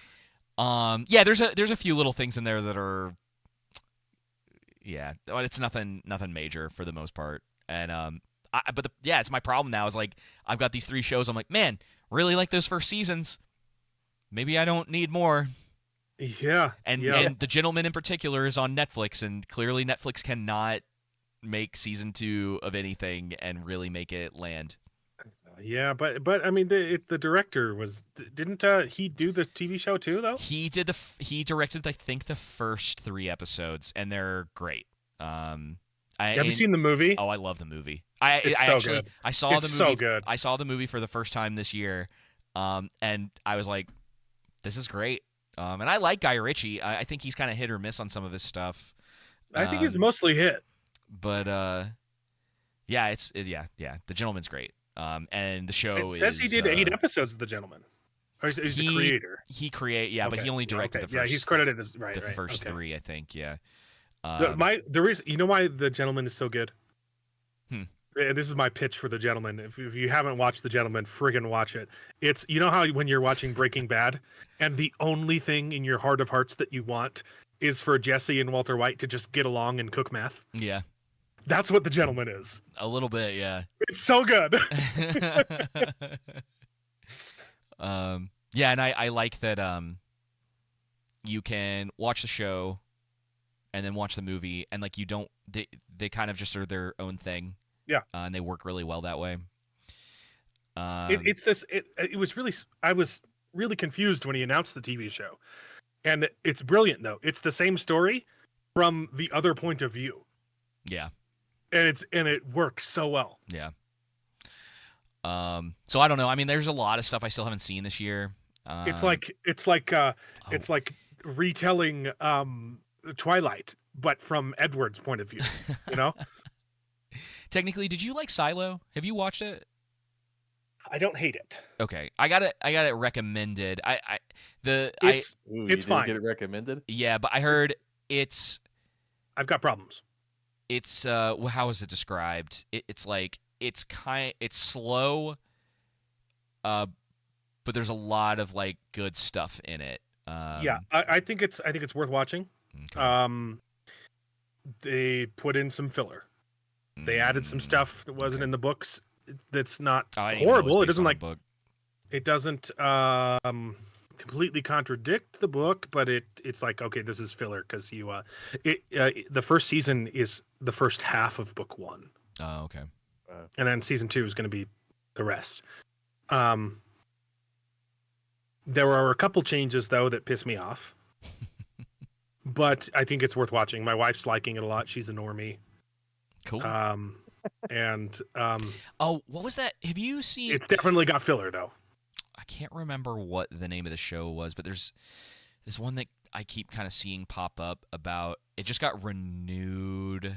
Speaker 2: Yeah, there's a few little things in there that are, yeah, it's nothing major for the most part. And it's my problem now is like I've got these 3 shows. I'm like, man, really like those first seasons. Maybe I don't need more.
Speaker 1: Yeah.
Speaker 2: And The Gentleman in particular is on Netflix, and clearly Netflix cannot make season 2 of anything and really make it land.
Speaker 1: Yeah, but I mean, the director didn't he do the TV show too though?
Speaker 2: He directed, I think, the first 3 episodes, and they're great. Have
Speaker 1: you seen the movie?
Speaker 2: Oh, I love the movie.
Speaker 1: Good.
Speaker 2: I saw the movie.
Speaker 1: So good.
Speaker 2: I saw the movie for the first time this year, and I was like, this is great. And I like Guy Ritchie. I think he's kind of hit or miss on some of his stuff.
Speaker 1: I think he's mostly hit.
Speaker 2: But yeah, The Gentleman's great. And the show
Speaker 1: says he did 8 episodes of The Gentleman. Or he's the creator.
Speaker 2: But he only directed the first.
Speaker 1: Yeah, he's credited as the
Speaker 2: first 3, I think. Yeah.
Speaker 1: The reason, you know why The Gentleman is so good?
Speaker 2: And
Speaker 1: this is my pitch for The Gentleman. If you haven't watched The Gentleman, friggin' watch it. It's, you know how when you're watching Breaking Bad, and the only thing in your heart of hearts that you want is for Jesse and Walter White to just get along and cook meth?
Speaker 2: Yeah.
Speaker 1: That's what The Gentleman is.
Speaker 2: A little bit, yeah.
Speaker 1: It's so good.
Speaker 2: Yeah, and I like that you can watch the show and then watch the movie, and like they kind of just are their own thing.
Speaker 1: Yeah.
Speaker 2: And they work really well that way.
Speaker 1: It was really, I was really confused when he announced the TV show. And it's brilliant though. It's the same story from the other point of view.
Speaker 2: Yeah.
Speaker 1: And it works so well.
Speaker 2: Yeah. So I don't know. I mean, there's a lot of stuff I still haven't seen this year.
Speaker 1: It's like retelling Twilight, but from Edward's point of view, you know?
Speaker 2: Technically, did you like Silo? Have you watched it?
Speaker 1: I don't hate it.
Speaker 2: Okay, I got it recommended.
Speaker 1: It's fine.
Speaker 3: Get it recommended?
Speaker 2: Yeah, but I heard it's.
Speaker 1: I've got problems.
Speaker 2: It's how is it described? It's slow, but there's a lot of like good stuff in it.
Speaker 1: Yeah, I think it's worth watching.
Speaker 2: Okay.
Speaker 1: They put in some filler. They added some stuff that wasn't in the books. That's not horrible. It doesn't completely contradict the book, but it's like, okay, this is filler because the first season is the first half of book 1.
Speaker 2: Oh, okay.
Speaker 1: And then season 2 is going to be the rest. There are a couple changes though that piss me off, but I think it's worth watching. My wife's liking it a lot. She's a normie.
Speaker 2: Cool. Oh, what was that? Have you seen?
Speaker 1: It's definitely got filler though.
Speaker 2: I can't remember what the name of the show was, but there's this one that I keep kind of seeing pop up about it just got renewed.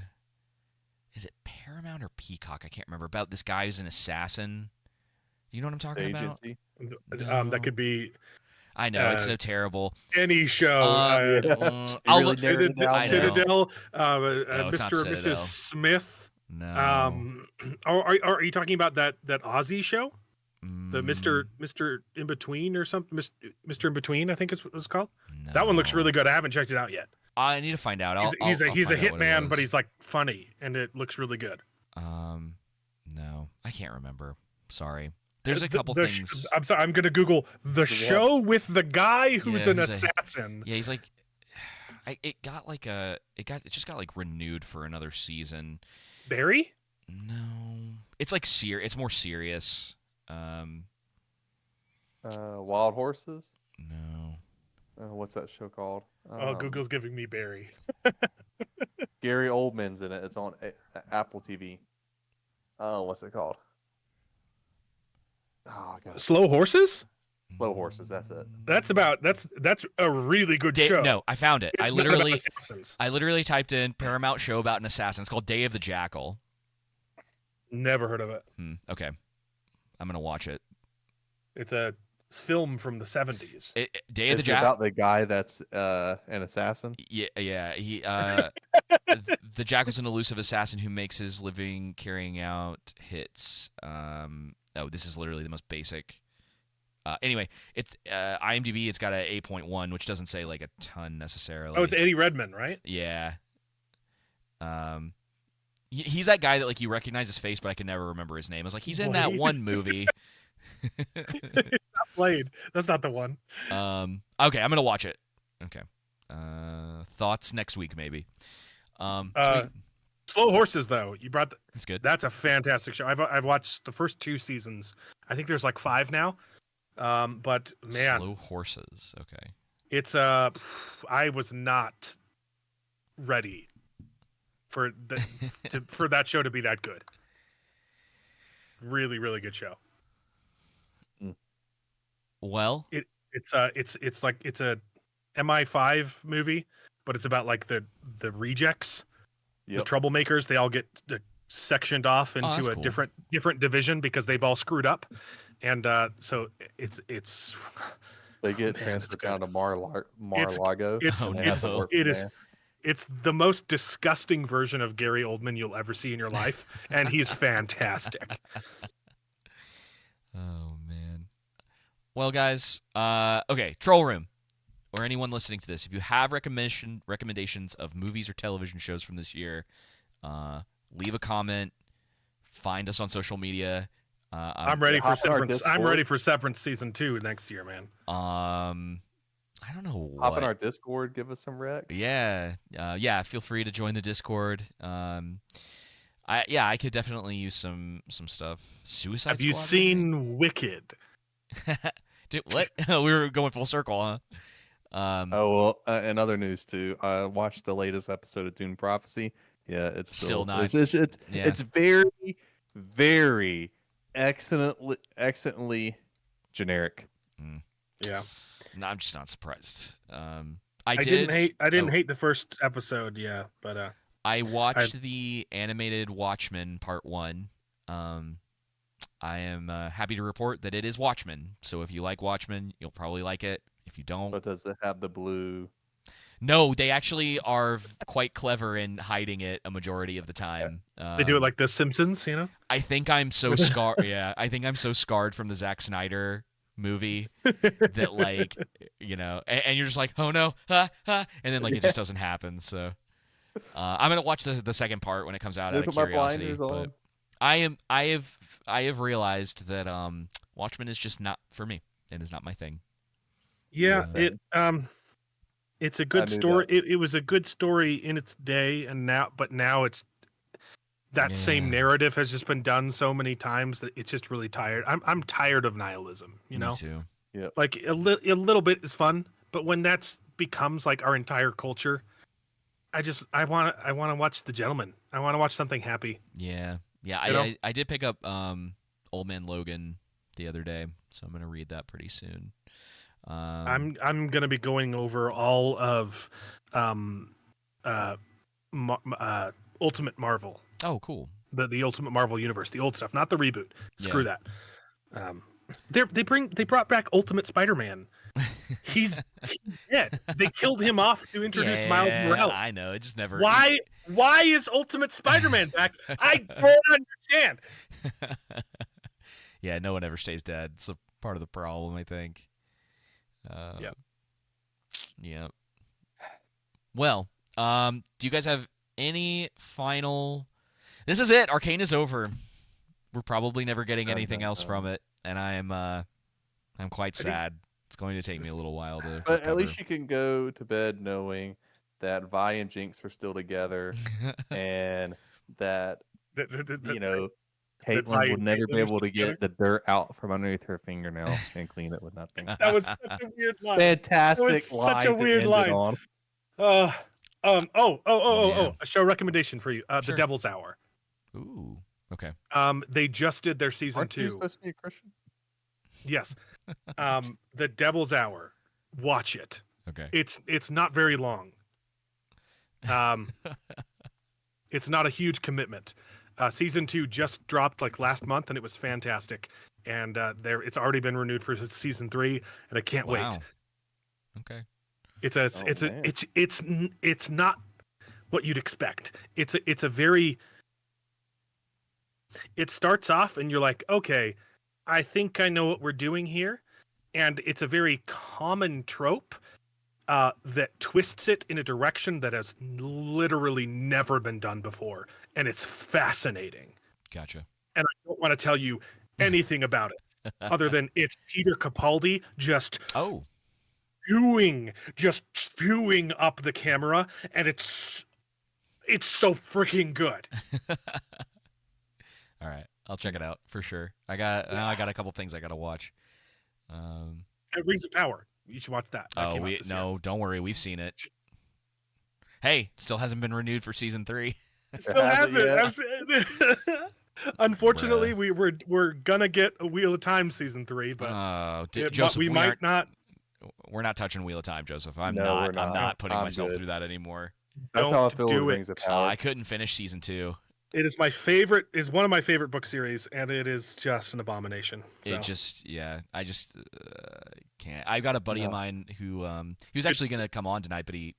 Speaker 2: Is it Paramount or Peacock? I can't remember. About this guy who's an assassin. You know what I'm talking about?
Speaker 3: Agency.
Speaker 2: No.
Speaker 1: That could be
Speaker 2: I know it's so terrible.
Speaker 1: any show.
Speaker 2: I'll
Speaker 3: really
Speaker 2: look.
Speaker 3: narrowed it down.
Speaker 1: Citadel,
Speaker 2: No, it's not
Speaker 1: Mr. and
Speaker 2: Citadel.
Speaker 1: Mrs. Smith.
Speaker 2: No.
Speaker 1: Are you talking about that Aussie show? The
Speaker 2: Mm,
Speaker 1: Mr. In Between or something? Mr. In Between, I think is what it's called.
Speaker 2: no.
Speaker 1: That one looks really good. I haven't checked it out yet.
Speaker 2: I need to find out.
Speaker 1: He's a
Speaker 2: I'll find out what it
Speaker 1: hitman, but
Speaker 2: was.
Speaker 1: he's like funny, and it looks really good.
Speaker 2: No, I can't remember. Sorry. There's a couple things.
Speaker 1: I'm sorry. I'm gonna Google the show with the guy who's
Speaker 2: Yeah,
Speaker 1: an
Speaker 2: who's
Speaker 1: assassin.
Speaker 2: Yeah, he's like, it just got like renewed for another season.
Speaker 1: Barry?
Speaker 2: No, it's like it's more serious.
Speaker 3: Wild Horses.
Speaker 2: No.
Speaker 3: What's that show called?
Speaker 1: Oh, Google's giving me Barry.
Speaker 3: Gary Oldman's in it. It's on Apple TV. Oh, what's it called? Oh, God.
Speaker 1: Slow Horses?
Speaker 3: Slow Horses. That's it.
Speaker 1: That's a really good show.
Speaker 2: No, I found it.
Speaker 1: It's
Speaker 2: I
Speaker 1: not about
Speaker 2: literally
Speaker 1: assassins.
Speaker 2: typed in Paramount show about an assassin. It's called Day of the Jackal.
Speaker 1: Never heard of it.
Speaker 2: Okay, I'm gonna watch it.
Speaker 1: It's a film from the 70s.
Speaker 2: Day of the
Speaker 3: It's
Speaker 2: Jackal.
Speaker 3: about the guy that's an assassin.
Speaker 2: Yeah. He the Jackal's an elusive assassin who makes his living carrying out hits. This is literally the most basic. Anyway, it's IMDb. It's got a 8.1, which doesn't say like a ton necessarily.
Speaker 1: Oh, it's Eddie Redmayne, right?
Speaker 2: Yeah. He's that guy that like you recognize his face, but I can never remember his name. I was like, he's in that one movie.
Speaker 1: Not Blade. That's not the one.
Speaker 2: Okay, I'm gonna watch it. Okay. Thoughts next week maybe. Sweet.
Speaker 1: Slow Horses, though. You brought
Speaker 2: That's good.
Speaker 1: That's a fantastic show. I've watched the first 2 seasons. I think there's like 5 now. But man,
Speaker 2: Slow Horses. Okay.
Speaker 1: it's I was not ready for for that show to be that good. Really, really good show.
Speaker 2: Well,
Speaker 1: It's like it's a MI5 movie, but it's about like the rejects, the troublemakers. They all get sectioned off into
Speaker 2: that's
Speaker 1: a
Speaker 2: cool.
Speaker 1: different division because they've all screwed up, and so it's
Speaker 3: They get
Speaker 1: man,
Speaker 3: transferred
Speaker 1: it's
Speaker 3: down to Mar-a-Lago.
Speaker 1: it's
Speaker 2: Oh,
Speaker 1: it's
Speaker 2: no.
Speaker 1: it is it's the most disgusting version of Gary Oldman you'll ever see in your life, and he's fantastic.
Speaker 2: oh man. Well, guys, okay, Troll Room, or anyone listening to this, if you have recommendations of movies or television shows from this year, leave a comment. Find us on social media.
Speaker 1: I'm ready for
Speaker 3: hop on our
Speaker 1: Severance. I'm
Speaker 3: Discord.
Speaker 1: ready for Severance season 2 next year, man.
Speaker 2: I don't know what.
Speaker 3: Hop in our Discord. Give us some recs.
Speaker 2: Yeah. Feel free to join the Discord. I could definitely use some stuff. Suicide
Speaker 1: Have you
Speaker 2: Squad,
Speaker 1: seen Wicked?
Speaker 2: Dude, what? We were going full circle, huh?
Speaker 3: Oh well. In other news too, I watched the latest episode of Dune Prophecy. Yeah, it's
Speaker 2: Still not-
Speaker 3: It's very, very excellently generic.
Speaker 1: Yeah.
Speaker 2: No, I'm just not surprised.
Speaker 1: I didn't hate the first episode, yeah, but
Speaker 2: I watched the animated Watchmen Part 1. I am happy to report that it is Watchmen. So if you like Watchmen, you'll probably like it. If you don't,
Speaker 3: But does it have the blue?
Speaker 2: no, they actually are quite clever in hiding it a majority of the time.
Speaker 1: they do it like The Simpsons, you know?
Speaker 2: I think I'm so scarred. Yeah, I think I'm so scarred from the Zack Snyder movie that, like, you know, and you're just like, oh no, and then like it just doesn't happen. So I'm gonna watch the second part when it comes out out of
Speaker 3: Put my
Speaker 2: curiosity.
Speaker 3: blinders
Speaker 2: But
Speaker 3: on.
Speaker 2: I have realized that Watchmen is just not for me. It is not my thing.
Speaker 1: Yeah,
Speaker 3: Yeah,
Speaker 1: it's a
Speaker 3: I
Speaker 1: good
Speaker 3: knew
Speaker 1: story.
Speaker 3: that.
Speaker 1: It was a good story in its day, and now it's that same
Speaker 2: Yeah.
Speaker 1: narrative has just been done so many times that it's just really tired. I'm tired of nihilism, you know?
Speaker 2: Me too.
Speaker 1: Like a little bit is fun, but when that becomes like our entire culture, I want to watch The Gentleman. I want to watch something happy.
Speaker 2: Yeah.
Speaker 1: You know?
Speaker 2: I did pick up Old Man Logan the other day, so I'm gonna read that pretty soon.
Speaker 1: I'm gonna be going over all of Ultimate Marvel,
Speaker 2: Oh, cool.
Speaker 1: the Ultimate Marvel universe, the old stuff, not the reboot. Screw
Speaker 2: Yeah.
Speaker 1: that. They brought back Ultimate Spider-Man. He's dead. They killed him off to introduce Miles
Speaker 2: Yeah,
Speaker 1: Morales.
Speaker 2: I know. It just never.
Speaker 1: Why is Ultimate Spider-Man back? I don't understand.
Speaker 2: Yeah, no one ever stays dead. It's a part of the problem, I think.
Speaker 1: Yep.
Speaker 2: Yeah. Well, do you guys have any final? This is it. Arcane is over. We're probably never getting anything else from it, and I'm quite sad. It's going to take me a little while to.
Speaker 3: But
Speaker 2: recover.
Speaker 3: at least you can go to bed knowing that Vi and Jinx are still together, and that Caitlyn
Speaker 1: Vi
Speaker 3: will
Speaker 1: and
Speaker 3: never
Speaker 1: Caitlyn
Speaker 3: be
Speaker 1: are
Speaker 3: able to
Speaker 1: together?
Speaker 3: get the dirt out from underneath her fingernail and clean it with nothing.
Speaker 1: That was such a weird line.
Speaker 3: Fantastic
Speaker 1: That was
Speaker 3: line
Speaker 1: such a weird
Speaker 3: to end
Speaker 1: line.
Speaker 3: it on.
Speaker 2: Yeah.
Speaker 1: A show recommendation for you.
Speaker 2: Sure.
Speaker 1: The Devil's Hour.
Speaker 2: Ooh. Okay.
Speaker 1: They just did their season
Speaker 3: Aren't
Speaker 1: 2.
Speaker 3: you supposed to be a Christian?
Speaker 1: Yes. The Devil's Hour. Watch it.
Speaker 2: Okay.
Speaker 1: It's not very long. It's not a huge commitment. Season 2 just dropped like last month, and it was fantastic. And it's already been renewed for season 3, and I can't
Speaker 2: Wow.
Speaker 1: wait.
Speaker 2: Okay.
Speaker 1: It's not what you'd expect. It's a very. It starts off, and you're like, okay, I think I know what we're doing here, and it's a very common trope that twists it in a direction that has literally never been done before, and it's fascinating.
Speaker 2: Gotcha.
Speaker 1: And I don't want to tell you anything about it, other than it's Peter Capaldi just
Speaker 2: Oh.
Speaker 1: spewing up the camera, and it's so freaking good.
Speaker 2: All right, I'll check it out for sure. I got a couple things I gotta watch.
Speaker 1: Rings of Power. You should watch that. That came out this year.
Speaker 2: Don't worry, we've seen it. Hey, still hasn't been renewed for season 3.
Speaker 1: It still hasn't. Unfortunately,
Speaker 2: Bruh.
Speaker 1: we're gonna get a Wheel of Time season 3, but
Speaker 2: Joseph,
Speaker 1: we might not.
Speaker 2: We're not touching Wheel of Time, Joseph. I'm
Speaker 3: No, we're
Speaker 2: I'm
Speaker 3: not.
Speaker 2: not putting
Speaker 3: I'm
Speaker 2: myself
Speaker 3: good.
Speaker 2: through that anymore.
Speaker 3: That's how I
Speaker 1: Don't
Speaker 3: feel
Speaker 1: do
Speaker 3: with
Speaker 1: it.
Speaker 3: Rings of Power.
Speaker 2: I couldn't finish season 2.
Speaker 1: It is my favorite. Is one of my favorite book series, and it is just an abomination. So.
Speaker 2: I just can't. I've got a buddy of mine who he was actually gonna come on tonight, but he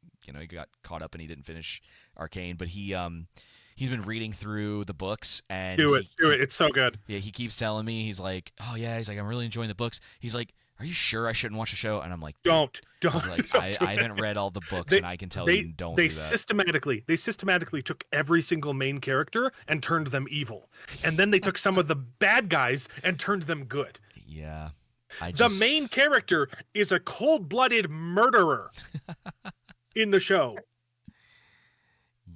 Speaker 2: got caught up and he didn't finish Arcane. But he's been reading through the books and
Speaker 1: do it. It's so good.
Speaker 2: Yeah, he keeps telling me, he's like, oh yeah, he's like, I'm really enjoying the books. He's like, are you sure I shouldn't watch the show? And I'm like,
Speaker 1: don't.
Speaker 2: He's like, I haven't read all the books, and I can tell you don't do that.
Speaker 1: They systematically took every single main character and turned them evil, and then they took some of the bad guys and turned them good.
Speaker 2: Yeah,
Speaker 1: the main character is a cold-blooded murderer in the show.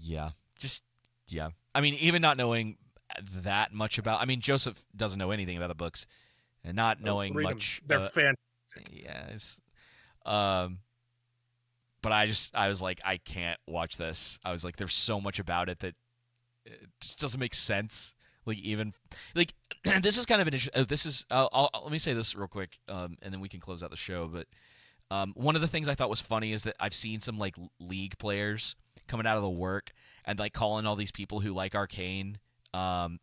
Speaker 2: Yeah, I mean, even not knowing that much about. I mean, Joseph doesn't know anything about the books, and not knowing much.
Speaker 1: They're fantastic.
Speaker 2: Yes. But I was like, I can't watch this. I was like, there's so much about it that it just doesn't make sense. Like, even like this is kind of an issue. This is let me say this real quick, and then we can close out the show. But one of the things I thought was funny is that I've seen some like League players coming out of the work and like calling all these people who like Arcane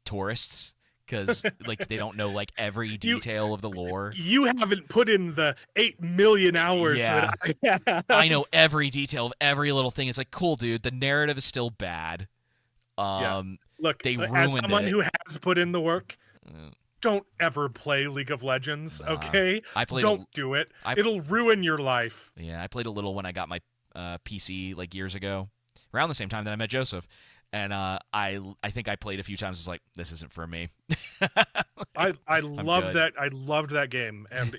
Speaker 2: tourists. Because like they don't know like every detail of the lore.
Speaker 1: You haven't put in the 8 million hours.
Speaker 2: Yeah,
Speaker 1: that
Speaker 2: I know every detail of every little thing. It's like, cool, dude. The narrative is still bad.
Speaker 1: Look,
Speaker 2: they ruined
Speaker 1: as someone
Speaker 2: it.
Speaker 1: who has put in the work, don't ever play League of Legends.
Speaker 2: Nah.
Speaker 1: Okay,
Speaker 2: I played
Speaker 1: don't do it. It'll ruin your life.
Speaker 2: Yeah, I played a little when I got my PC like years ago, around the same time that I met Joseph. And I think I played a few times. I was like, this isn't for me.
Speaker 1: I love
Speaker 2: good.
Speaker 1: that. I loved that game, and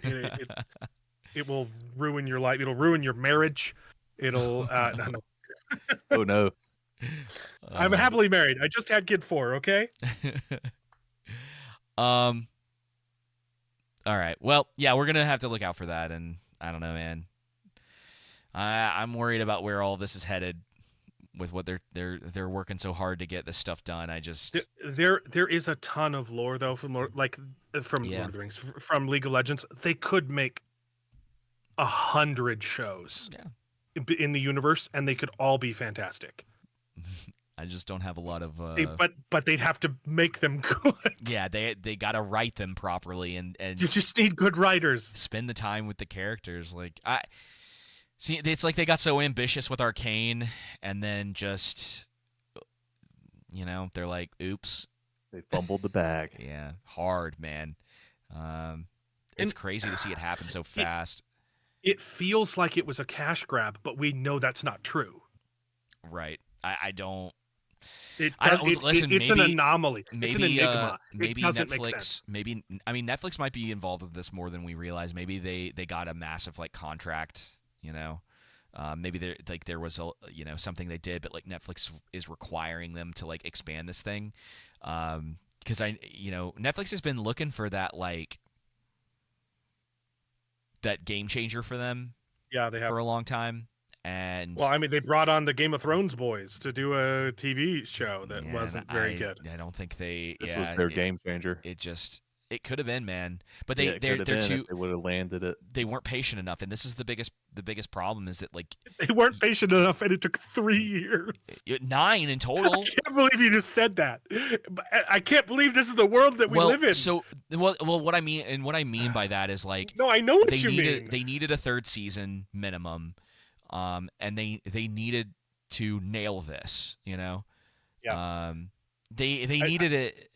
Speaker 1: it will ruin your life. It'll ruin your marriage. It'll. No.
Speaker 3: Oh no.
Speaker 1: I'm happily married. I just had kid 4. Okay.
Speaker 2: All right. Well, yeah, we're gonna have to look out for that. And I don't know, man. I'm worried about where all this is headed. With what they're working so hard to get this stuff done,
Speaker 1: there is a ton of lore though from Lord of the Rings, from League of Legends. They could make 100 shows in the universe, and they could all be fantastic.
Speaker 2: I just don't have a lot of.
Speaker 1: But they'd have to make them good.
Speaker 2: Yeah, they got to write them properly, and
Speaker 1: you just need good writers.
Speaker 2: Spend the time with the characters. Like I see, it's like they got so ambitious with Arcane, and then just, they're like, oops,
Speaker 3: they fumbled the bag.
Speaker 2: Yeah, hard, man. It's crazy to see it happen so fast.
Speaker 1: It feels like it was a cash grab, but we know that's not true.
Speaker 2: Right. I don't.
Speaker 1: Listen, it's an anomaly.
Speaker 2: Maybe,
Speaker 1: it's an enigma.
Speaker 2: Maybe
Speaker 1: it doesn't
Speaker 2: Netflix.
Speaker 1: Make sense.
Speaker 2: Maybe Netflix might be involved in this more than we realize. Maybe they got a massive contract. Maybe there was something they did, but Netflix is requiring them to expand this thing. Because Netflix has been looking for that that game changer for them.
Speaker 1: Yeah, they have
Speaker 2: for a long time. And
Speaker 1: they brought on the Game of Thrones boys to do a TV show that wasn't very good.
Speaker 2: I don't think
Speaker 3: this was their game changer.
Speaker 2: It could have been, man. But they're too.
Speaker 3: They would have landed it.
Speaker 2: They weren't patient enough, and this is the biggest problem is that
Speaker 1: they weren't patient enough, and it took 3 years.
Speaker 2: 9 in total.
Speaker 1: I can't believe you just said that. I can't believe this is the world that we live in.
Speaker 2: So what I mean by that is
Speaker 1: no, I know what you mean.
Speaker 2: They needed a 3rd season minimum. And they needed to nail this,
Speaker 1: Yeah.
Speaker 2: They needed it,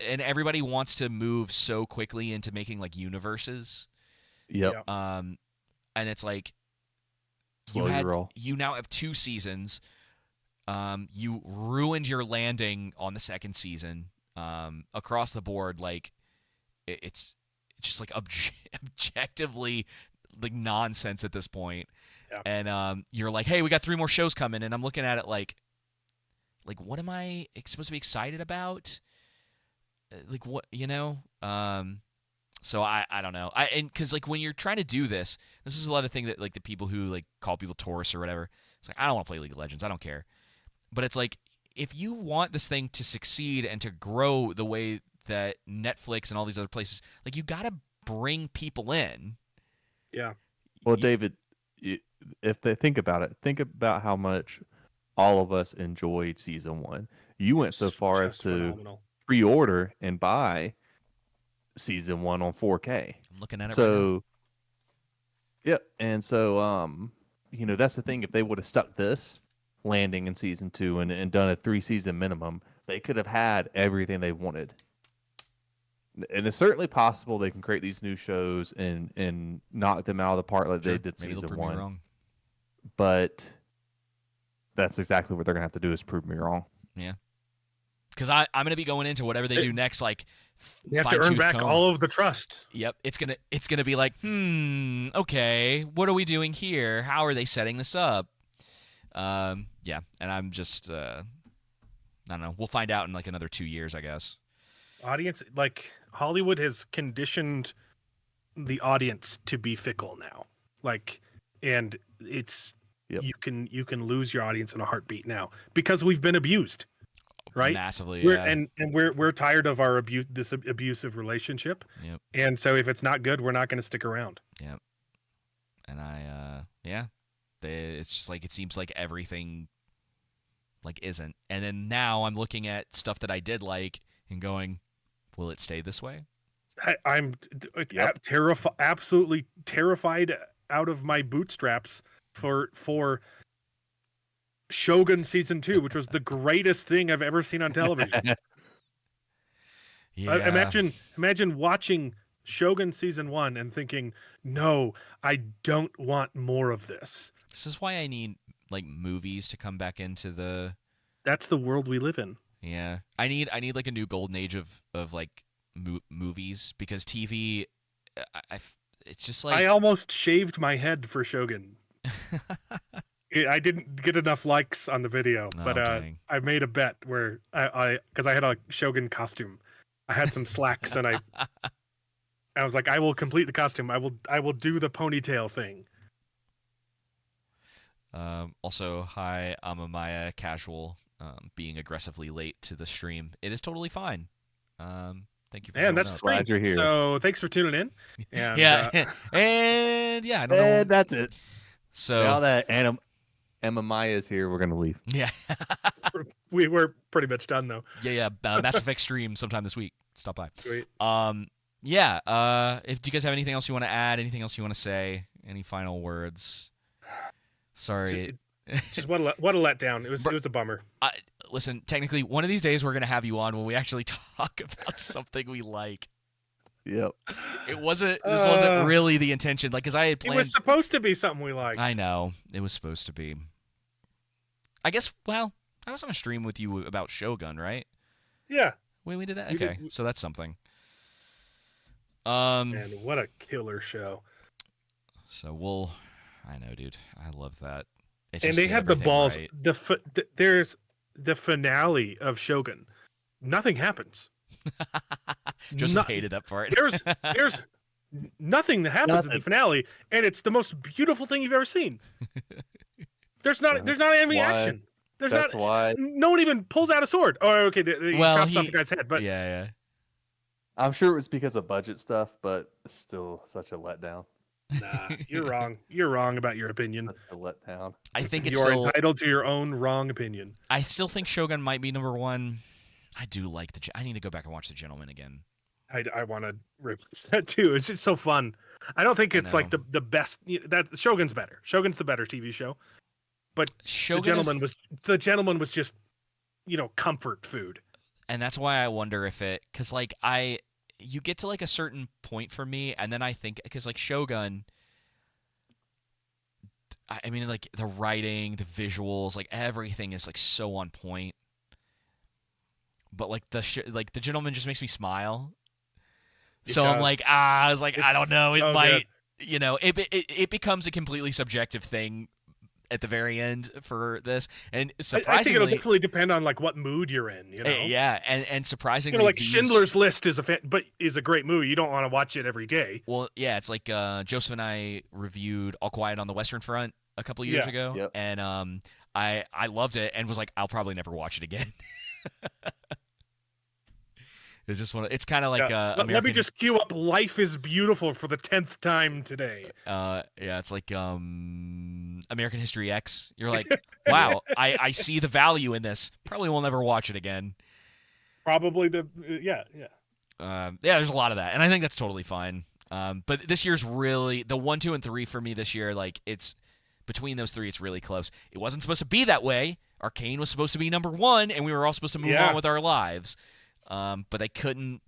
Speaker 2: and everybody wants to move so quickly into making universes.
Speaker 3: Yep.
Speaker 2: And it's you now have 2 seasons. You ruined your landing on the 2nd season. Across the board, it's just objectively nonsense at this point.
Speaker 1: Yeah.
Speaker 2: And you're like, hey, we got 3 more shows coming, and I'm looking at it like what am I supposed to be excited about? What, so I don't know. Because when you're trying to do this is a lot of thing that the people who call people tourists or whatever. It's I don't want to play League of Legends. I don't care. But it's if you want this thing to succeed and to grow the way that Netflix and all these other places, you got to bring people in.
Speaker 1: Yeah.
Speaker 3: Well, David, if they think about how much all of us enjoyed season 1. You went so far as to
Speaker 1: phenomenal.
Speaker 3: Pre-order and buy season 1 on 4K.
Speaker 2: I'm looking at it right now.
Speaker 3: Yep. And so, that's the thing. If they would have stuck this landing in season 2 and done a 3-season minimum, they could have had everything they wanted. And it's certainly possible they can create these new shows and knock them out of the park like they did season 1.
Speaker 2: Wrong.
Speaker 3: But that's exactly what they're gonna have to do is prove me wrong.
Speaker 2: Yeah, because I'm gonna be going into whatever they do next.
Speaker 1: You have to earn back all of the trust.
Speaker 2: Yep, it's gonna be okay, what are we doing here? How are they setting this up? Yeah, and I'm just I don't know. We'll find out in another 2 years, I guess.
Speaker 1: Audience, Hollywood has conditioned the audience to be fickle now. And it's you can lose your audience in a heartbeat now because we've been abused, right?
Speaker 2: Massively,
Speaker 1: And we're tired of our this abusive relationship.
Speaker 2: Yep.
Speaker 1: And so if it's not good, we're not going to stick around.
Speaker 2: Yep. And it's just it seems like everything isn't. And then now I'm looking at stuff that I did and going, will it stay this way?
Speaker 1: I'm absolutely terrified out of my bootstraps for Shogun season 2, which was the greatest thing I've ever seen on television.
Speaker 2: Yeah.
Speaker 1: Imagine watching Shogun season 1 and thinking, no, I don't want more of this.
Speaker 2: This is why I need movies to come back into the.
Speaker 1: That's the world we live in.
Speaker 2: Yeah, I need a new golden age of movies, because TV, it's just
Speaker 1: I almost shaved my head for Shogun. I didn't get enough likes on the video, but I made a bet where because I had a Shogun costume, I had some slacks and I was like, I will complete the costume. I will do the ponytail thing.
Speaker 2: Also, hi, I'm a Maya casual. Being aggressively late to the stream. It is totally fine. Thank you for
Speaker 1: And
Speaker 2: showing
Speaker 1: that's
Speaker 2: up.
Speaker 1: Scream.
Speaker 3: Glad you're here.
Speaker 1: So thanks for tuning in. And,
Speaker 2: Yeah, and yeah, I don't know.
Speaker 3: And that's it.
Speaker 2: So
Speaker 3: Now that Emma Maya is here, we're gonna leave.
Speaker 2: yeah,
Speaker 1: we were pretty much done though.
Speaker 2: yeah. Mass Effect stream sometime this week. Stop by.
Speaker 1: Sweet.
Speaker 2: Yeah. If do you guys have anything else you want to add? Anything else you want to say? Any final words? Sorry.
Speaker 1: Just what a letdown. It was a bummer.
Speaker 2: Listen, technically, one of these days we're gonna have you on when we actually talk about something we like.
Speaker 3: Yep.
Speaker 2: It wasn't. This wasn't really the intention. Like, cause I had planned.
Speaker 1: It was supposed to be something we liked.
Speaker 2: I know it was supposed to be. I guess. Well, I was on a stream with you about Shogun, right?
Speaker 1: Yeah.
Speaker 2: We did that.
Speaker 1: We
Speaker 2: Okay,
Speaker 1: did.
Speaker 2: so that's something.
Speaker 1: Man, what a killer show!
Speaker 2: So I know, dude. I love that. It
Speaker 1: And
Speaker 2: just
Speaker 1: they
Speaker 2: did
Speaker 1: had the
Speaker 2: everything
Speaker 1: balls.
Speaker 2: right.
Speaker 1: There's the finale of Shogun. Nothing happens.
Speaker 2: Joseph hated that part.
Speaker 1: There's nothing that happens in the finale, and it's the most beautiful thing you've ever seen. There's not any action.
Speaker 3: That's why.
Speaker 1: No one even pulls out a sword. Oh, okay, he chops off the guy's head, but
Speaker 2: yeah.
Speaker 3: I'm sure it was because of budget stuff, but it's still such a letdown.
Speaker 1: nah, you're wrong. You're wrong about your opinion.
Speaker 3: Such a letdown.
Speaker 2: I think it's
Speaker 1: You're
Speaker 2: still.
Speaker 1: entitled to your own wrong opinion.
Speaker 2: I still think Shogun might be number one. I do like I need to go back and watch The Gentleman again.
Speaker 1: I want to replace that too. It's just so fun. I don't think it's like the best. That Shogun's better. Shogun's the better TV show. But the gentleman was just, comfort food.
Speaker 2: And that's why I wonder if because like you get to like a certain point for me, and then I think because like Shogun, I mean like the writing, the visuals, like everything is like so on point. But like the gentleman just makes me smile. So I'm like, I was like, I don't know, it might, it becomes a completely subjective thing at the very end for this, and surprisingly,
Speaker 1: I think it'll definitely depend on like what mood you're in.
Speaker 2: Yeah, and surprisingly,
Speaker 1: like Schindler's List is a great movie. You don't want to watch it every day.
Speaker 2: Well, yeah, it's like Joseph and I reviewed All Quiet on the Western Front a couple of years ago,
Speaker 3: yep.
Speaker 2: And I loved it and was like, I'll probably never watch it again. It's just it's kind of like
Speaker 1: let me just cue up Life is Beautiful for the 10th time today.
Speaker 2: Yeah, it's like American History X. You're like, wow, I see the value in this. Probably will never watch it again.
Speaker 1: Probably yeah.
Speaker 2: There's a lot of that, and I think that's totally fine. But this year's really the 1, 2, and 3 for me this year. Like it's between those three, it's really close. It wasn't supposed to be that way. Arcane was supposed to be number 1, and we were all supposed to move on with our lives. But they couldn't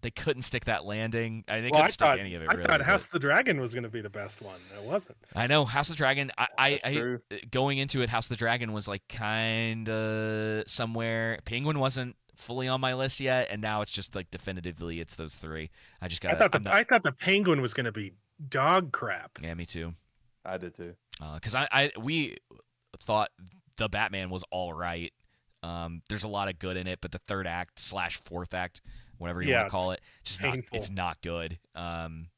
Speaker 2: stick that landing. They couldn't stick any of it.
Speaker 1: I thought House of the Dragon was going to be the best one. It wasn't.
Speaker 2: I know House of the Dragon. I going into it, House of the Dragon was like kind of somewhere. Penguin wasn't fully on my list yet, and now it's just like definitively it's those three. I thought
Speaker 1: the Penguin was going to be dog crap.
Speaker 2: Yeah, me too.
Speaker 3: I did too.
Speaker 2: Because we thought the Batman was all right. There's a lot of good in it, but the third act / fourth act, whatever you want to call it, just it's not good. And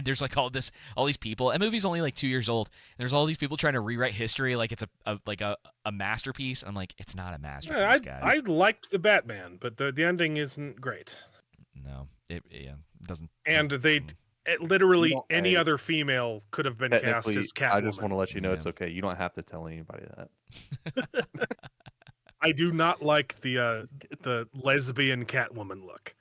Speaker 2: there's like all these people. And the movie's only like 2 years old. And there's all these people trying to rewrite history like it's a masterpiece. I'm like, it's not a masterpiece, guys.
Speaker 1: I liked the Batman, but the ending isn't great.
Speaker 2: No, it doesn't.
Speaker 1: And literally any other female could have been cast as Catwoman.
Speaker 3: I just want to let you know it's okay. You don't have to tell anybody that.
Speaker 1: I do not like the lesbian Catwoman look.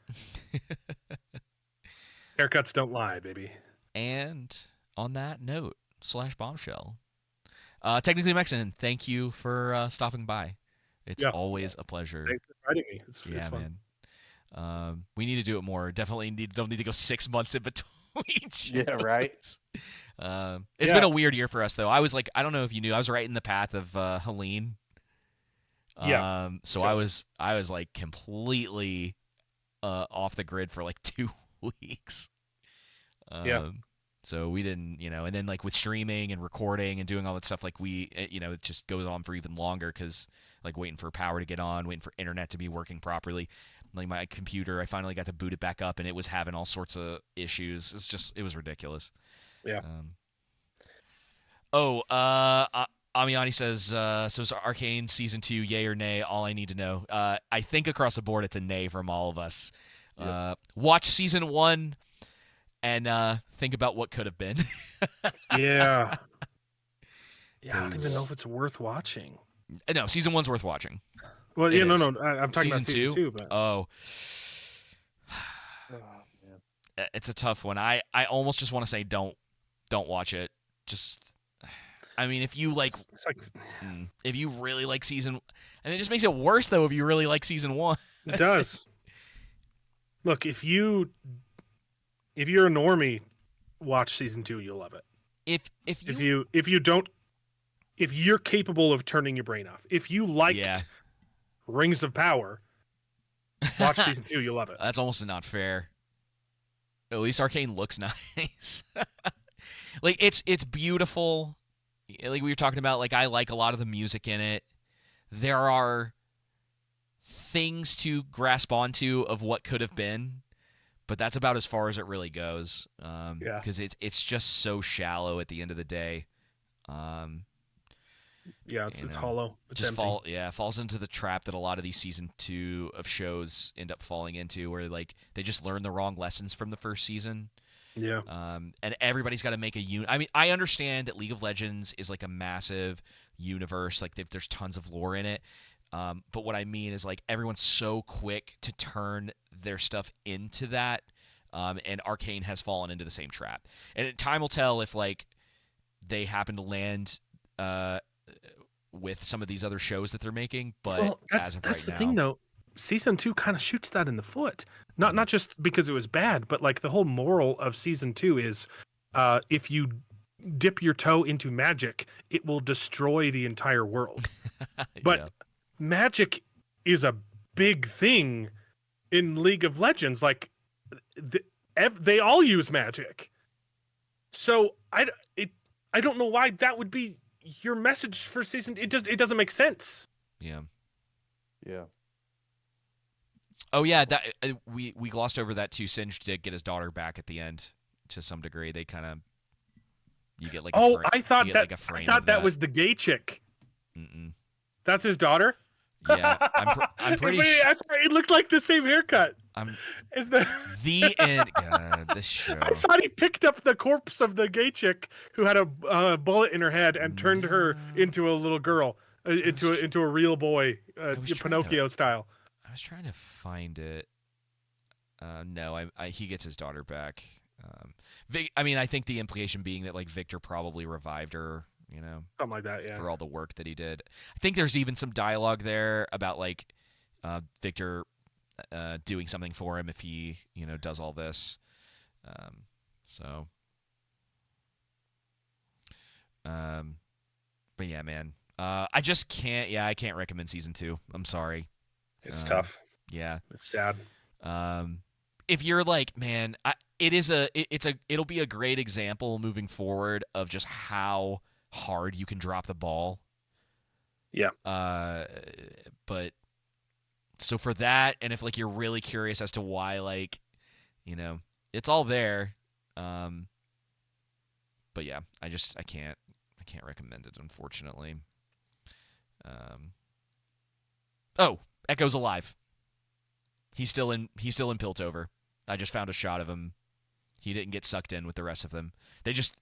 Speaker 1: Haircuts don't lie, baby.
Speaker 2: And on that note, /bombshell. Technically Mexican, thank you for stopping by. It's always a pleasure.
Speaker 1: Thanks for inviting me. It's fun.
Speaker 2: Man. We need to do it more. Definitely don't need to go 6 months in between.
Speaker 3: Yeah, right.
Speaker 2: It's been a weird year for us, though. I was like, I don't know if you knew, I was right in the path of Helene. So I was like completely off the grid for like 2 weeks. So we didn't, and then like with streaming and recording and doing all that stuff, like it just goes on for even longer because like waiting for power to get on, waiting for internet to be working properly. Like my computer, I finally got to boot it back up and it was having all sorts of issues. It was ridiculous.
Speaker 1: Yeah.
Speaker 2: Amiani says, so is Arcane Season 2, yay or nay? All I need to know. I think across the board it's a nay from all of us. Watch season 1 and think about what could have been.
Speaker 1: Yeah. Yeah, I don't even know if it's worth watching.
Speaker 2: No, season 1's worth watching.
Speaker 1: Well,
Speaker 2: It
Speaker 1: yeah,
Speaker 2: is.
Speaker 1: no, I'm talking about season 2, but
Speaker 2: Oh,
Speaker 3: man.
Speaker 2: it's a tough one. I almost just want to say don't watch it. Just, I mean, if you like,
Speaker 1: it's like
Speaker 2: if you really like season, and it just makes it worse though if you really like season 1.
Speaker 1: it does. Look, if you're a normie, watch season 2. You'll love it. If you're capable of turning your brain off, if you liked Rings of Power, watch season 2. You'll love it.
Speaker 2: That's almost not fair. At least Arcane looks nice. Like it's beautiful. Like we were talking about, like I like a lot of the music in it. There are things to grasp onto of what could have been, but that's about as far as it really goes. Because it's just so shallow at the end of the day.
Speaker 1: It's hollow. It's empty.
Speaker 2: Falls into the trap that a lot of these season 2 of shows end up falling into, where like they just learn the wrong lessons from the first season.
Speaker 1: Yeah.
Speaker 2: And everybody's got to make I mean, I understand that League of Legends is like a massive universe, like there's tons of lore in it. But what I mean is like everyone's so quick to turn their stuff into that. And Arcane has fallen into the same trap. And time will tell if like they happen to land with some of these other shows that they're making. But that's
Speaker 1: the thing though. Season 2 kind of shoots that in the foot. Not just because it was bad, but like the whole moral of season 2 is if you dip your toe into magic, it will destroy the entire world. But magic is a big thing in League of Legends. Like they all use magic. So I don't know why that would be your message for season. It doesn't make sense.
Speaker 2: Yeah.
Speaker 3: Oh
Speaker 2: yeah, that we glossed over that too. Singe did get his daughter back at the end to some degree. They kind of you get like
Speaker 1: I thought that was the gay chick.
Speaker 2: Mm-mm.
Speaker 1: That's his daughter.
Speaker 2: Yeah, I'm pretty sure
Speaker 1: it looked like the same haircut. Is the
Speaker 2: end? God, this show.
Speaker 1: I thought he picked up the corpse of the gay chick who had a bullet in her head and turned her into a little girl, into a real boy, Pinocchio style.
Speaker 2: I was trying to find it. No, he gets his daughter back. I mean, I think the implication being that like Victor probably revived her, you know,
Speaker 1: something like that, yeah,
Speaker 2: for all the work that he did. I think there's even some dialogue there about like Victor doing something for him if he, you know, does all this. But yeah, man, I just can't. Yeah, I can't recommend season 2. I'm sorry.
Speaker 1: It's tough.
Speaker 2: Yeah,
Speaker 1: it's sad.
Speaker 2: If you're like, man, it'll be a great example moving forward of just how hard you can drop the ball.
Speaker 1: Yeah.
Speaker 2: But so for that, and if like you're really curious as to why, like, you know, it's all there. But yeah, I can't recommend it, unfortunately. Oh, Echo's alive. He's still in Piltover. I just found a shot of him. He didn't get sucked in with the rest of them. They just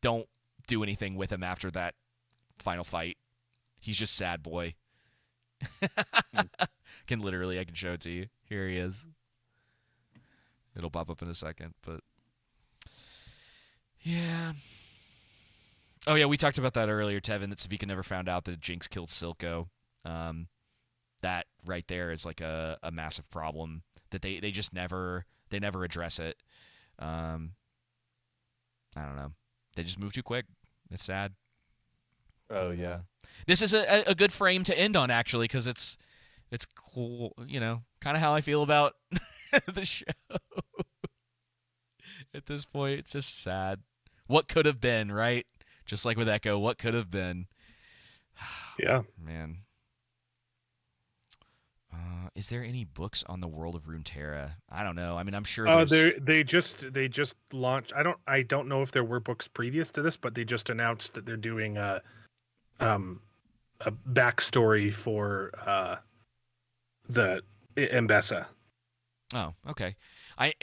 Speaker 2: don't do anything with him after that final fight. He's just sad boy. I can show it to you. Here he is. It'll pop up in a second, but yeah. Oh yeah, we talked about that earlier, Tevin, that Savika never found out that Jinx killed Silco. That right there is like a massive problem that they never address it. I don't know. They just move too quick. It's sad.
Speaker 3: Oh yeah.
Speaker 2: This is a good frame to end on, actually, because it's cool. You know, kind of how I feel about the show. At this point, it's just sad. What could have been, right? Just like with Echo, what could have been?
Speaker 1: Yeah,
Speaker 2: man. Is there any books on the world of Runeterra? I don't know. I mean, I'm sure.
Speaker 1: They just launched. I don't know if there were books previous to this, but they just announced that they're doing a backstory for the Mbessa.
Speaker 2: Oh, okay. I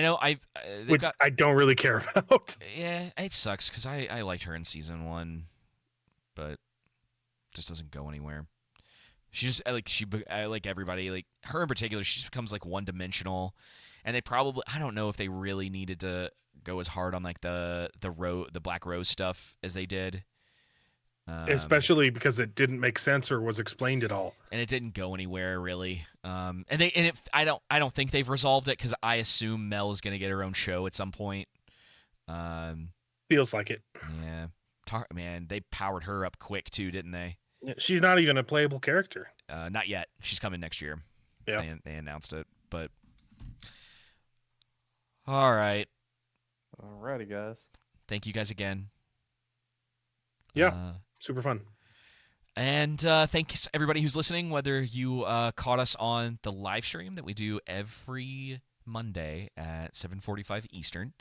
Speaker 2: know. They've
Speaker 1: which
Speaker 2: got.
Speaker 1: I don't really care about.
Speaker 2: Yeah, it sucks because I liked her in season 1, but just doesn't go anywhere. She just I like everybody, like her in particular. She just becomes like one dimensional, and they probably, I don't know if they really needed to go as hard on like the Black Rose stuff as they did.
Speaker 1: Especially because it didn't make sense or was explained at all.
Speaker 2: And it didn't go anywhere really. I don't think they've resolved it because I assume Mel is going to get her own show at some point.
Speaker 1: Feels like it.
Speaker 2: Yeah, man, they powered her up quick too, didn't they?
Speaker 1: She's not even a playable character.
Speaker 2: Not yet. She's coming next year.
Speaker 1: Yeah,
Speaker 2: they announced it, but all right.
Speaker 3: Alrighty, guys.
Speaker 2: Thank you guys again.
Speaker 1: Yeah, super fun.
Speaker 2: And thanks everybody who's listening, whether you caught us on the live stream that we do every Monday at 7:45 Eastern.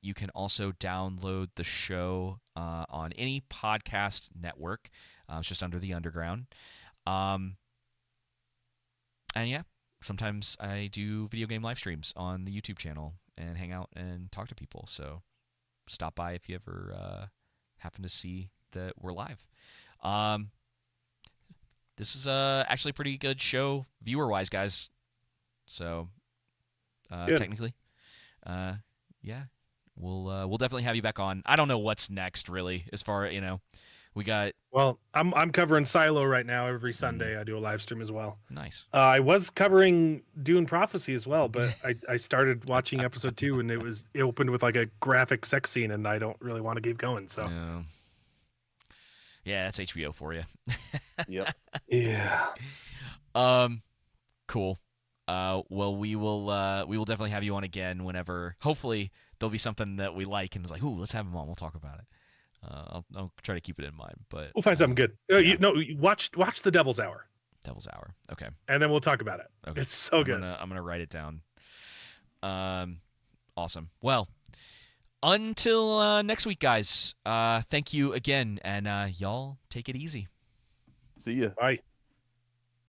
Speaker 2: You can also download the show on any podcast network. It's just under the Underground. And yeah, sometimes I do video game live streams on the YouTube channel and hang out and talk to people. So stop by if you ever happen to see that we're live. This is actually a pretty good show viewer-wise, guys. So technically, yeah, we'll definitely have you back on. I don't know what's next, really, as far we got.
Speaker 1: Well, I'm covering Silo right now. Every Sunday I do a live stream as well.
Speaker 2: Nice.
Speaker 1: I was covering Dune Prophecy as well, but I started watching episode 2 and it opened with like a graphic sex scene, and I don't really want to keep going. So
Speaker 2: yeah, that's HBO for you.
Speaker 3: Yep.
Speaker 1: Yeah.
Speaker 2: Cool. Well, we will definitely have you on again whenever. Hopefully, there'll be something that we like, and it's like, ooh, let's have him on. We'll talk about it. I'll try to keep it in mind, but
Speaker 1: We'll find something good. Watch The Devil's Hour.
Speaker 2: Devil's Hour. Okay.
Speaker 1: And then we'll talk about it.
Speaker 2: Okay.
Speaker 1: It's so good.
Speaker 2: I'm gonna write it down. Awesome. Well, until next week, guys. Thank you again, and y'all take it easy.
Speaker 3: See ya.
Speaker 1: Bye.